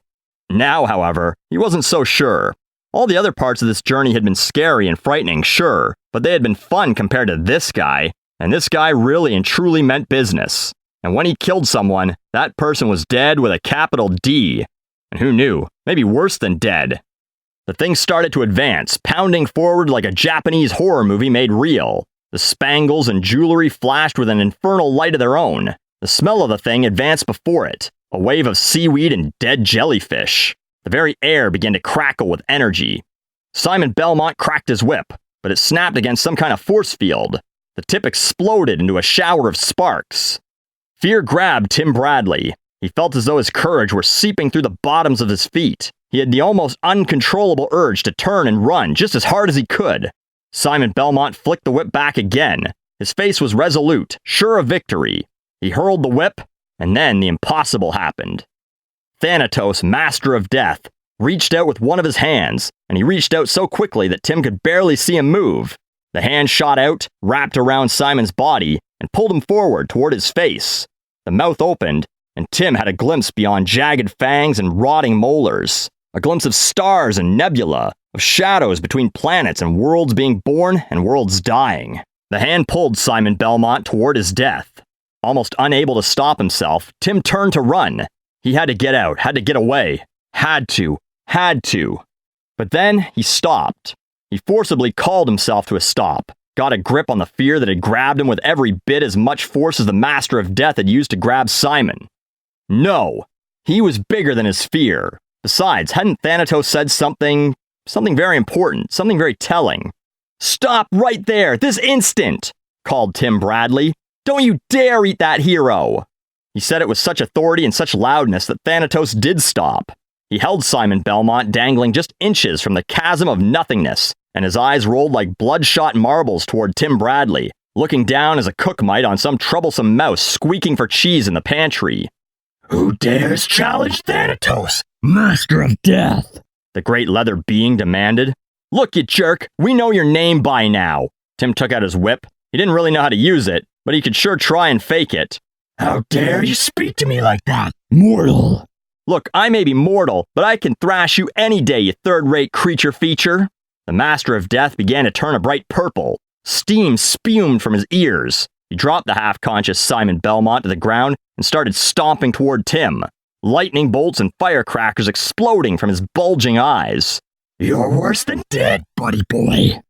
Now, however, he wasn't so sure. All the other parts of this journey had been scary and frightening, sure, but they had been fun compared to this guy, and this guy really and truly meant business. And when he killed someone, that person was dead with a capital D. And who knew, maybe worse than dead. The thing started to advance, pounding forward like a Japanese horror movie made real. The spangles and jewelry flashed with an infernal light of their own. The smell of the thing advanced before it, a wave of seaweed and dead jellyfish. The very air began to crackle with energy. Simon Belmont cracked his whip, but it snapped against some kind of force field. The tip exploded into a shower of sparks. Fear grabbed Tim Bradley. He felt as though his courage were seeping through the bottoms of his feet. He had the almost uncontrollable urge to turn and run just as hard as he could. Simon Belmont flicked the whip back again. His face was resolute, sure of victory. He hurled the whip, And then the impossible happened. Thanatos, Master of Death, reached out with one of his hands, and he reached out so quickly that Tim could barely see him move. The hand shot out, wrapped around Simon's body, and pulled him forward toward his face. The mouth opened, and Tim had a glimpse beyond jagged fangs and rotting molars. A glimpse of stars and nebula, of shadows between planets and worlds being born and worlds dying. The hand pulled Simon Belmont toward his death. Almost unable to stop himself, Tim turned to run. He had to get out, had to get away. Had to. But then he stopped. He forcibly called himself to a stop, got a grip on the fear that had grabbed him with every bit as much force as the Master of Death had used to grab Simon. No, he was bigger than his fear. Besides, hadn't Thanatos said something very important, something very telling? "Stop right there, this instant!" called Tim Bradley. "Don't you dare eat that hero!" He said it with such authority and such loudness that Thanatos did stop. He held Simon Belmont dangling just inches from the chasm of nothingness, and his eyes rolled like bloodshot marbles toward Tim Bradley, looking down as a cook might on some troublesome mouse squeaking for cheese in the pantry. "Who dares challenge Thanatos, Master of Death?" the great leather being demanded. "Look, you jerk, we know your name by now." Tim took out his whip. He didn't really know how to use it, but he could sure try and fake it. "How dare you speak to me like that, mortal?" "Look, I may be mortal, but I can thrash you any day, you third-rate creature feature." The Master of Death began to turn a bright purple. Steam spumed from his ears. He dropped the half-conscious Simon Belmont to the ground and started stomping toward Tim. Lightning bolts and firecrackers exploding from his bulging eyes. "You're worse than dead, buddy boy."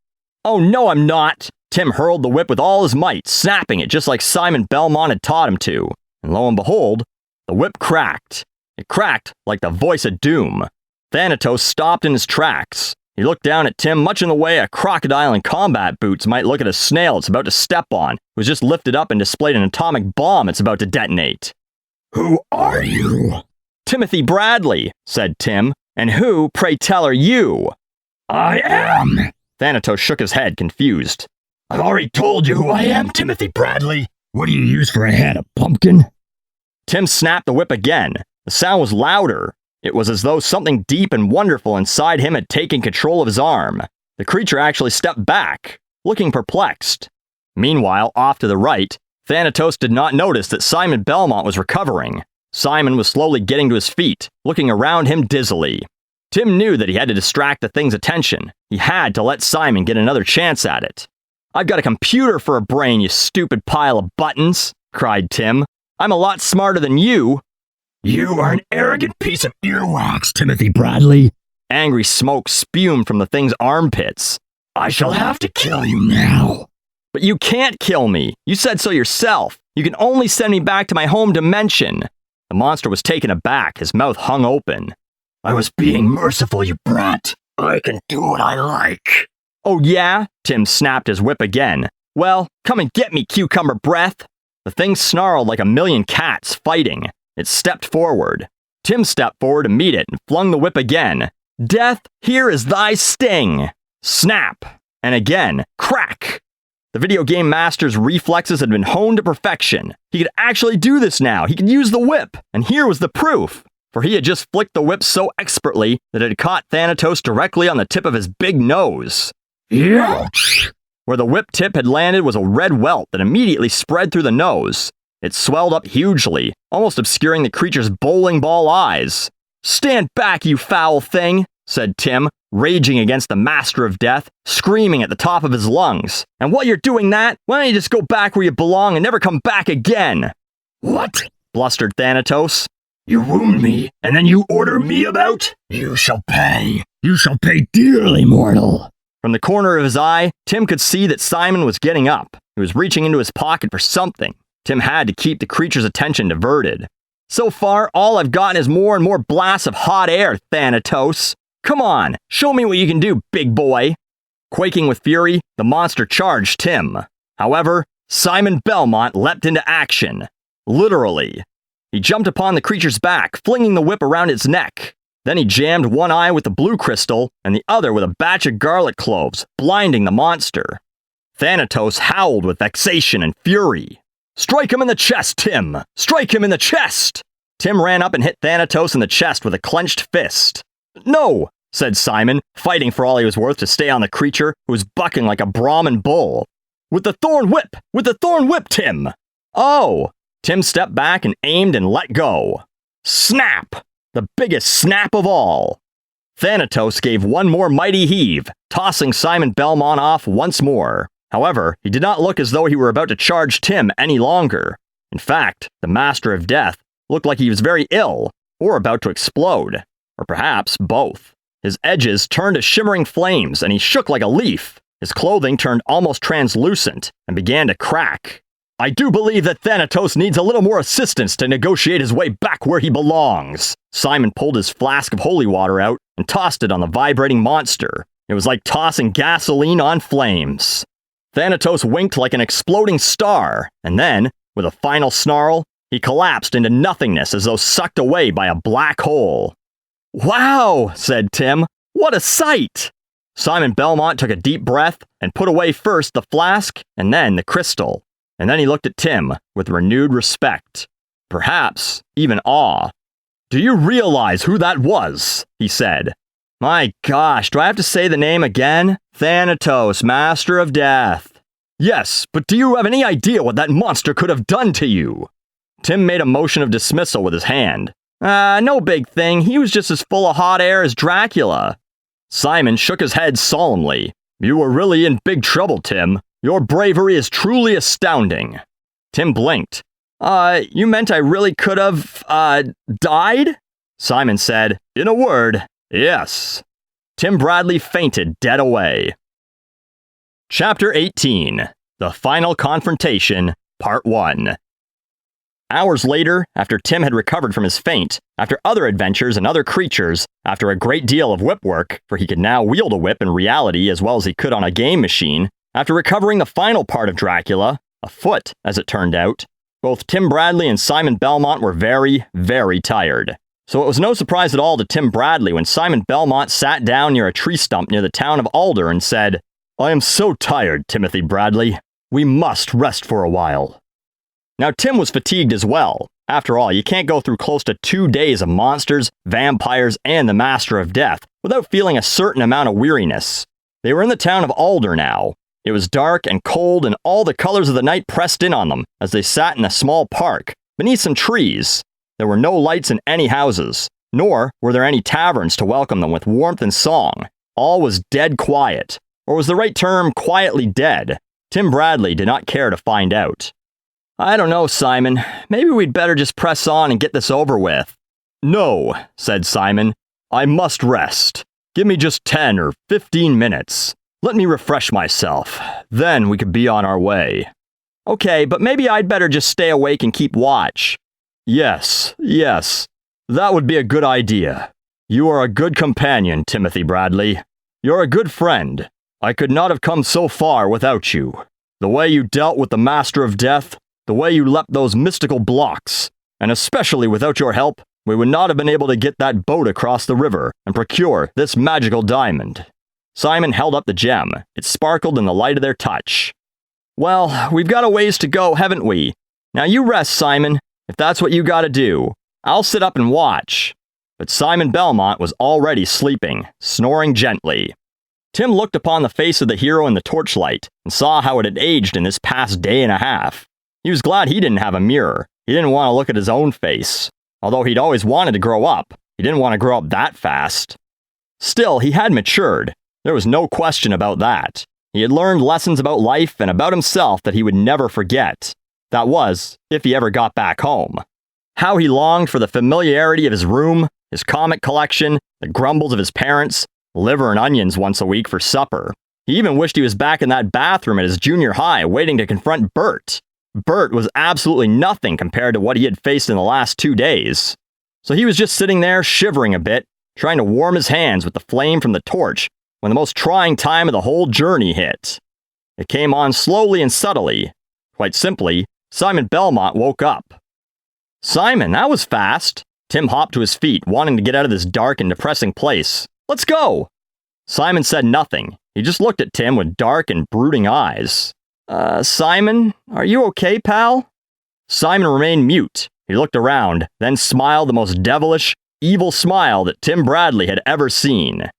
"Oh no, I'm not!" Tim hurled the whip with all his might, snapping it just like Simon Belmont had taught him to. And lo and behold, the whip cracked. It cracked like the voice of doom. Thanatos stopped in his tracks. He looked down at Tim much in the way a crocodile in combat boots might look at a snail it's about to step on, who's just lifted up and displayed an atomic bomb it's about to detonate. "Who are you?" "Timothy Bradley," said Tim. "And who, pray tell, are you?" "I am." Thanatos shook his head, confused. "I've already told you who I am, Timothy Bradley. What do you use for a head, a pumpkin?" Tim snapped the whip again. The sound was louder. It was as though something deep and wonderful inside him had taken control of his arm. The creature actually stepped back, looking perplexed. Meanwhile, off to the right, Thanatos did not notice that Simon Belmont was recovering. Simon was slowly getting to his feet, looking around him dizzily. Tim knew that he had to distract the thing's attention. He had to let Simon get another chance at it. "I've got a computer for a brain, you stupid pile of buttons," cried Tim. "I'm a lot smarter than you." "You are an arrogant piece of earwax, Timothy Bradley." Angry smoke spumed from the thing's armpits. "I shall have to kill you now." "But you can't kill me. You said so yourself. You can only send me back to my home dimension." The monster was taken aback, his mouth hung open. "I was being merciful, you brat. I can do what I like." "Oh yeah?" Tim snapped his whip again. "Well, come and get me, cucumber breath." The thing snarled like a million cats fighting. It stepped forward. Tim stepped forward to meet it and flung the whip again. "Death, here is thy sting!" Snap! And again, crack! The video game master's reflexes had been honed to perfection. He could actually do this now. He could use the whip. And here was the proof. For he had just flicked the whip so expertly that it had caught Thanatos directly on the tip of his big nose. Ouch! Where the whip tip had landed was a red welt that immediately spread through the nose. It swelled up hugely, almost obscuring the creature's bowling ball eyes. "Stand back, you foul thing," said Tim, raging against the Master of Death, screaming at the top of his lungs. "And while you're doing that, why don't you just go back where you belong and never come back again?" "What?" blustered Thanatos. "You wound me, and then you order me about? You shall pay. You shall pay dearly, mortal." From the corner of his eye, Tim could see that Simon was getting up. He was reaching into his pocket for something. Tim had to keep the creature's attention diverted. "So far, all I've gotten is more and more blasts of hot air, Thanatos. Come on, show me what you can do, big boy." Quaking with fury, the monster charged Tim. However, Simon Belmont leapt into action. Literally. He jumped upon the creature's back, flinging the whip around its neck. Then he jammed one eye with the blue crystal and the other with a batch of garlic cloves, blinding the monster. Thanatos howled with vexation and fury. Strike him in the chest, Tim! Strike him in the chest! Tim ran up and hit Thanatos in the chest with a clenched fist. No, said Simon, fighting for all he was worth to stay on the creature, who was bucking like a Brahmin bull. With the thorn whip! With the thorn whip, Tim! Oh! Tim stepped back and aimed and let go. Snap! The biggest snap of all. Thanatos gave one more mighty heave, tossing Simon Belmont off once more. However, he did not look as though he were about to charge Tim any longer. In fact, the Master of Death looked like he was very ill, or about to explode. Or perhaps both. His edges turned to shimmering flames, and he shook like a leaf. His clothing turned almost translucent, and began to crack. I do believe that Thanatos needs a little more assistance to negotiate his way back where he belongs. Simon pulled his flask of holy water out and tossed it on the vibrating monster. It was like tossing gasoline on flames. Thanatos winked like an exploding star, and then, with a final snarl, he collapsed into nothingness as though sucked away by a black hole. Wow, said Tim. What a sight! Simon Belmont took a deep breath and put away first the flask and then the crystal. And then he looked at Tim with renewed respect. Perhaps even awe. Do you realize who that was? He said. My gosh, do I have to say the name again? Thanatos, Master of Death. Yes, but do you have any idea what that monster could have done to you? Tim made a motion of dismissal with his hand. No big thing. He was just as full of hot air as Dracula. Simon shook his head solemnly. You were really in big trouble, Tim. Your bravery is truly astounding. Tim blinked. You meant I really could have, died? Simon said, in a word, yes. Tim Bradley fainted dead away. Chapter 18. The Final Confrontation, Part 1. Hours later, after Tim had recovered from his faint, after other adventures and other creatures, after a great deal of whip work, for he could now wield a whip in reality as well as he could on a game machine, after recovering the final part of Dracula, a foot, as it turned out, both Tim Bradley and Simon Belmont were very, very tired. So it was no surprise at all to Tim Bradley when Simon Belmont sat down near a tree stump near the town of Alder and said, I am so tired, Timothy Bradley. We must rest for a while. Now Tim was fatigued as well. After all, you can't go through close to 2 days of monsters, vampires, and the Master of Death without feeling a certain amount of weariness. They were in the town of Alder now. It was dark and cold, and all the colors of the night pressed in on them as they sat in a small park, beneath some trees. There were no lights in any houses, nor were there any taverns to welcome them with warmth and song. All was dead quiet. Or was the right term quietly dead? Tim Bradley did not care to find out. I don't know, Simon. Maybe we'd better just press on and get this over with. No, said Simon. I must rest. Give me just 10 or 15 minutes. Let me refresh myself. Then we could be on our way. Okay, but maybe I'd better just stay awake and keep watch. Yes. That would be a good idea. You are a good companion, Timothy Bradley. You're a good friend. I could not have come so far without you. The way you dealt with the Master of Death, the way you leapt those mystical blocks, and especially without your help, we would not have been able to get that boat across the river and procure this magical diamond. Simon held up the gem. It sparkled in the light of their touch. Well, we've got a ways to go, haven't we? Now you rest, Simon, if that's what you gotta do. I'll sit up and watch. But Simon Belmont was already sleeping, snoring gently. Tim looked upon the face of the hero in the torchlight and saw how it had aged in this past day and a half. He was glad he didn't have a mirror. He didn't want to look at his own face. Although he'd always wanted to grow up, he didn't want to grow up that fast. Still, he had matured. There was no question about that. He had learned lessons about life and about himself that he would never forget. That was, if he ever got back home. How he longed for the familiarity of his room, his comic collection, the grumbles of his parents, liver and onions once a week for supper. He even wished he was back in that bathroom at his junior high waiting to confront Bert. Bert was absolutely nothing compared to what he had faced in the last 2 days. So he was just sitting there shivering a bit, trying to warm his hands with the flame from the torch when the most trying time of the whole journey hit. It came on slowly and subtly. Quite simply, Simon Belmont woke up. Simon, that was fast. Tim hopped to his feet, wanting to get out of this dark and depressing place. Let's go! Simon said nothing. He just looked at Tim with dark and brooding eyes. Simon, are you okay, pal? Simon remained mute. He looked around, then smiled the most devilish, evil smile that Tim Bradley had ever seen.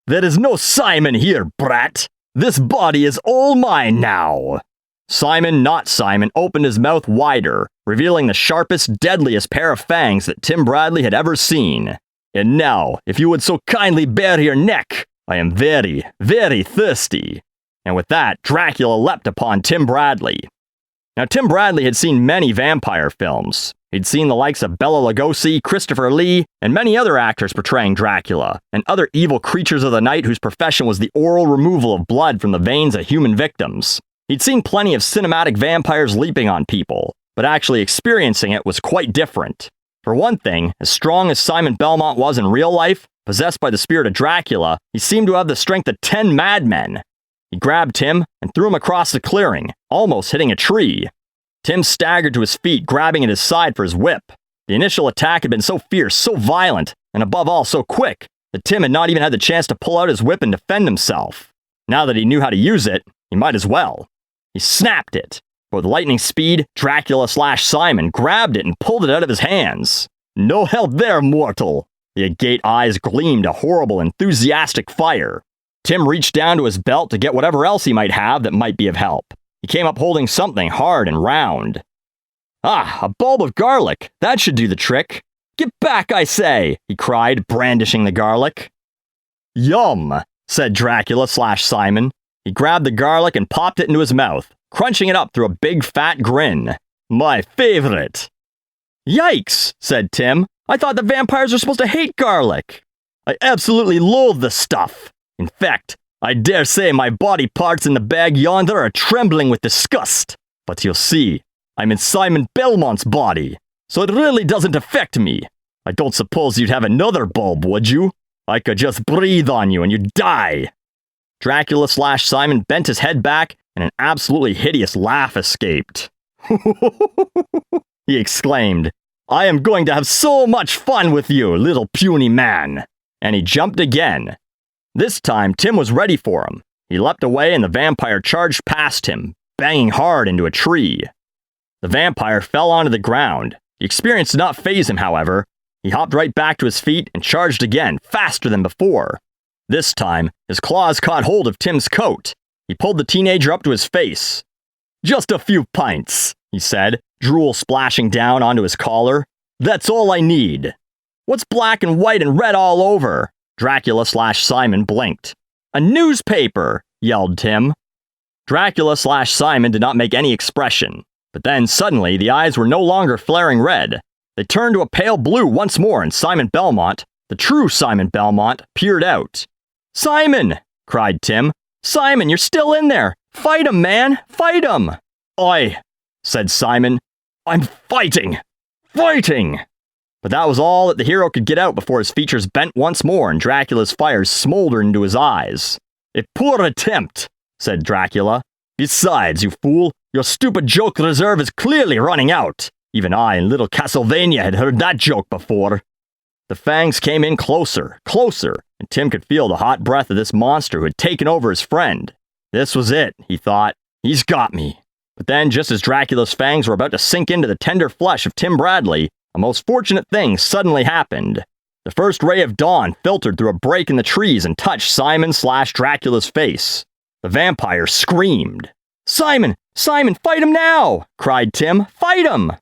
"There is no Simon here, brat. This body is all mine now." Simon, not Simon, opened his mouth wider, revealing the sharpest, deadliest pair of fangs that Tim Bradley had ever seen. "And now, if you would so kindly bare your neck, I am very, very thirsty." And with that, Dracula leapt upon Tim Bradley. Now, Tim Bradley had seen many vampire films. He'd seen the likes of Bela Lugosi, Christopher Lee, and many other actors portraying Dracula, and other evil creatures of the night whose profession was the oral removal of blood from the veins of human victims. He'd seen plenty of cinematic vampires leaping on people, but actually experiencing it was quite different. For one thing, as strong as Simon Belmont was in real life, possessed by the spirit of Dracula, he seemed to have the strength of 10 madmen. He grabbed Tim and threw him across the clearing, almost hitting a tree. Tim staggered to his feet, grabbing at his side for his whip. The initial attack had been so fierce, so violent, and above all so quick, that Tim had not even had the chance to pull out his whip and defend himself. Now that he knew how to use it, he might as well. He snapped it. With lightning speed, Dracula/Simon grabbed it and pulled it out of his hands. "No help there, mortal!" The agate eyes gleamed a horrible, enthusiastic fire. Tim reached down to his belt to get whatever else he might have that might be of help. He came up holding something hard and round. "Ah, a bulb of garlic! That should do the trick! Get back, I say!" he cried, brandishing the garlic. "Yum!" said Dracula/Simon. He grabbed the garlic and popped it into his mouth, crunching it up through a big fat grin. "My favorite!" "Yikes!" said Tim. "I thought the vampires were supposed to hate garlic." "I absolutely loathe the stuff. In fact, I dare say my body parts in the bag yonder are trembling with disgust. But you'll see, I'm in Simon Belmont's body, so it really doesn't affect me. I don't suppose you'd have another bulb, would you? I could just breathe on you and you'd die." Dracula/Simon bent his head back and an absolutely hideous laugh escaped. He exclaimed, "I am going to have so much fun with you, little puny man." And he jumped again. This time, Tim was ready for him. He leapt away and the vampire charged past him, banging hard into a tree. The vampire fell onto the ground. The experience did not faze him, however. He hopped right back to his feet and charged again, faster than before. This time, his claws caught hold of Tim's coat. He pulled the teenager up to his face. "Just a few pints," he said, drool splashing down onto his collar. "That's all I need." "What's black and white and red all over?" Dracula/Simon blinked. "A newspaper!" yelled Tim. Dracula/Simon did not make any expression, but then suddenly the eyes were no longer flaring red. They turned to a pale blue once more, and Simon Belmont, the true Simon Belmont, peered out. "Simon!" cried Tim. "Simon, you're still in there! Fight him, man! Fight him!" "Oi!" said Simon. "I'm fighting! Fighting!" But that was all that the hero could get out before his features bent once more and Dracula's fires smoldered into his eyes. "A poor attempt," said Dracula. "Besides, you fool, your stupid joke reserve is clearly running out. Even I in little Castlevania had heard that joke before." The fangs came in closer, closer, and Tim could feel the hot breath of this monster who had taken over his friend. This was it, he thought. He's got me. But then, just as Dracula's fangs were about to sink into the tender flesh of Tim Bradley, a most fortunate thing suddenly happened. The first ray of dawn filtered through a break in the trees and touched Simon/Dracula's face. The vampire screamed. "Simon! Simon, fight him now!" cried Tim. "Fight him!"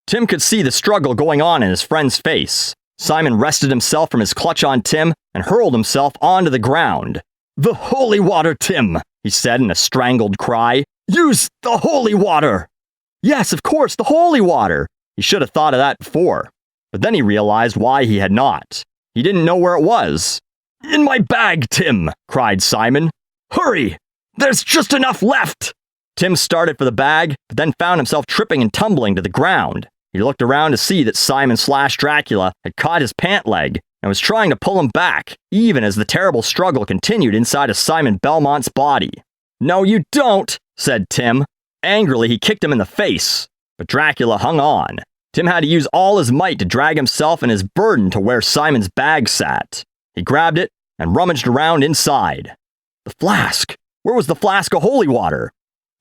Tim could see the struggle going on in his friend's face. Simon wrested himself from his clutch on Tim and hurled himself onto the ground. "The holy water, Tim!" he said in a strangled cry. "Use the holy water!" Yes, of course, the holy water! He should have thought of that before. But then he realized why he had not. He didn't know where it was. "In my bag, Tim!" cried Simon. "Hurry! There's just enough left!" Tim started for the bag, but then found himself tripping and tumbling to the ground. He looked around to see that Simon/Dracula had caught his pant leg and was trying to pull him back, even as the terrible struggle continued inside of Simon Belmont's body. "No, you don't!" said Tim. Angrily, he kicked him in the face. But Dracula hung on. Tim had to use all his might to drag himself and his burden to where Simon's bag sat. He grabbed it and rummaged around inside. The flask! Where was the flask of holy water?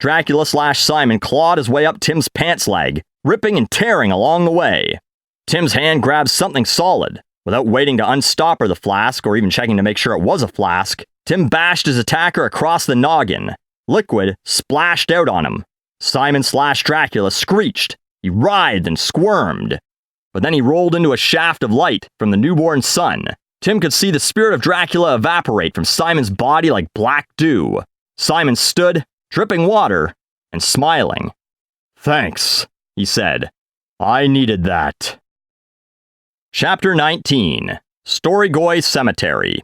Dracula/Simon clawed his way up Tim's pants leg, ripping and tearing along the way. Tim's hand grabbed something solid. Without waiting to unstopper the flask or even checking to make sure it was a flask, Tim bashed his attacker across the noggin. Liquid splashed out on him. Simon/Dracula screeched. He writhed and squirmed. But then he rolled into a shaft of light from the newborn sun. Tim could see the spirit of Dracula evaporate from Simon's body like black dew. Simon stood, dripping water, and smiling. "Thanks," he said. "I needed that." Chapter 19. Storygoy Cemetery.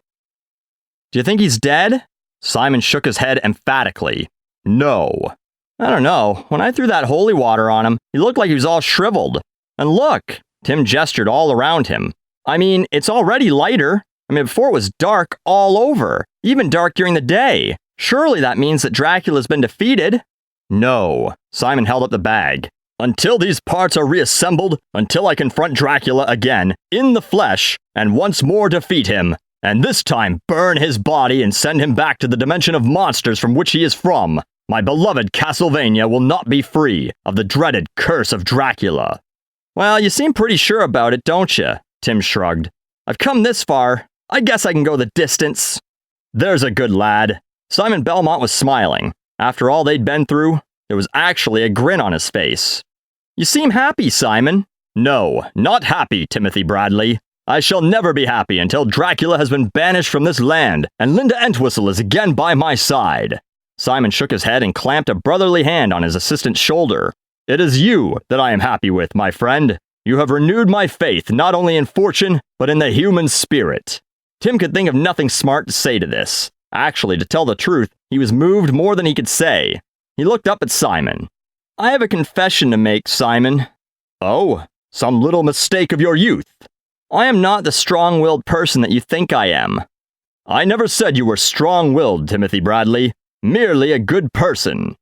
Do you think he's dead? Simon shook his head emphatically. No. I don't know. When I threw that holy water on him, he looked like he was all shriveled. And look, Tim gestured all around him. I mean, it's already lighter. Before it was dark all over, even dark during the day. Surely that means that Dracula's been defeated. No. Simon held up the bag. Until these parts are reassembled, until I confront Dracula again, in the flesh, and once more defeat him, and this time burn his body and send him back to the dimension of monsters from which he is from, my beloved Castlevania will not be free of the dreaded curse of Dracula. Well, you seem pretty sure about it, don't you? Tim shrugged. I've come this far. I guess I can go the distance. There's a good lad. Simon Belmont was smiling. After all they'd been through, there was actually a grin on his face. You seem happy, Simon. No, not happy, Timothy Bradley. I shall never be happy until Dracula has been banished from this land and Linda Entwistle is again by my side. Simon shook his head and clamped a brotherly hand on his assistant's shoulder. It is you that I am happy with, my friend. You have renewed my faith not only in fortune, but in the human spirit. Tim could think of nothing smart to say to this. Actually, to tell the truth, he was moved more than he could say. He looked up at Simon. I have a confession to make, Simon. Oh, some little mistake of your youth. I am not the strong-willed person that you think I am. I never said you were strong-willed, Timothy Bradley. Merely a good person.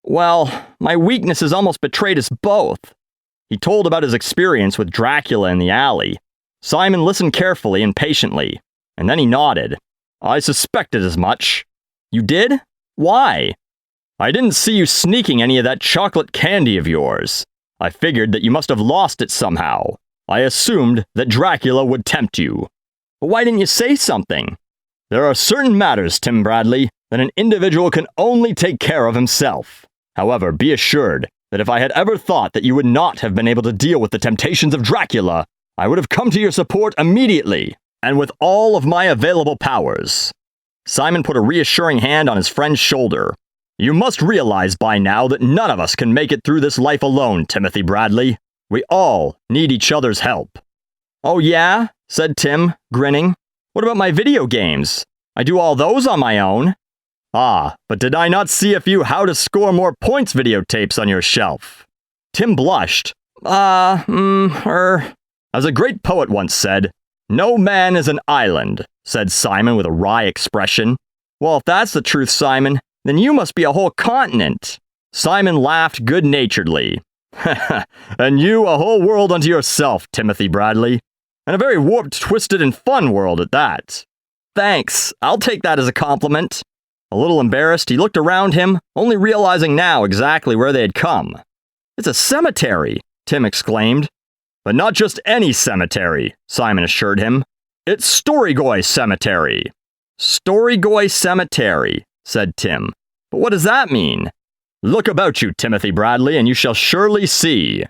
Well, my weaknesses almost betrayed us both. He told about his experience with Dracula in the alley. Simon listened carefully and patiently, and then he nodded. I suspected as much. You did? Why? I didn't see you sneaking any of that chocolate candy of yours. I figured that you must have lost it somehow. I assumed that Dracula would tempt you. But why didn't you say something? There are certain matters, Tim Bradley, that an individual can only take care of himself. However, be assured that if I had ever thought that you would not have been able to deal with the temptations of Dracula, I would have come to your support immediately, and with all of my available powers. Simon put a reassuring hand on his friend's shoulder. You must realize by now that none of us can make it through this life alone, Timothy Bradley. We all need each other's help. Oh yeah? Said Tim, grinning. What about my video games? I do all those on my own. Ah, but did I not see a few How to Score More Points videotapes on your shelf? Tim blushed. As a great poet once said, no man is an island, said Simon with a wry expression. Well, if that's the truth, Simon, then you must be a whole continent. Simon laughed good-naturedly. And you a whole world unto yourself, Timothy Bradley. And a very warped, twisted, and fun world at that. Thanks, I'll take that as a compliment. A little embarrassed, he looked around him, only realizing now exactly where they had come. It's a cemetery, Tim exclaimed. But not just any cemetery, Simon assured him. It's Storygoy Cemetery. Storygoy Cemetery, said Tim. But what does that mean? Look about you, Timothy Bradley, and you shall surely see.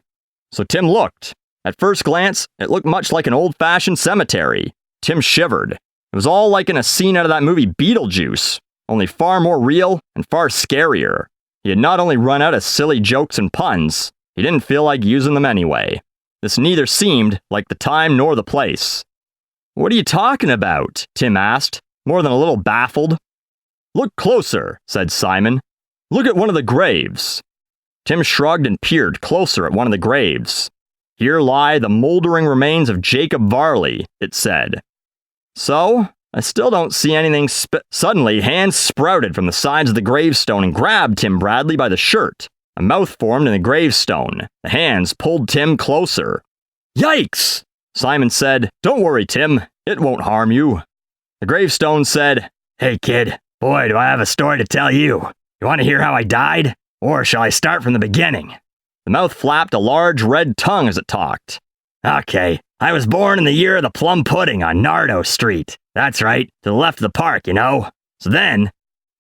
So Tim looked. At first glance, it looked much like an old-fashioned cemetery. Tim shivered. It was all like in a scene out of that movie Beetlejuice, only far more real and far scarier. He had not only run out of silly jokes and puns, he didn't feel like using them anyway. This neither seemed like the time nor the place. What are you talking about? Tim asked, more than a little baffled. Look closer, said Simon. Look at one of the graves. Tim shrugged and peered closer at one of the graves. Here lie the moldering remains of Jacob Varley, it said. So, I still don't see anything Suddenly, hands sprouted from the sides of the gravestone and grabbed Tim Bradley by the shirt. A mouth formed in the gravestone. The hands pulled Tim closer. Yikes! Simon said, Don't worry, Tim. It won't harm you. The gravestone said, Hey kid, boy do I have a story to tell you. You want to hear how I died? Or shall I start from the beginning? The mouth flapped a large red tongue as it talked. Okay, I was born in the year of the plum pudding on Nardo Street. That's right, to the left of the park, you know. So then,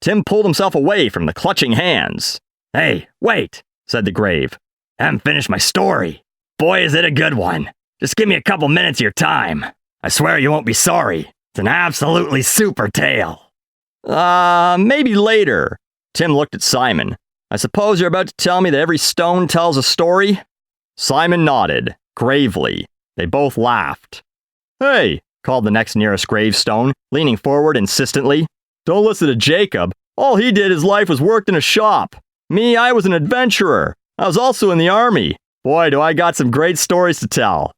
Tim pulled himself away from the clutching hands. Hey, wait, said the grave. Haven't finished my story. Boy, is it a good one. Just give me a couple minutes of your time. I swear you won't be sorry. It's an absolutely super tale. Maybe later. Tim looked at Simon. I suppose you're about to tell me that every stone tells a story? Simon nodded, gravely. They both laughed. Hey, called the next nearest gravestone, leaning forward insistently. Don't listen to Jacob. All he did his life was worked in a shop. Me, I was an adventurer. I was also in the army. Boy, do I got some great stories to tell.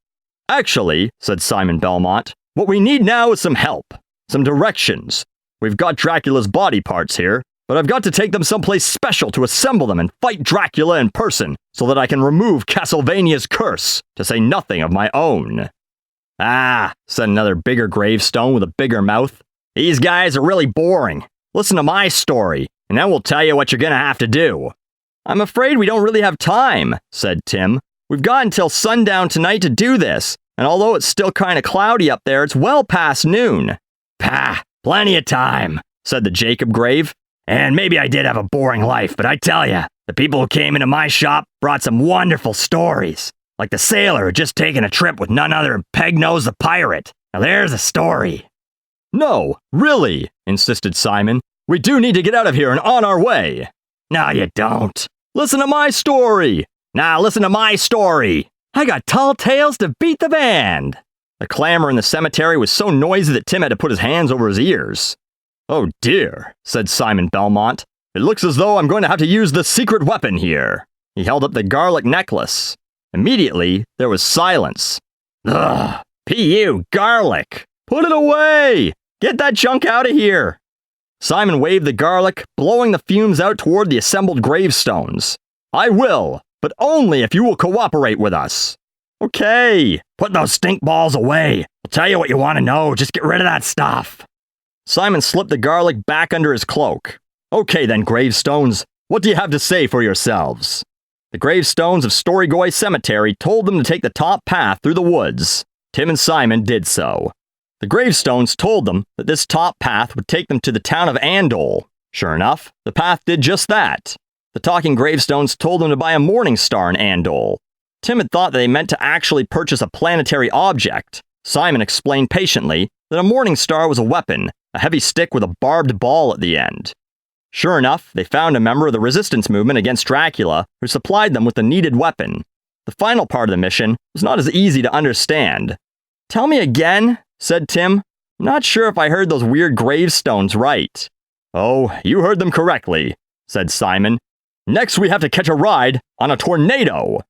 Actually, said Simon Belmont, what we need now is some help. Some directions. We've got Dracula's body parts here, but I've got to take them someplace special to assemble them and fight Dracula in person so that I can remove Castlevania's curse, to say nothing of my own. Ah, said another bigger gravestone with a bigger mouth. These guys are really boring. Listen to my story, and then we'll tell you what you're gonna have to do. I'm afraid we don't really have time, said Tim. We've got until sundown tonight to do this, and although it's still kind of cloudy up there, it's well past noon. Pah, plenty of time, said the Jacob grave. And maybe I did have a boring life, but I tell ya, the people who came into my shop brought some wonderful stories. Like the sailor who just taken a trip with none other than Pegnose the pirate. Now there's a story. No, really, insisted Simon. We do need to get out of here and on our way. No, you don't. Listen to my story. Now listen to my story. I got tall tales to beat the band. The clamor in the cemetery was so noisy that Tim had to put his hands over his ears. Oh dear, said Simon Belmont. It looks as though I'm going to have to use the secret weapon here. He held up the garlic necklace. Immediately, there was silence. Ugh, P.U. garlic. Put it away! Get that junk out of here! Simon waved the garlic, blowing the fumes out toward the assembled gravestones. I will, but only if you will cooperate with us. Okay. Put those stink balls away. I'll tell you what you want to know. Just get rid of that stuff. Simon slipped the garlic back under his cloak. Okay then, gravestones. What do you have to say for yourselves? The gravestones of Storygoy Cemetery told them to take the top path through the woods. Tim and Simon did so. The gravestones told them that this top path would take them to the town of Andol. Sure enough, the path did just that. The talking gravestones told them to buy a morning star in Andol. Tim had thought that they meant to actually purchase a planetary object. Simon explained patiently that a morning star was a weapon, a heavy stick with a barbed ball at the end. Sure enough, they found a member of the resistance movement against Dracula who supplied them with the needed weapon. The final part of the mission was not as easy to understand. Tell me again, said Tim. I'm not sure if I heard those weird gravestones right. Oh, you heard them correctly, said Simon. Next we have to catch a ride on a tornado.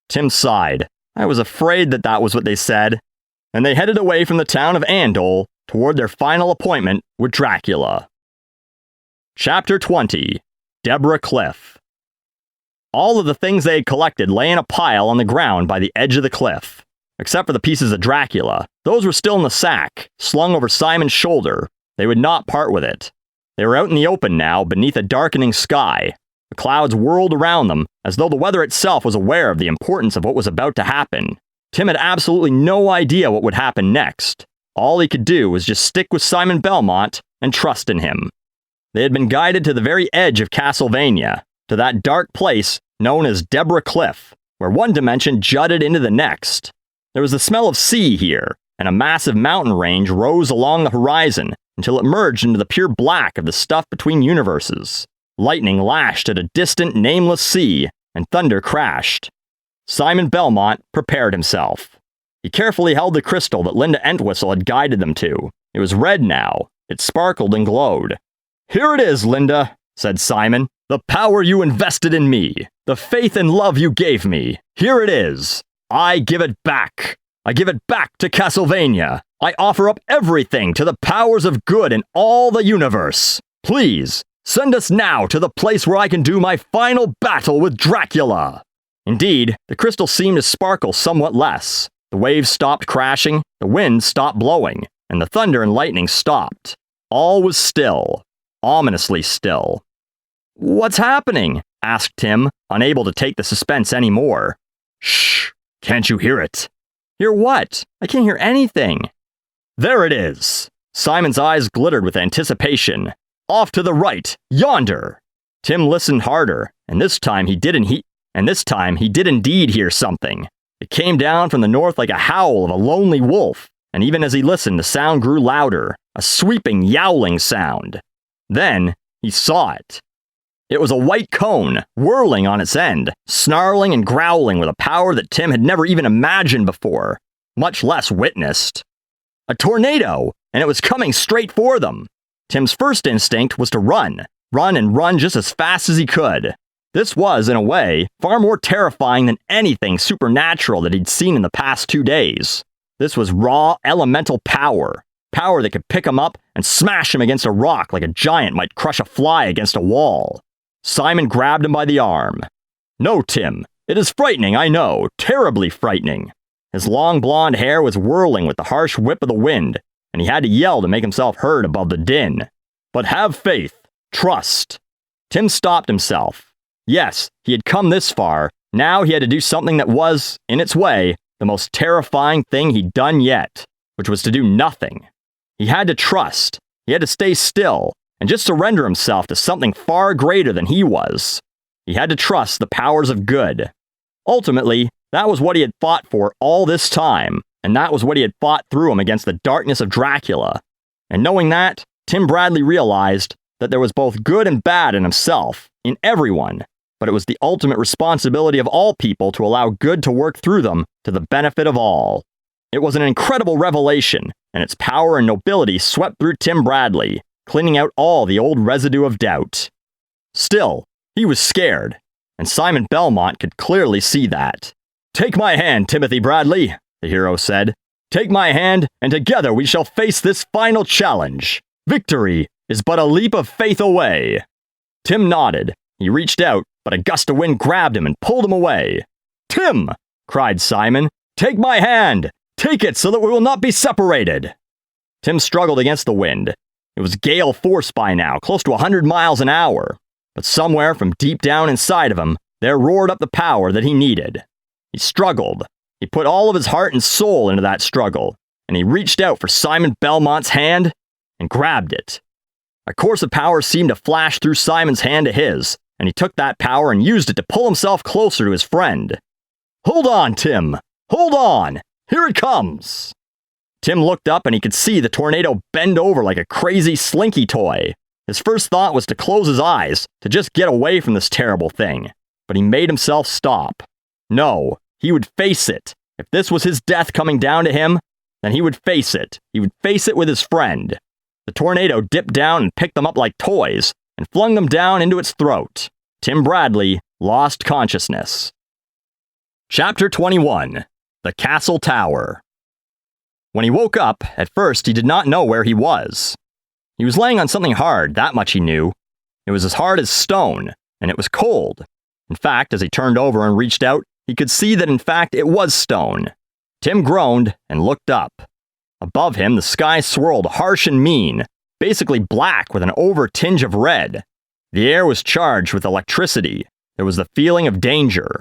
Tim sighed. I was afraid that that was what they said. And they headed away from the town of Andol toward their final appointment with Dracula. Chapter 20. Deborah Cliff. All of the things they had collected lay in a pile on the ground by the edge of the cliff. Except for the pieces of Dracula. Those were still in the sack, slung over Simon's shoulder. They would not part with it. They were out in the open now, beneath a darkening sky. The clouds whirled around them, as though the weather itself was aware of the importance of what was about to happen. Tim had absolutely no idea what would happen next. All he could do was just stick with Simon Belmont and trust in him. They had been guided to the very edge of Castlevania, to that dark place known as Deborah Cliff, where one dimension jutted into the next. There was the smell of sea here, and a massive mountain range rose along the horizon until it merged into the pure black of the stuff between universes. Lightning lashed at a distant, nameless sea, and thunder crashed. Simon Belmont prepared himself. He carefully held the crystal that Linda Entwistle had guided them to. It was red now. It sparkled and glowed. Here it is, Linda, said Simon. The power you invested in me. The faith and love you gave me. Here it is. I give it back. I give it back to Castlevania. I offer up everything to the powers of good in all the universe. Please, send us now to the place where I can do my final battle with Dracula. Indeed, the crystal seemed to sparkle somewhat less. The waves stopped crashing, the wind stopped blowing, and the thunder and lightning stopped. All was still. Ominously still. What's happening? asked Tim, unable to take the suspense anymore. Shh! Can't you hear it? Hear what? I can't hear anything. There it is! Simon's eyes glittered with anticipation. Off to the right, yonder! Tim listened harder, and this time he did indeed hear something. It came down from the north like a howl of a lonely wolf, and even as he listened, the sound grew louder, a sweeping, yowling sound. Then he saw it. It was a white cone, whirling on its end, snarling and growling with a power that Tim had never even imagined before, much less witnessed. A tornado, and it was coming straight for them. Tim's first instinct was to run just as fast as he could. This was, in a way, far more terrifying than anything supernatural that he'd seen in the past 2 days. This was raw, elemental power that could pick him up and smash him against a rock like a giant might crush a fly against a wall. Simon grabbed him by the arm. No, Tim, it is frightening, I know, terribly frightening. His long blonde hair was whirling with the harsh whip of the wind, and he had to yell to make himself heard above the din. But have faith, trust. Tim stopped himself. Yes, he had come this far. Now he had to do something that was, in its way, the most terrifying thing he'd done yet, which was to do nothing. He had to trust. He had to stay still, and just surrender himself to something far greater than he was. He had to trust the powers of good. Ultimately, that was what he had fought for all this time, and that was what he had fought through him against the darkness of Dracula. And knowing that, Tim Bradley realized that there was both good and bad in himself, in everyone, but it was the ultimate responsibility of all people to allow good to work through them to the benefit of all. It was an incredible revelation, and its power and nobility swept through Tim Bradley, cleaning out all the old residue of doubt. Still, he was scared, and Simon Belmont could clearly see that. Take my hand, Timothy Bradley, the hero said. Take my hand, and together we shall face this final challenge. Victory is but a leap of faith away. Tim nodded. He reached out, but a gust of wind grabbed him and pulled him away. Tim, cried Simon, take my hand. Take it so that we will not be separated. Tim struggled against the wind. It was gale force by now, close to 100 miles an hour. But somewhere from deep down inside of him, there roared up the power that he needed. He struggled. He put all of his heart and soul into that struggle, and he reached out for Simon Belmont's hand and grabbed it. A course of power seemed to flash through Simon's hand to his, and he took that power and used it to pull himself closer to his friend. Hold on, Tim! Hold on! Here it comes! Tim looked up and he could see the tornado bend over like a crazy slinky toy. His first thought was to close his eyes, to just get away from this terrible thing. But he made himself stop. No, he would face it. If this was his death coming down to him, then he would face it. He would face it with his friend. The tornado dipped down and picked them up like toys, and flung them down into its throat. Tim Bradley lost consciousness. Chapter 21. The Castle Tower. When he woke up, at first he did not know where he was. He was laying on something hard, that much he knew. It was as hard as stone, and it was cold. In fact, as he turned over and reached out, he could see that in fact it was stone. Tim groaned and looked up. Above him, the sky swirled harsh and mean, basically black with an over-tinge of red. The air was charged with electricity. There was the feeling of danger.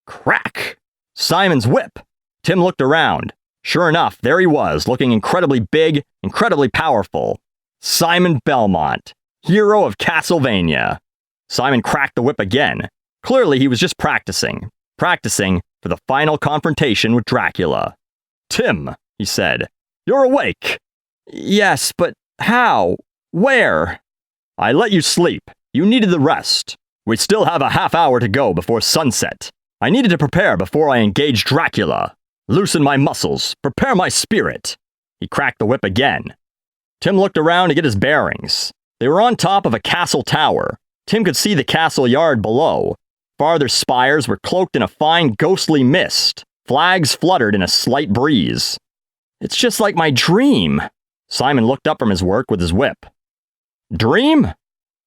Crack! Simon's whip! Tim looked around. Sure enough, there he was, looking incredibly big, incredibly powerful. Simon Belmont, hero of Castlevania. Simon cracked the whip again. Clearly, he was just practicing for the final confrontation with Dracula. Tim, he said, you're awake. Yes, but how? Where? I let you sleep. You needed the rest. We still have a half hour to go before sunset. I needed to prepare before I engaged Dracula. Loosen my muscles. Prepare my spirit. He cracked the whip again. Tim looked around to get his bearings. They were on top of a castle tower. Tim could see the castle yard below. Farther spires were cloaked in a fine ghostly mist. Flags fluttered in a slight breeze. It's just like my dream. Simon looked up from his work with his whip. Dream?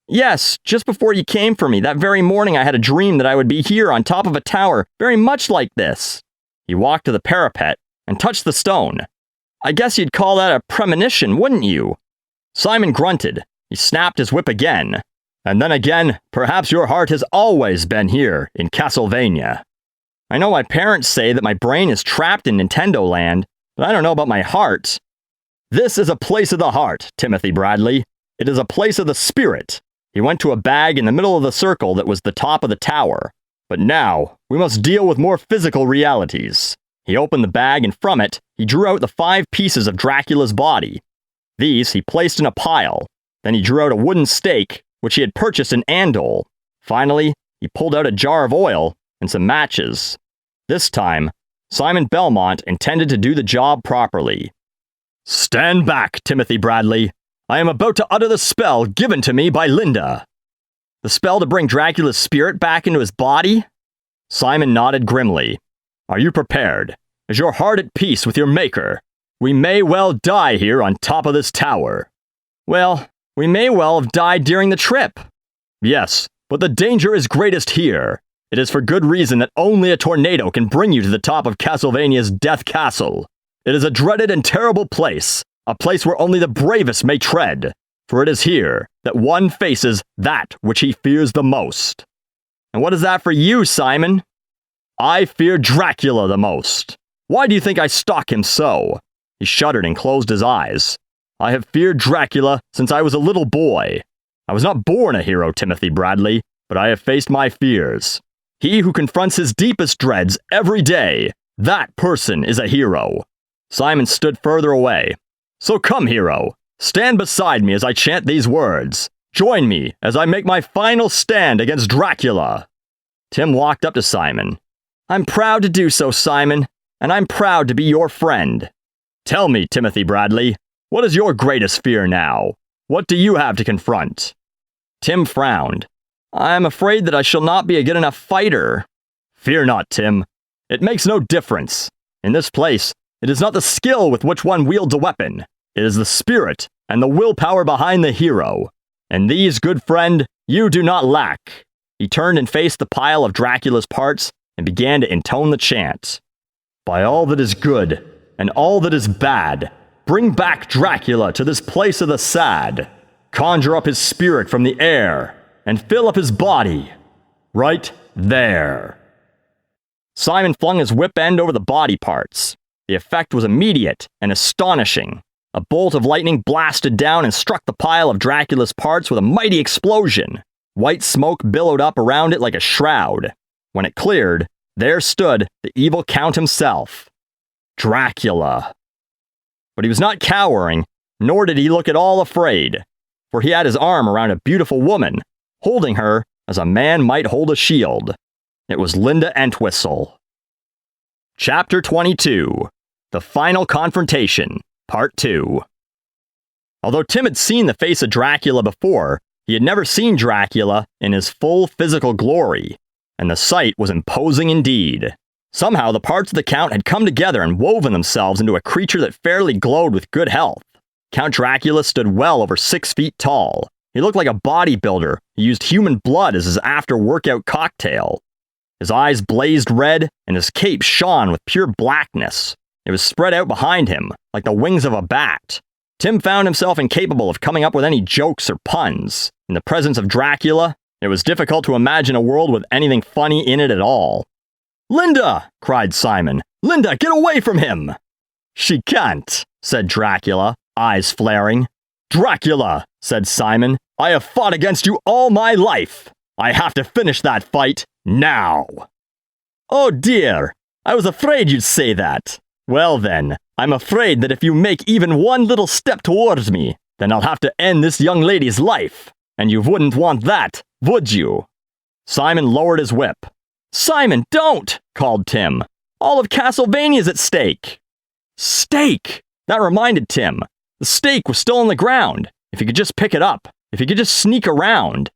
Yes, just before you came for me, that very morning I had a dream that I would be here on top of a tower, very much like this. He walked to the parapet and touched the stone. I guess you'd call that a premonition, wouldn't you? Simon grunted. He snapped his whip again. And then again, perhaps your heart has always been here in Castlevania. I know my parents say that my brain is trapped in Nintendo land, but I don't know about my heart. This is a place of the heart, Timothy Bradley. It is a place of the spirit. He went to a bag in the middle of the circle that was the top of the tower. But now, we must deal with more physical realities. He opened the bag and from it, he drew out the 5 pieces of Dracula's body. These he placed in a pile. Then he drew out a wooden stake, which he had purchased in Andol. Finally, he pulled out a jar of oil and some matches. This time, Simon Belmont intended to do the job properly. Stand back, Timothy Bradley. I am about to utter the spell given to me by Linda. The spell to bring Dracula's spirit back into his body? Simon nodded grimly. Are you prepared? Is your heart at peace with your maker? We may well die here on top of this tower. Well, we may well have died during the trip. Yes, but the danger is greatest here. It is for good reason that only a tornado can bring you to the top of Castlevania's Death Castle. It is a dreaded and terrible place, a place where only the bravest may tread, for it is here that one faces that which he fears the most. And what is that for you, Simon? I fear Dracula the most. Why do you think I stalk him so? He shuddered and closed his eyes. I have feared Dracula since I was a little boy. I was not born a hero, Timothy Bradley, but I have faced my fears. He who confronts his deepest dreads every day, that person is a hero. Simon stood further away. So come, hero. Stand beside me as I chant these words. Join me as I make my final stand against Dracula. Tim walked up to Simon. I'm proud to do so, Simon, and I'm proud to be your friend. Tell me, Timothy Bradley, what is your greatest fear now? What do you have to confront? Tim frowned. I am afraid that I shall not be a good enough fighter. Fear not, Tim. It makes no difference. In this place, it is not the skill with which one wields a weapon. It is the spirit and the willpower behind the hero. And these, good friend, you do not lack. He turned and faced the pile of Dracula's parts and began to intone the chant. By all that is good and all that is bad, bring back Dracula to this place of the sad. Conjure up his spirit from the air and fill up his body. Right there. Simon flung his whip end over the body parts. The effect was immediate and astonishing. A bolt of lightning blasted down and struck the pile of Dracula's parts with a mighty explosion. White smoke billowed up around it like a shroud. When it cleared, there stood the evil Count himself. Dracula. But he was not cowering, nor did he look at all afraid, for he had his arm around a beautiful woman, holding her as a man might hold a shield. It was Linda Entwistle. Chapter 22. The Final Confrontation, Part 2. Although Tim had seen the face of Dracula before, he had never seen Dracula in his full physical glory, and the sight was imposing indeed. Somehow the parts of the Count had come together and woven themselves into a creature that fairly glowed with good health. Count Dracula stood well over 6 feet tall. He looked like a bodybuilder who used human blood as his after-workout cocktail. His eyes blazed red, and his cape shone with pure blackness. It was spread out behind him, like the wings of a bat. Tim found himself incapable of coming up with any jokes or puns. In the presence of Dracula, it was difficult to imagine a world with anything funny in it at all. Linda! Cried Simon. Linda, get away from him! She can't, said Dracula, eyes flaring. Dracula, said Simon, I have fought against you all my life. I have to finish that fight now. Oh dear, I was afraid you'd say that. Well then, I'm afraid that if you make even one little step towards me, then I'll have to end this young lady's life. And you wouldn't want that, would you? Simon lowered his whip. Simon, don't! Called Tim. All of Castlevania's at stake. Stake! That reminded Tim. The stake was still on the ground. If he could just pick it up. If he could just sneak around.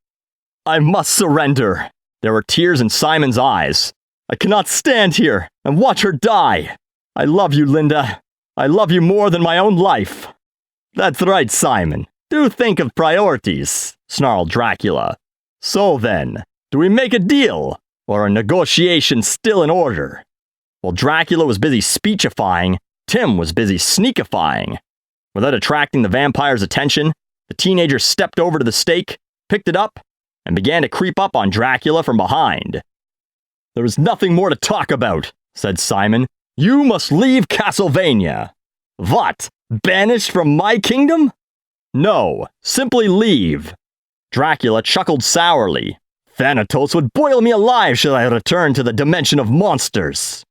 I must surrender. There were tears in Simon's eyes. I cannot stand here and watch her die. I love you, Linda. I love you more than my own life. That's right, Simon. Do think of priorities, snarled Dracula. So then, do we make a deal? Or are negotiations still in order? While Dracula was busy speechifying, Tim was busy sneakifying. Without attracting the vampire's attention, the teenager stepped over to the stake, picked it up, and began to creep up on Dracula from behind. "There is nothing more to talk about," said Simon. "You must leave Castlevania." "What? Banished from my kingdom?" "No, simply leave." Dracula chuckled sourly. "Thanatos would boil me alive should I return to the dimension of monsters."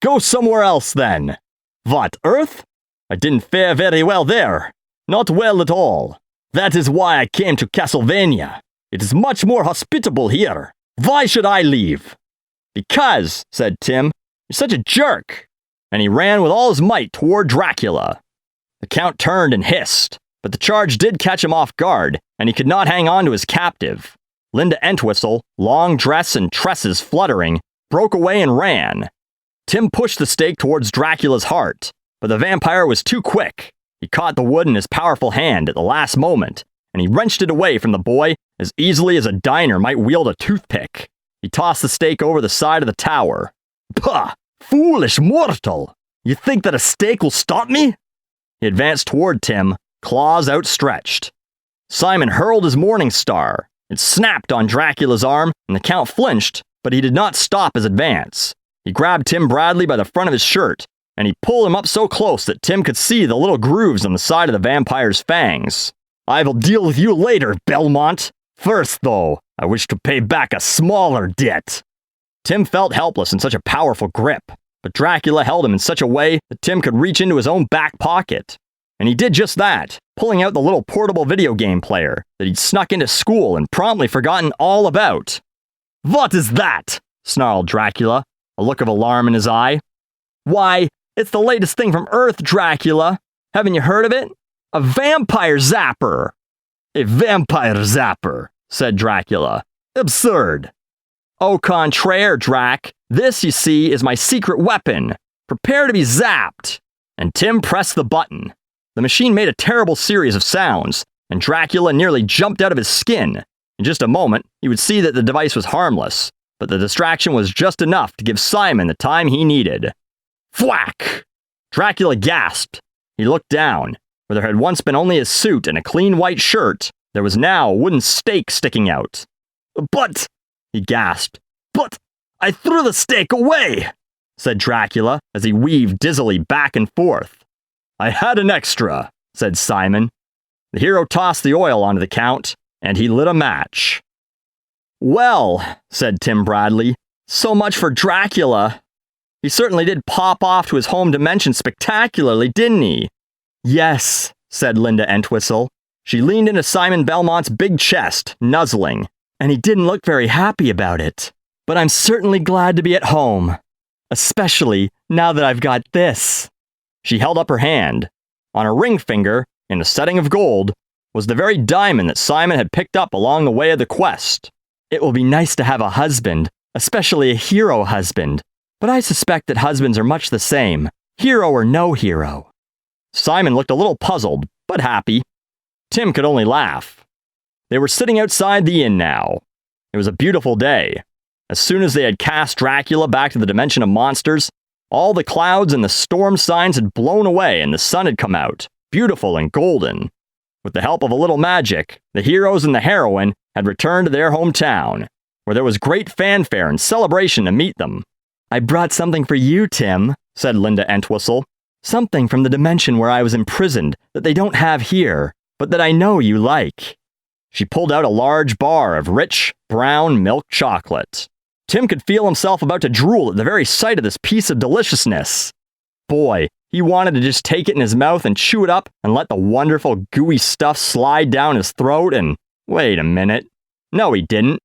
"Go somewhere else, then." "What, Earth? I didn't fare very well there. Not well at all. That is why I came to Castlevania. It is much more hospitable here. Why should I leave?" "Because," said Tim, "you're such a jerk." And he ran with all his might toward Dracula. The Count turned and hissed, but the charge did catch him off guard, and he could not hang on to his captive. Linda Entwistle, long dress and tresses fluttering, broke away and ran. Tim pushed the stake towards Dracula's heart, but the vampire was too quick. He caught the wood in his powerful hand at the last moment, and he wrenched it away from the boy as easily as a diner might wield a toothpick. He tossed the stake over the side of the tower. "Pah! Foolish mortal! You think that a stake will stop me?" He advanced toward Tim, claws outstretched. Simon hurled his Morning Star. It snapped on Dracula's arm, and the Count flinched, but he did not stop his advance. He grabbed Tim Bradley by the front of his shirt, and he pulled him up so close that Tim could see the little grooves on the side of the vampire's fangs. "I will deal with you later, Belmont. First, though, I wish to pay back a smaller debt." Tim felt helpless in such a powerful grip, but Dracula held him in such a way that Tim could reach into his own back pocket. And he did just that, pulling out the little portable video game player that he'd snuck into school and promptly forgotten all about. "What is that?" snarled Dracula, a look of alarm in his eye. "Why, it's the latest thing from Earth, Dracula. Haven't you heard of it? A vampire zapper." "A vampire zapper," said Dracula. "Absurd." "Au contraire, Drac. This, you see, is my secret weapon. Prepare to be zapped." And Tim pressed the button. The machine made a terrible series of sounds, and Dracula nearly jumped out of his skin. In just a moment, he would see that the device was harmless, but the distraction was just enough to give Simon the time he needed. Thwack! Dracula gasped. He looked down. Where there had once been only his suit and a clean white shirt, there was now a wooden stake sticking out. "But," he gasped, "but I threw the stake away," said Dracula as he weaved dizzily back and forth. "I had an extra," said Simon. The hero tossed the oil onto the Count, and he lit a match. "Well," said Tim Bradley, "so much for Dracula. He certainly did pop off to his home dimension spectacularly, didn't he?" "Yes," said Linda Entwistle. She leaned into Simon Belmont's big chest, nuzzling, "and he didn't look very happy about it. But I'm certainly glad to be at home. Especially now that I've got this." She held up her hand. On her ring finger, in a setting of gold, was the very diamond that Simon had picked up along the way of the quest. "It will be nice to have a husband, especially a hero husband. But I suspect that husbands are much the same, hero or no hero." Simon looked a little puzzled, but happy. Tim could only laugh. They were sitting outside the inn now. It was a beautiful day. As soon as they had cast Dracula back to the dimension of monsters, all the clouds and the storm signs had blown away and the sun had come out, beautiful and golden. With the help of a little magic, the heroes and the heroine had returned to their hometown, where there was great fanfare and celebration to meet them. "I brought something for you, Tim," said Linda Entwistle. "Something from the dimension where I was imprisoned that they don't have here, but that I know you like." She pulled out a large bar of rich, brown milk chocolate. Tim could feel himself about to drool at the very sight of this piece of deliciousness. Boy, he wanted to just take it in his mouth and chew it up and let the wonderful gooey stuff slide down his throat and... Wait a minute. No, he didn't.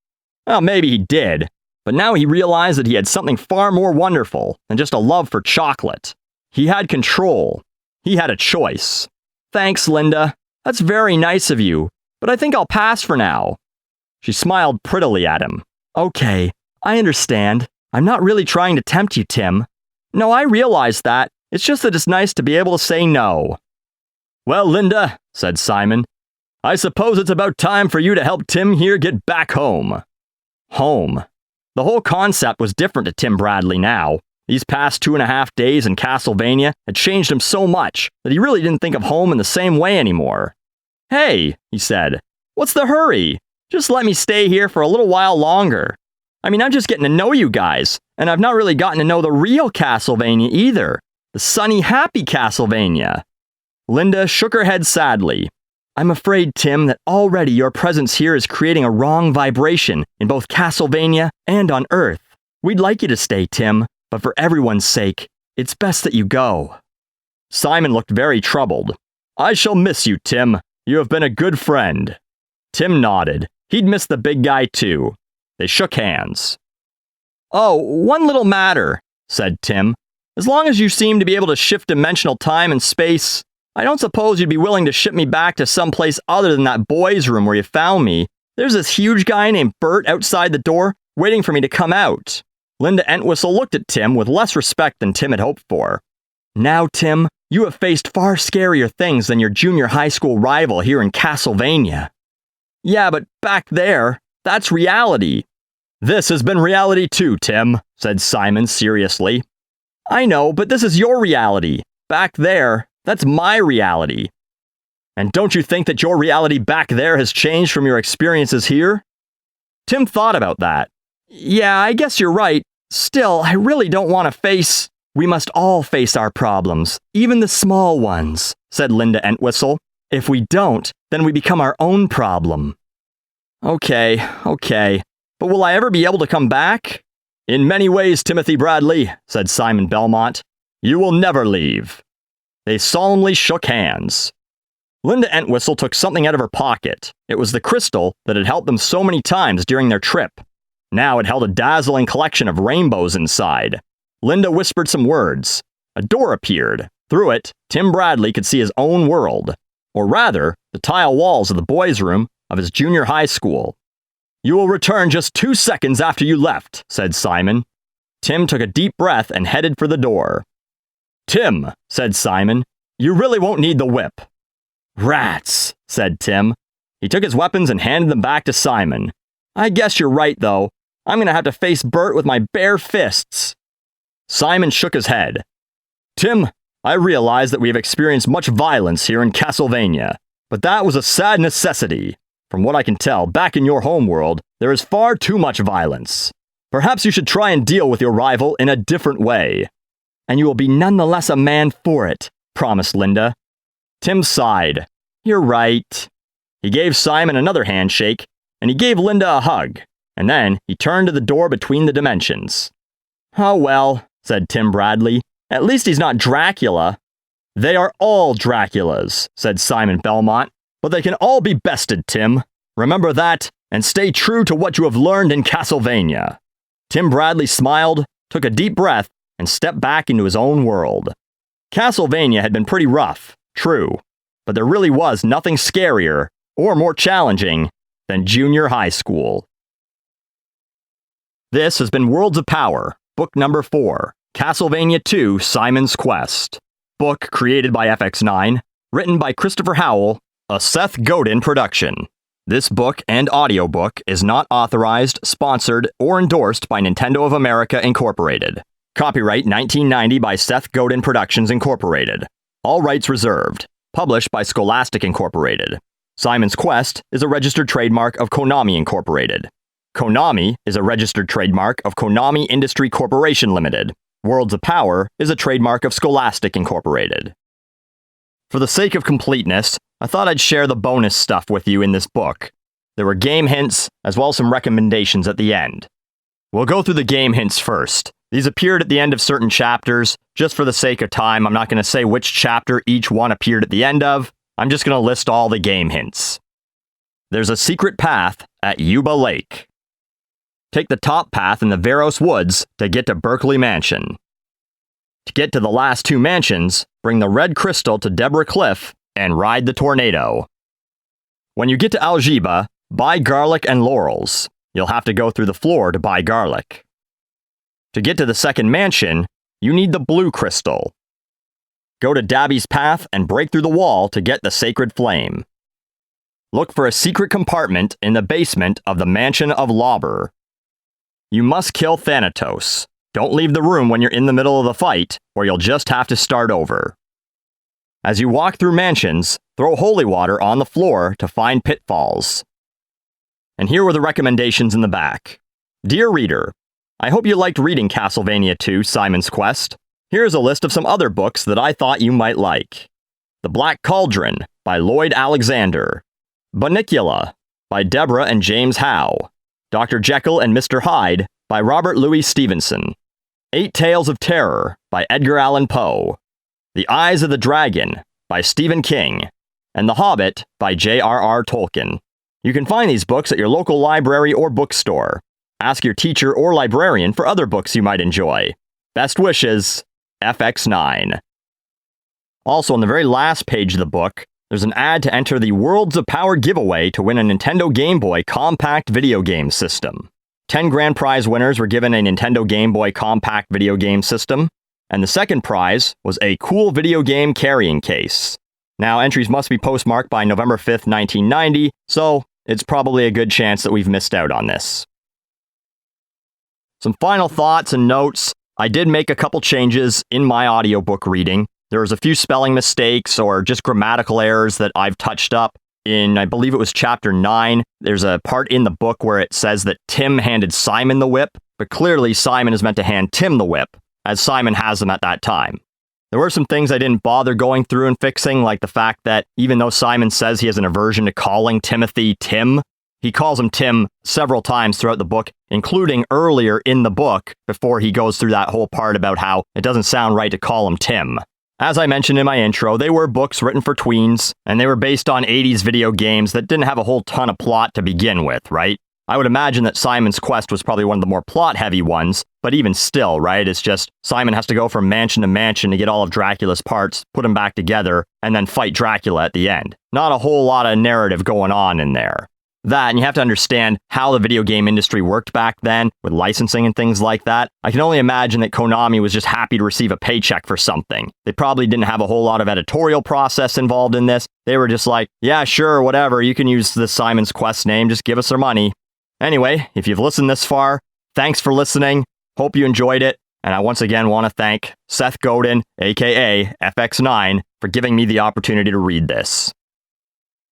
Well, maybe he did. But now he realized that he had something far more wonderful than just a love for chocolate. He had control. He had a choice. "Thanks, Linda. That's very nice of you, but I think I'll pass for now." She smiled prettily at him. "Okay, I understand. I'm not really trying to tempt you, Tim. No, I realize that. It's just that it's nice to be able to say no." "Well, Linda," said Simon, "I suppose it's about time for you to help Tim here get back home." Home. The whole concept was different to Tim Bradley now. These past 2.5 days in Castlevania had changed him so much that he really didn't think of home in the same way anymore. "Hey," he said, "what's the hurry? Just let me stay here for a little while longer. I mean, I'm just getting to know you guys, and I've not really gotten to know the real Castlevania either. The sunny, happy Castlevania. Linda shook her head sadly. I'm afraid, Tim, that already your presence here is creating a wrong vibration in both Castlevania and on Earth. We'd like you to stay, Tim, but for everyone's sake, it's best that you go. Simon looked very troubled. I shall miss you, Tim. You have been a good friend. Tim nodded. He'd missed the big guy too. They shook hands. Oh, one little matter, said Tim. As long as you seem to be able to shift dimensional time and space, I don't suppose you'd be willing to ship me back to some place other than that boys' room where you found me. There's this huge guy named Bert outside the door, waiting for me to come out. Linda Entwistle looked at Tim with less respect than Tim had hoped for. Now, Tim, you have faced far scarier things than your junior high school rival here in Castlevania. Yeah, but back there, that's reality. This has been reality too, Tim, said Simon seriously. I know, but this is your reality. Back there, that's my reality. And don't you think that your reality back there has changed from your experiences here? Tim thought about that. Yeah, I guess you're right. Still, I really don't want to face... We must all face our problems, even the small ones, said Linda Entwistle. If we don't, then we become our own problem. Okay. But will I ever be able to come back? In many ways, Timothy Bradley, said Simon Belmont. You will never leave. They solemnly shook hands. Linda Entwistle took something out of her pocket. It was the crystal that had helped them so many times during their trip. Now it held a dazzling collection of rainbows inside. Linda whispered some words. A door appeared. Through it, Tim Bradley could see his own world. Or rather, the tile walls of the boys' room of his junior high school. You will return just 2 seconds after you left, said Simon. Tim took a deep breath and headed for the door. Tim, said Simon, you really won't need the whip. Rats, said Tim. He took his weapons and handed them back to Simon. I guess you're right, though. I'm going to have to face Bert with my bare fists. Simon shook his head. Tim, I realize that we have experienced much violence here in Castlevania, but that was a sad necessity. From what I can tell, back in your homeworld, there is far too much violence. Perhaps you should try and deal with your rival in a different way. And you will be none the less a man for it, promised Linda. Tim sighed. You're right. He gave Simon another handshake, and he gave Linda a hug, and then he turned to the door between the dimensions. Oh well, said Tim Bradley. At least he's not Dracula. They are all Draculas, said Simon Belmont. But they can all be bested, Tim. Remember that, and stay true to what you have learned in Castlevania. Tim Bradley smiled, took a deep breath, and stepped back into his own world. Castlevania had been pretty rough, true, but there really was nothing scarier or more challenging than junior high school. This has been Worlds of Power, book number 4, Castlevania II: Simon's Quest. Book created by FX9, written by Christopher Howell, a Seth Godin production. This book and audiobook is not authorized, sponsored, or endorsed by Nintendo of America Incorporated. Copyright 1990 by Seth Godin Productions Incorporated. All rights reserved. Published by Scholastic Incorporated. Simon's Quest is a registered trademark of Konami Incorporated. Konami is a registered trademark of Konami Industry Corporation Limited. Worlds of Power is a trademark of Scholastic Incorporated. For the sake of completeness, I thought I'd share the bonus stuff with you in this book. There were game hints, as well as some recommendations at the end. We'll go through the game hints first. These appeared at the end of certain chapters. Just for the sake of time, I'm not going to say which chapter each one appeared at the end of. I'm just going to list all the game hints. There's a secret path at Yuba Lake. Take the top path in the Veros Woods to get to Berkeley Mansion. To get to the last 2 mansions, bring the red crystal to Deborah Cliff and ride the tornado. When you get to Algiba, buy garlic and laurels. You'll have to go through the floor to buy garlic. To get to the second mansion, you need the blue crystal. Go to Dabby's Path and break through the wall to get the sacred flame. Look for a secret compartment in the basement of the Mansion of Lauber. You must kill Thanatos. Don't leave the room when you're in the middle of the fight, or you'll just have to start over. As you walk through mansions, throw holy water on the floor to find pitfalls. And here were the recommendations in the back. Dear reader, I hope you liked reading Castlevania II: Simon's Quest. Here's a list of some other books that I thought you might like. The Black Cauldron by Lloyd Alexander. Bunnicula by Deborah and James Howe. Dr. Jekyll and Mr. Hyde by Robert Louis Stevenson. 8 Tales of Terror by Edgar Allan Poe. The Eyes of the Dragon by Stephen King. And The Hobbit by J.R.R. Tolkien. You can find these books at your local library or bookstore. Ask your teacher or librarian for other books you might enjoy. Best wishes, FX9. Also, on the very last page of the book, there's an ad to enter the Worlds of Power giveaway to win a Nintendo Game Boy compact video game system. 10 grand prize winners were given a Nintendo Game Boy compact video game system, and the second prize was a cool video game carrying case. Now, entries must be postmarked by November 5th, 1990, so it's probably a good chance that we've missed out on this. Some final thoughts and notes. I did make a couple changes in my audiobook reading. There was a few spelling mistakes or just grammatical errors that I've touched up. In, I believe it was chapter 9, there's a part in the book where it says that Tim handed Simon the whip, but clearly Simon is meant to hand Tim the whip, as Simon has them at that time. There were some things I didn't bother going through and fixing, like the fact that even though Simon says he has an aversion to calling Timothy Tim, he calls him Tim several times throughout the book, including earlier in the book, before he goes through that whole part about how it doesn't sound right to call him Tim. As I mentioned in my intro, they were books written for tweens, and they were based on 80s video games that didn't have a whole ton of plot to begin with, right? I would imagine that Simon's Quest was probably one of the more plot-heavy ones, but even still, right, it's just Simon has to go from mansion to mansion to get all of Dracula's parts, put them back together, and then fight Dracula at the end. Not a whole lot of narrative going on in there. That, and you have to understand how the video game industry worked back then, with licensing and things like that. I can only imagine that Konami was just happy to receive a paycheck for something. They probably didn't have a whole lot of editorial process involved in this. They were just like, yeah, sure, whatever, you can use the Simon's Quest name, just give us our money. Anyway, if you've listened this far, thanks for listening. Hope you enjoyed it. And I once again want to thank Seth Godin, aka FX9, for giving me the opportunity to read this.